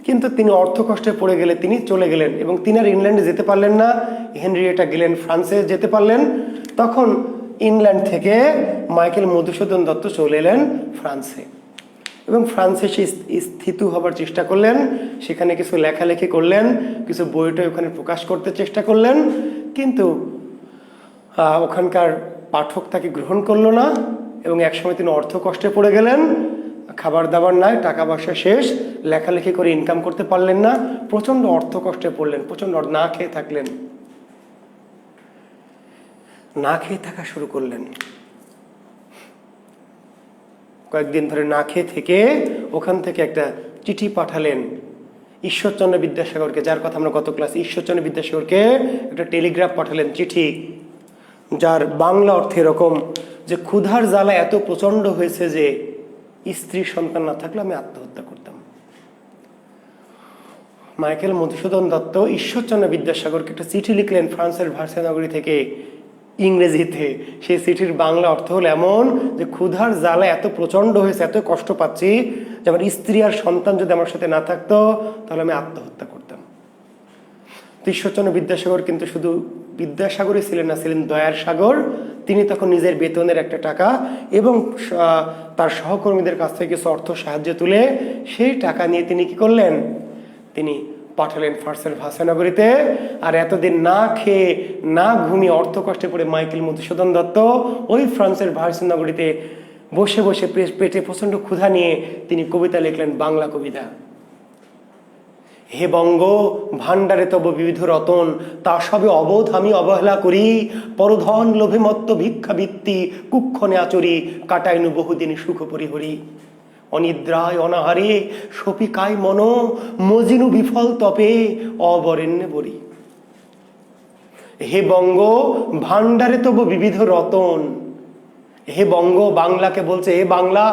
কিন্তু তিনি অর্থকষ্টে পড়ে গেলে তিনি চলে গেলেন এবং তিনি আর ইংল্যান্ডে যেতে পারলেন না। হেনরিয়েটা গেলেন ফ্রান্সে, যেতে পারলেন। তখন ইংল্যান্ড থেকে মাইকেল মধুসূদন দত্ত চলে এলেন ফ্রান্সে এবং ফ্রান্সে সে স্থিত হবার চেষ্টা করলেন। সেখানে কিছু লেখালেখি করলেন, কিছু বইটা ওখানে প্রকাশ করতে চেষ্টা করলেন, কিন্তু ওখানকার পাঠক তাকে গ্রহণ করলো না এবং একসময় তিনি অর্থ কষ্টে পড়ে গেলেন। খাবার দাবার নাই, টাকা পয়সা শেষ, লেখালেখি করে ইনকাম করতে পারলেন না, প্রচণ্ড অর্থ কষ্টে পড়লেন, প্রচণ্ড না খেয়ে থাকলেন, না খেয়ে থাকা শুরু করলেন। কয়েকদিন ধরে না খেয়ে থেকে ওখান থেকে একটা চিঠি পাঠালেন ঈশ্বরচন্দ্র বিদ্যাসাগরকে, যার কথা আমরা গত ক্লাসে, ঈশ্বরচন্দ্র বিদ্যাসাগরকে একটা টেলিগ্রাফ পাঠালেন, চিঠি, যার বাংলা অর্থ এরকম যে ক্ষুধার জ্বালা এত প্রচণ্ড হয়েছে যে স্ত্রী সন্তান না থাকলে আমি আত্মহত্যা করতাম। মাইকেল মধুসূদন দত্ত ঈশ্বরচন্দ্র বিদ্যাসাগরকে একটা চিঠি লিখলেন ফ্রান্সের ভার্সাই নগরী থেকে ইংরেজিতে। সেই চিঠির বাংলা অর্থ হলো এমন যে ক্ষুধার জ্বালা এত প্রচণ্ড হয়েছে, এত কষ্ট পাচ্ছি যে আমার স্ত্রী আর সন্তান যদি আমার সাথে না থাকতো তাহলে আমি আত্মহত্যা করতাম। তো ঈশ্বরচন্দ্র বিদ্যাসাগর কিন্তু শুধু বিদ্যাসাগরই ছিলেন না, ছিলেন দয়ার সাগর। তিনি তখন নিজের বেতনের একটা টাকা এবং তার সহকর্মীদের কাছ থেকে কিছু অর্থ সাহায্য তুলে সেই টাকা নিয়ে তিনি কি করলেন, তিনি পাঠালেন ফ্রান্সের ভাষানগরীতে। আর এতদিন না খেয়ে না ঘুমিয়ে অর্থ কষ্টে পড়ে মাইকেল মধুসূদন দত্ত ওই ফ্রান্সের ভাষানগরীতে বসে বসে পেটে প্রচণ্ড ক্ষুধা নিয়ে তিনি কবিতা লিখলেন, বাংলা কবিতা। হে বঙ্গ ভাণ্ডারে তব বিবিধ রতন, তা সবে অবোধ আমি অবহেলা করি, পরধন লোভে মত্ত ভিক্ষাবৃত্তি কুক্ষণে আচরি, কাটাইনু বহুদিন সুখ পরিহরি। অনিদ্রায় অনাহারে সপিকায় মন, মজিনু বিফল তপে অবরেণ্যে বরি। হে বঙ্গ ভাণ্ডারে তব বিবিধ রতন, হে বঙ্গ, বাংলাকে বলছে, হে বাংলা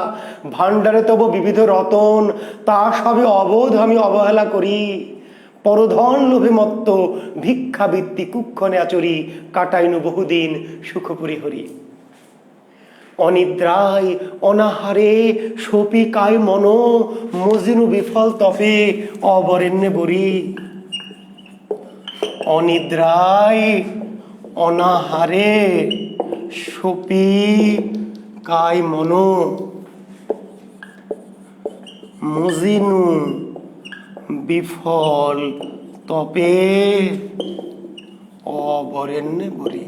ভাণ্ডারে তব বিবিধ রতন, তা সবে অবোধ আমি অবহেলা করি, পরধন লোভে মত্ত ভিক্ষাবৃত্তি কুক্ষণে আচরি, কাটাইনু বহুদিন সুখ পরিহরি। অনিদ্রায় অনাহারে সপিকায় মন, মজিনু বিফল তপে অবরেণ্যে বরি। অনিদ্রায় অনাহারে সপিকায় মন, মজিনু বিফল তপে অবরেণ্যে বরি।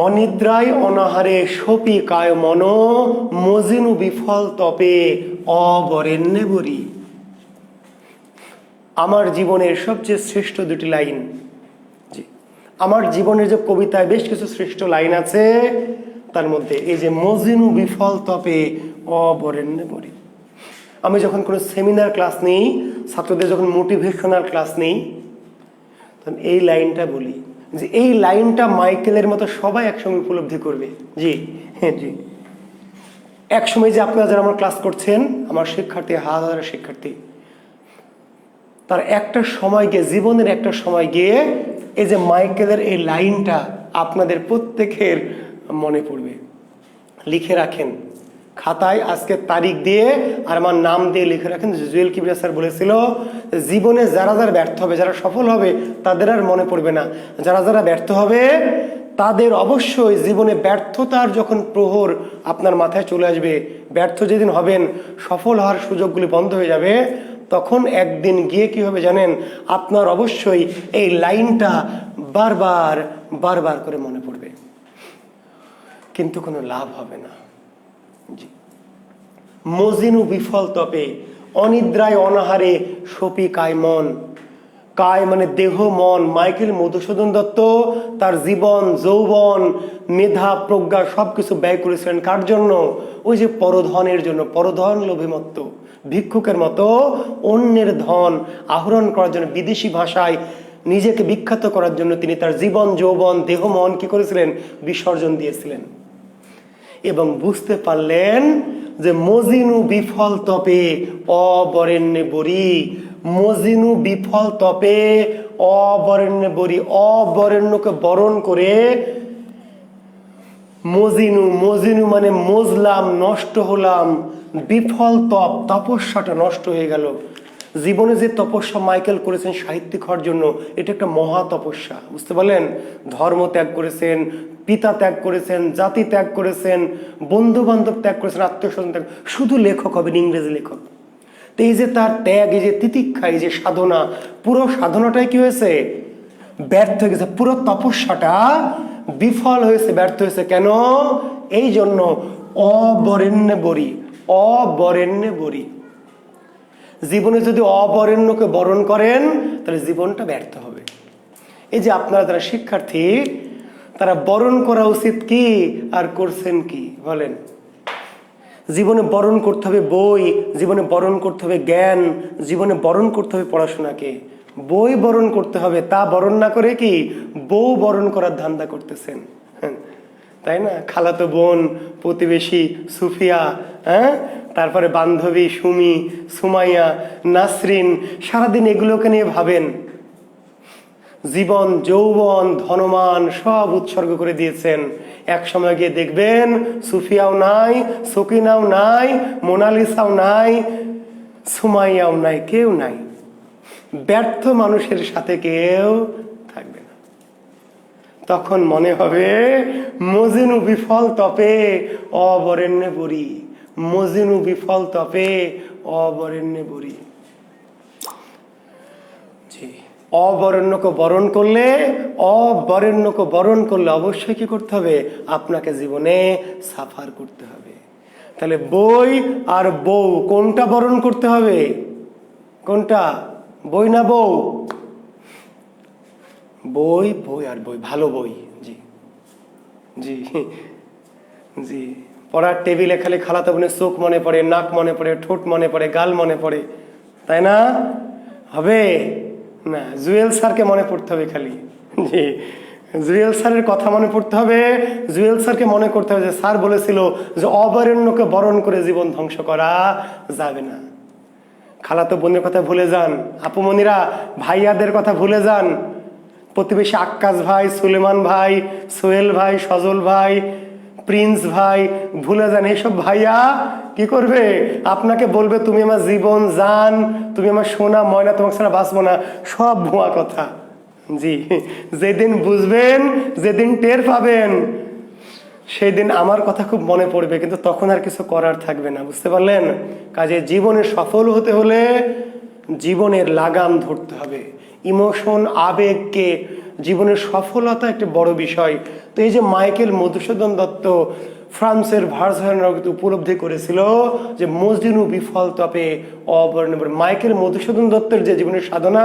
অনিদ্রায় অনাহারে সপিকায় মন, মজিনু বিফল তপে অবরেণ্যে বরি। আমার জীবনের সবচেয়ে শ্রেষ্ঠ দুটি লাইন, আমার জীবনের যে কবিতায় বেশ কিছু শ্রেষ্ঠ লাইন আছে, তার মধ্যে এই যে মজিনু বিফল তপে অবরেণ্যে বরি। আমি যখন কোনো সেমিনার ক্লাস নেই, ছাত্রদের যখন মোটিভেশনাল ক্লাস নেই, তখন এই লাইনটা বলি, যে এই লাইনটা মাইকেলের মতো সবাই একসঙ্গে উপলব্ধি করবে। জি হ্যাঁ, জি একসময় যে আপনারা যারা আমার ক্লাস করছেন, আমার শিক্ষার্থী, হাজার শিক্ষার্থী, তার একটা সময় গিয়ে, জীবনের একটা সময় গিয়ে এই যে মাইকেলের এই লাইনটা আপনাদের প্রত্যেকের মনে পড়বে। লিখে রাখেন, খাতায় আজকে তারিখ দিয়ে আর আমার নাম দিয়ে লিখে রাখেন। জুয়েল কিবরিয়া স্যার বলেছিল জীবনে যারা যারা ব্যর্থ হবে, যারা সফল হবে তাদের আর মনে পড়বে না, যারা যারা ব্যর্থ হবে তাদের অবশ্যই জীবনে ব্যর্থতার যখন প্রহর আপনার মাথায় চলে আসবে, ব্যর্থ যেদিন হবেন, সফল হওয়ার সুযোগগুলি বন্ধ হয়ে যাবে, তখন একদিন গিয়ে কি হবে জানেন, আপনার অবশ্যই এই লাইনটা বারবার বারবার করে মনে পড়বে, কিন্তু কোনো লাভ হবে না। মজিনু বিফল তপে অনিদ্রায় অনাহারে সপি কায় মন। কায় মানে দেহ, মন। মাইকেল মধুসূদন দত্ত তার জীবন, যৌবন, মেধা, প্রজ্ঞা সবকিছু ব্যয় করেছিলেন কার জন্য? ওই যে পরধনের জন্য। পরধন লোভীমত্ত, ভিক্ষুকের মতো অন্যের ধন আহরণ করার জন্য, বিদেশি ভাষায় নিজেকে বিখ্যাত করার জন্য তিনি তার জীবন, যৌবন, দেহ, মন কি করেছিলেন? বিসর্জন দিয়েছিলেন। এবং বুঝতে পারলেন যে মজিনু বিফল তপে অবরেণ্যে বরি। মজিনু বিফল তপে অবরেণ্যে বরি। অবরেণ্যকে বরণ করে মজিনু, মজিনু মানে মজলাম, নষ্ট হলাম। বিফল তপ, তপস্যাটা নষ্ট হয়ে গেল। জীবনে যে তপস্যা মাইকেল করেছেন সাহিত্যিক হওয়ার জন্য, এটা একটা মহা তপস্যা, বুঝতে পারলেন? ধর্ম ত্যাগ করেছেন, পিতা ত্যাগ করেছেন, জাতি ত্যাগ করেছেন, বন্ধু বান্ধব ত্যাগ করেছেন, আত্মীয় স্বজন ত্যাগ, শুধু লেখক হবেন, ইংরেজি লেখক। তো এই যে তার ত্যাগ, এই যে তিতিক্ষা, এই যে সাধনা, পুরো সাধনাটাই কি হয়েছে? ব্যর্থ হয়ে গেছে। পুরো তপস্যাটা বিফল হয়েছে, ব্যর্থ হয়েছে। কেন? এই জন্য অবরেণ্যে বরি। অবরেণ্যে বরি। জীবনে যদি অবরেণ্যকে বরণ করেন তাহলে জীবনটা ব্যর্থ হবে। এই যে আপনারা যারা শিক্ষার্থী, তারা বরণ করা উচিত কি আর করছেন কি বলেন? জীবনে বরণ করতে হবে বই, জীবনে বরণ করতে হবে জ্ঞান, জীবনে বরণ করতে হবে পড়াশোনাকে। বই বরণ করতে হবে, তা বরণ না করে কি বউ বরণ করার ধান্দা করতেছেন, তাই না? খালাতো বোন, প্রতিবেশী সুফিয়া, হ্যাঁ, তারপরে বান্ধবী সুমি, সুমাইয়া, নাসরিন, সারাদিন এগুলোকে নিয়ে ভাবেন। জীবন, যৌবন, ধনমান সব উৎসর্গ করে দিয়েছেন। এক সময় গিয়ে দেখবেন সুফিয়াও নাই, সকিনাও নাই, মোনালিসাও নাই, সুমাইয়াও নাই, কেউ নাই। ব্যর্থ মানুষের সাথে কেউ থাকবে না। তখন মনে হবে মজিনু বিফল তপে অবরেণ্যে বরি। মজিনু বিফল তপে অবরেণ্যে বরি। জি, অবরেণ্যকে বরণ করলে, অবরেণ্যকে বরণ করলে অবশ্যই কি করতে হবে? আপনাকে জীবনে সাফার করতে হবে। তাহলে বই আর বউ কোনটা বরণ করতে হবে? কোনটা? বই না বউ? বই, বই আর বই, ভালো বই। জি জি জি। পড়ার টেবিলে খালি খালাতো বোনের চোখ মনে পড়ে, নাক মনে পড়ে, ঠোঁট মনে পড়ে, গাল মনে পড়ে, তাই না? হবে না। জুয়েল স্যারকে মনে পড়তে হবে খালি। জি, জুয়েল স্যারের কথা মনে পড়তে হবে। জুয়েল স্যারকে মনে করতে হবে যে স্যার বলেছিল যে অবরেণ্যকে বরণ করে জীবন ধ্বংস করা যাবে না। খালাতো বোনের কথা ভুলে যান, আপুমনিরা ভাইয়াদের কথা ভুলে যান, প্রতিবেশী আক্কাস ভাই, সুলেমান ভাই, সোহেল ভাই, সজল ভাই, প্রিন্স ভাই ভুলে যান। এইসব ভাইয়া কি করবে? আপনাকে বলবে তুমি আমার জীবন জান, তুমি আমার সোনা ময়না, তোমাকে ছাড়া বাঁচবো না। সব ভুয়া কথা। জি, যেদিন বুঝবেন, যেদিন টের পাবেন, সেই দিন আমার কথা খুব মনে পড়বে, কিন্তু তখন আর কিছু করার থাকবে না, বুঝতে পারলেন? কাজে জীবনে সফল হতে হলে জীবনের লাগাম ধরতে হবে। ইমোশন, আবেগকে, জীবনের সফলতা একটি বড় বিষয়। তো এই যে মাইকেল মধুসূদন দত্ত ফ্রান্সের ভার্সাইনগরে উপলব্ধি করেছিল যে মজিনু বিফল তপে অবরেণ্যে। মাইকেল মধুসূদন দত্তের যে জীবনের সাধনা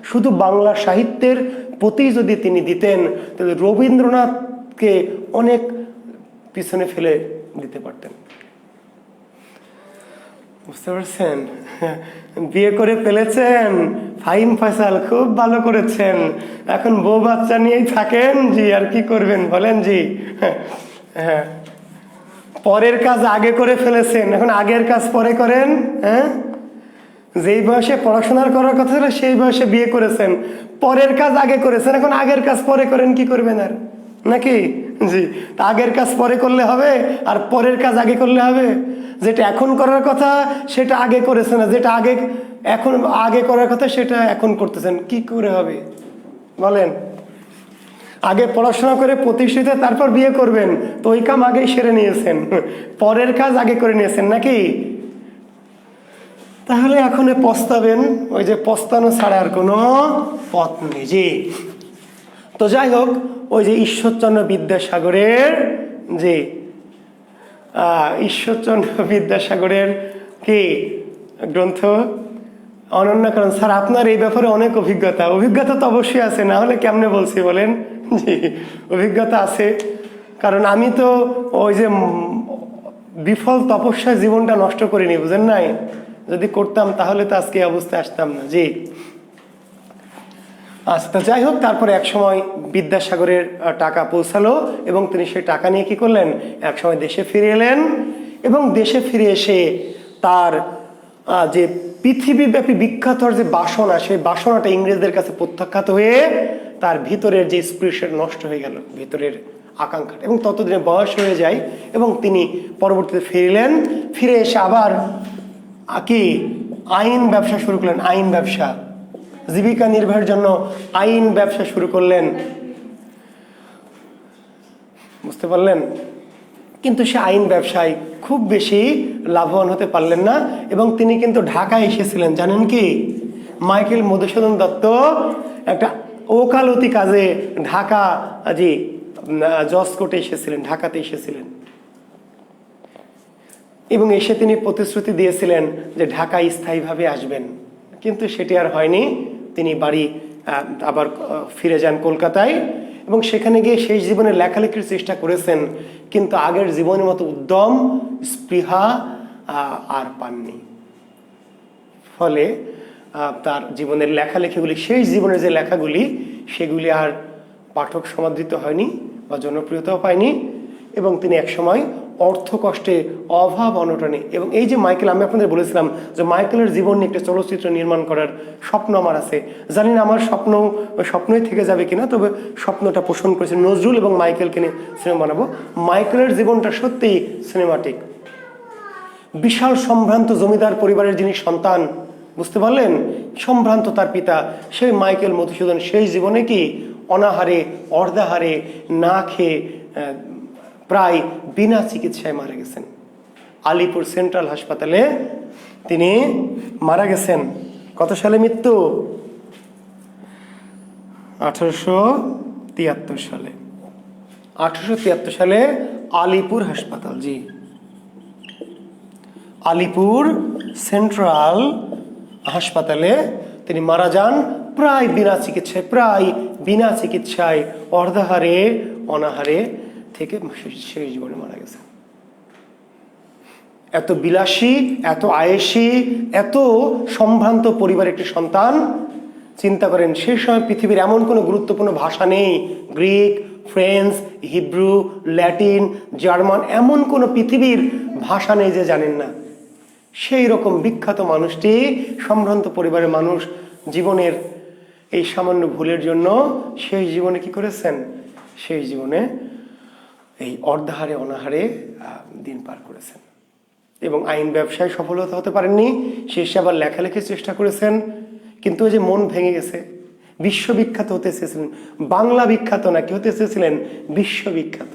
শুধু বাংলা সাহিত্যের প্রতি যদি তিনি দিতেন, তাহলে রবীন্দ্রনাথকে অনেক পিছনে ফেলে দিতে পারতেন, বুঝতে পারছেন? বিয়ে করে ফেলেছেন, ফাহিম ফয়সাল খুব ভালো করেছেন, এখন বউ বাচ্চা নিয়েই থাকেন। জি, আর কি করবেন বলেন? জি, হ্যাঁ, পরের কাজ আগে করে ফেলেছেন, এখন আগের কাজ পরে করেন। হ্যাঁ, যেই বয়সে পড়াশোনার করার কথা ছিল সেই বয়সে বিয়ে করেছেন, পরের কাজ আগে করেছেন, এখন আগের কাজ পরে করেন। কি করবেন আর? নাকি জি, তা আগের কাজ পরে করলে হবে আর পরের কাজ আগে করলে হবে? যেটা এখন করার কথা সেটা আগে করেছেন, না যেটা এখন আগে করার কথা সেটা এখন করতেছেন, কি করে হবে বলেন? আগে পড়াশোনা করে প্রতিষ্ঠিত তারপর বিয়ে করবেন, তো ওই কাম আগেই সেরে নিয়েছেন, পরের কাজ আগে করে নিয়েছেন নাকি? তাহলে এখন পস্তাবেন, ওই যে পস্তানো ছাড়া আর কোনো পথ নেই। জি, তো যাই হোক, ওই যে ঈশ্বরচন্দ্র বিদ্যাসাগরের যে ঈশ্বরচন্দ্র বিদ্যাসাগরের কি গ্রন্থ অনন্যকরণ। স্যার আপনার এই ব্যাপারে অনেক অভিজ্ঞতা তো অবশ্যই আছে, না হলে কেমনে বলছি বলেন? জি, অভিজ্ঞতা আছে, কারণ আমি তো ওই যে বিফল তপস্যায় জীবনটা নষ্ট করিনি, বুঝেন নাই? যদি করতাম তাহলে তো আজকে এই অবস্থায় আসতাম না। জি, আচ্ছা, তো যাই হোক, তারপরে এক সময় বিদ্যাসাগরের টাকা পৌঁছালো এবং তিনি সেই টাকা নিয়ে কি করলেন, এক সময় দেশে ফিরে এলেন এবং দেশে ফিরে এসে তার যে পৃথিবীব্যাপী বিখ্যাত যে বাসনা, সেই বাসনাটা ইংরেজদের কাছে প্রত্যাখ্যাত হয়ে তার ভিতরের যে স্পিরিট নষ্ট হয়ে গেল, ভিতরের আকাঙ্ক্ষাটা, এবং ততদিনে বয়স হয়ে যায় এবং তিনি পরবর্তীতে ফিরলেন। ফিরে এসে আবার কি আইন ব্যবসা শুরু করলেন, আইন ব্যবসা, জীবিকা নির্বাহের জন্য আইন ব্যবসা শুরু করলেন, বুঝতে পারলেন? কিন্তু সে আইন ব্যবসায় খুব বেশি লাভবান হতে পারলেন না এবং তিনি কিন্তু ঢাকায় এসেছিলেন, জানেন কি? মাইকেল মধুসূদন দত্ত একটা ওকালতি কাজে ঢাকা জজ কোর্টে এসেছিলেন, ঢাকাতে এসেছিলেন এবং এসে তিনি প্রতিশ্রুতি দিয়েছিলেন যে ঢাকায় স্থায়ীভাবে আসবেন, কিন্তু সেটি আর হয়নি। তিনি বাড়ি আবার ফিরে যান কলকাতায় এবং সেখানে গিয়ে শেষ জীবনে লেখালেখির চেষ্টা করেছেন, কিন্তু আগের জীবনের মতো উদ্যম স্পৃহা আর পাননি। ফলে তার জীবনের লেখালেখিগুলি, শেষ জীবনের যে লেখাগুলি, সেগুলি আর পাঠক সমাদৃত হয়নি বা জনপ্রিয়তাও পায়নি এবং তিনি একসময় অর্থ কষ্টে, অভাব অনটনে, এবং এই যে মাইকেল, আমি আপনাদের বলেছিলাম যে মাইকেলের জীবন নিয়ে একটা চলচ্চিত্র নির্মাণ করার স্বপ্ন আমার আছে। জানি না আমার স্বপ্নই থেকে যাবে কিনা, তবে স্বপ্নটা পোষণ করেছে নজরুল এবং মাইকেলকে নিয়ে সিনেমা বানাবো। মাইকেলের জীবনটা সত্যিই সিনেমাটিক। বিশাল সম্ভ্রান্ত জমিদার পরিবারের যিনি সন্তান, বুঝতে পারলেন, সম্ভ্রান্ত তার পিতা, সেই মাইকেল মধুসূদন সেই জীবনে কি অনাহারে, অর্ধাহারে, না খেয়ে, প্রায় বিনা চিকিৎসায় মারা গেছেন। আলিপুর সেন্ট্রাল হাসপাতালে তিনি মারা গেছেন। কত সালে মৃত্যু? 1873 সালে। 1873 সালে আলিপুর হাসপাতাল, জি, আলিপুর সেন্ট্রাল হাসপাতালে তিনি মারা যান, প্রায় বিনা চিকিৎসায় অর্ধাহারে, অনাহারে থেকে শেষ জীবনে মারা গেছে। এত বিলাসী, এত আয়েসী, এত সম্ভ্রান্ত পরিবারের একটি সন্তান। চিন্তা করেন, সেই সময় পৃথিবীর এমন কোনো গুরুত্বপূর্ণ ভাষা নেই, Greek, French, Hebrew, Latin, German, এমন কোনো পৃথিবীর ভাষা নেই যে জানেন না। সেই রকম বিখ্যাত মানুষটি, সম্ভ্রান্ত পরিবারের মানুষ, জীবনের এই সামান্য ভুলের জন্য সেই জীবনে কি করেছেন? সেই জীবনে এই অর্ধাহারে, অনাহারে দিন পার করেছেন এবং আইন ব্যবসায় সফলতা হতে পারেননি। শেষে আবার লেখালেখির চেষ্টা করেছেন, কিন্তু ওই যে মন ভেঙে গেছে। বিশ্ববিখ্যাত হতে চেয়েছিলেন, বাংলা বিখ্যাত না, কি হতে চেয়েছিলেন? বিশ্ববিখ্যাত।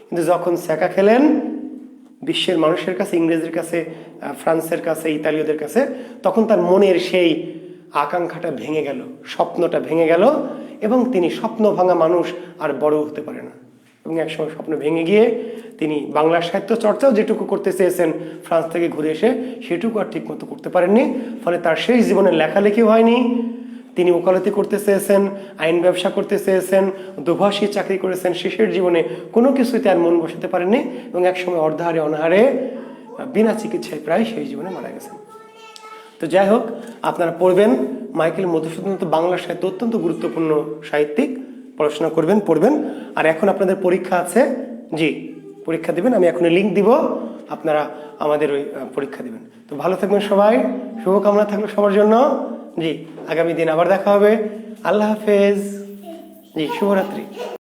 কিন্তু যখন ছ্যাঁকা খেলেন বিশ্বের মানুষের কাছে, ইংরেজদের কাছে, ফ্রান্সের কাছে, ইতালীয়দের কাছে, তখন তার মনের সেই আকাঙ্ক্ষাটা ভেঙে গেল, স্বপ্নটা ভেঙে গেল এবং তিনি স্বপ্ন ভাঙা মানুষ আর বড় হতে পারে না। এবং একসময় স্বপ্ন ভেঙে গিয়ে তিনি বাংলা সাহিত্য চর্চাও যেটুকু করতে চেয়েছেন ফ্রান্স থেকে ঘুরে এসে, সেটুকু আর ঠিক মতো করতে পারেননি। ফলে তার শেষ জীবনে লেখালেখি হয়নি। তিনি ওকালতি করতে চেয়েছেন, আইন ব্যবসা করতে চেয়েছেন, দোভাষী চাকরি করেছেন, শেষের জীবনে কোনো কিছুতে আর মন বসাতে পারেননি এবং একসময় অর্ধাহারে, অনাহারে, বিনা চিকিৎসায় প্রায় সেই জীবনে মারা গেছেন। তো যাই হোক, আপনারা পড়বেন, মাইকেল মধুসূদন তো বাংলা সাহিত্য অত্যন্ত গুরুত্বপূর্ণ সাহিত্যিক, পড়াশোনা করবেন, পড়বেন। আর এখন আপনাদের পরীক্ষা আছে, জি, পরীক্ষা দিবেন, আমি এখনই লিঙ্ক দিব, আপনারা আমাদের ওই পরীক্ষা দিবেন। তো ভালো থাকবেন সবাই, শুভকামনা থাকলো সবার জন্য। জি, আগামী দিন আবার দেখা হবে। আল্লাহ হাফেজ। জি, শুভরাত্রি।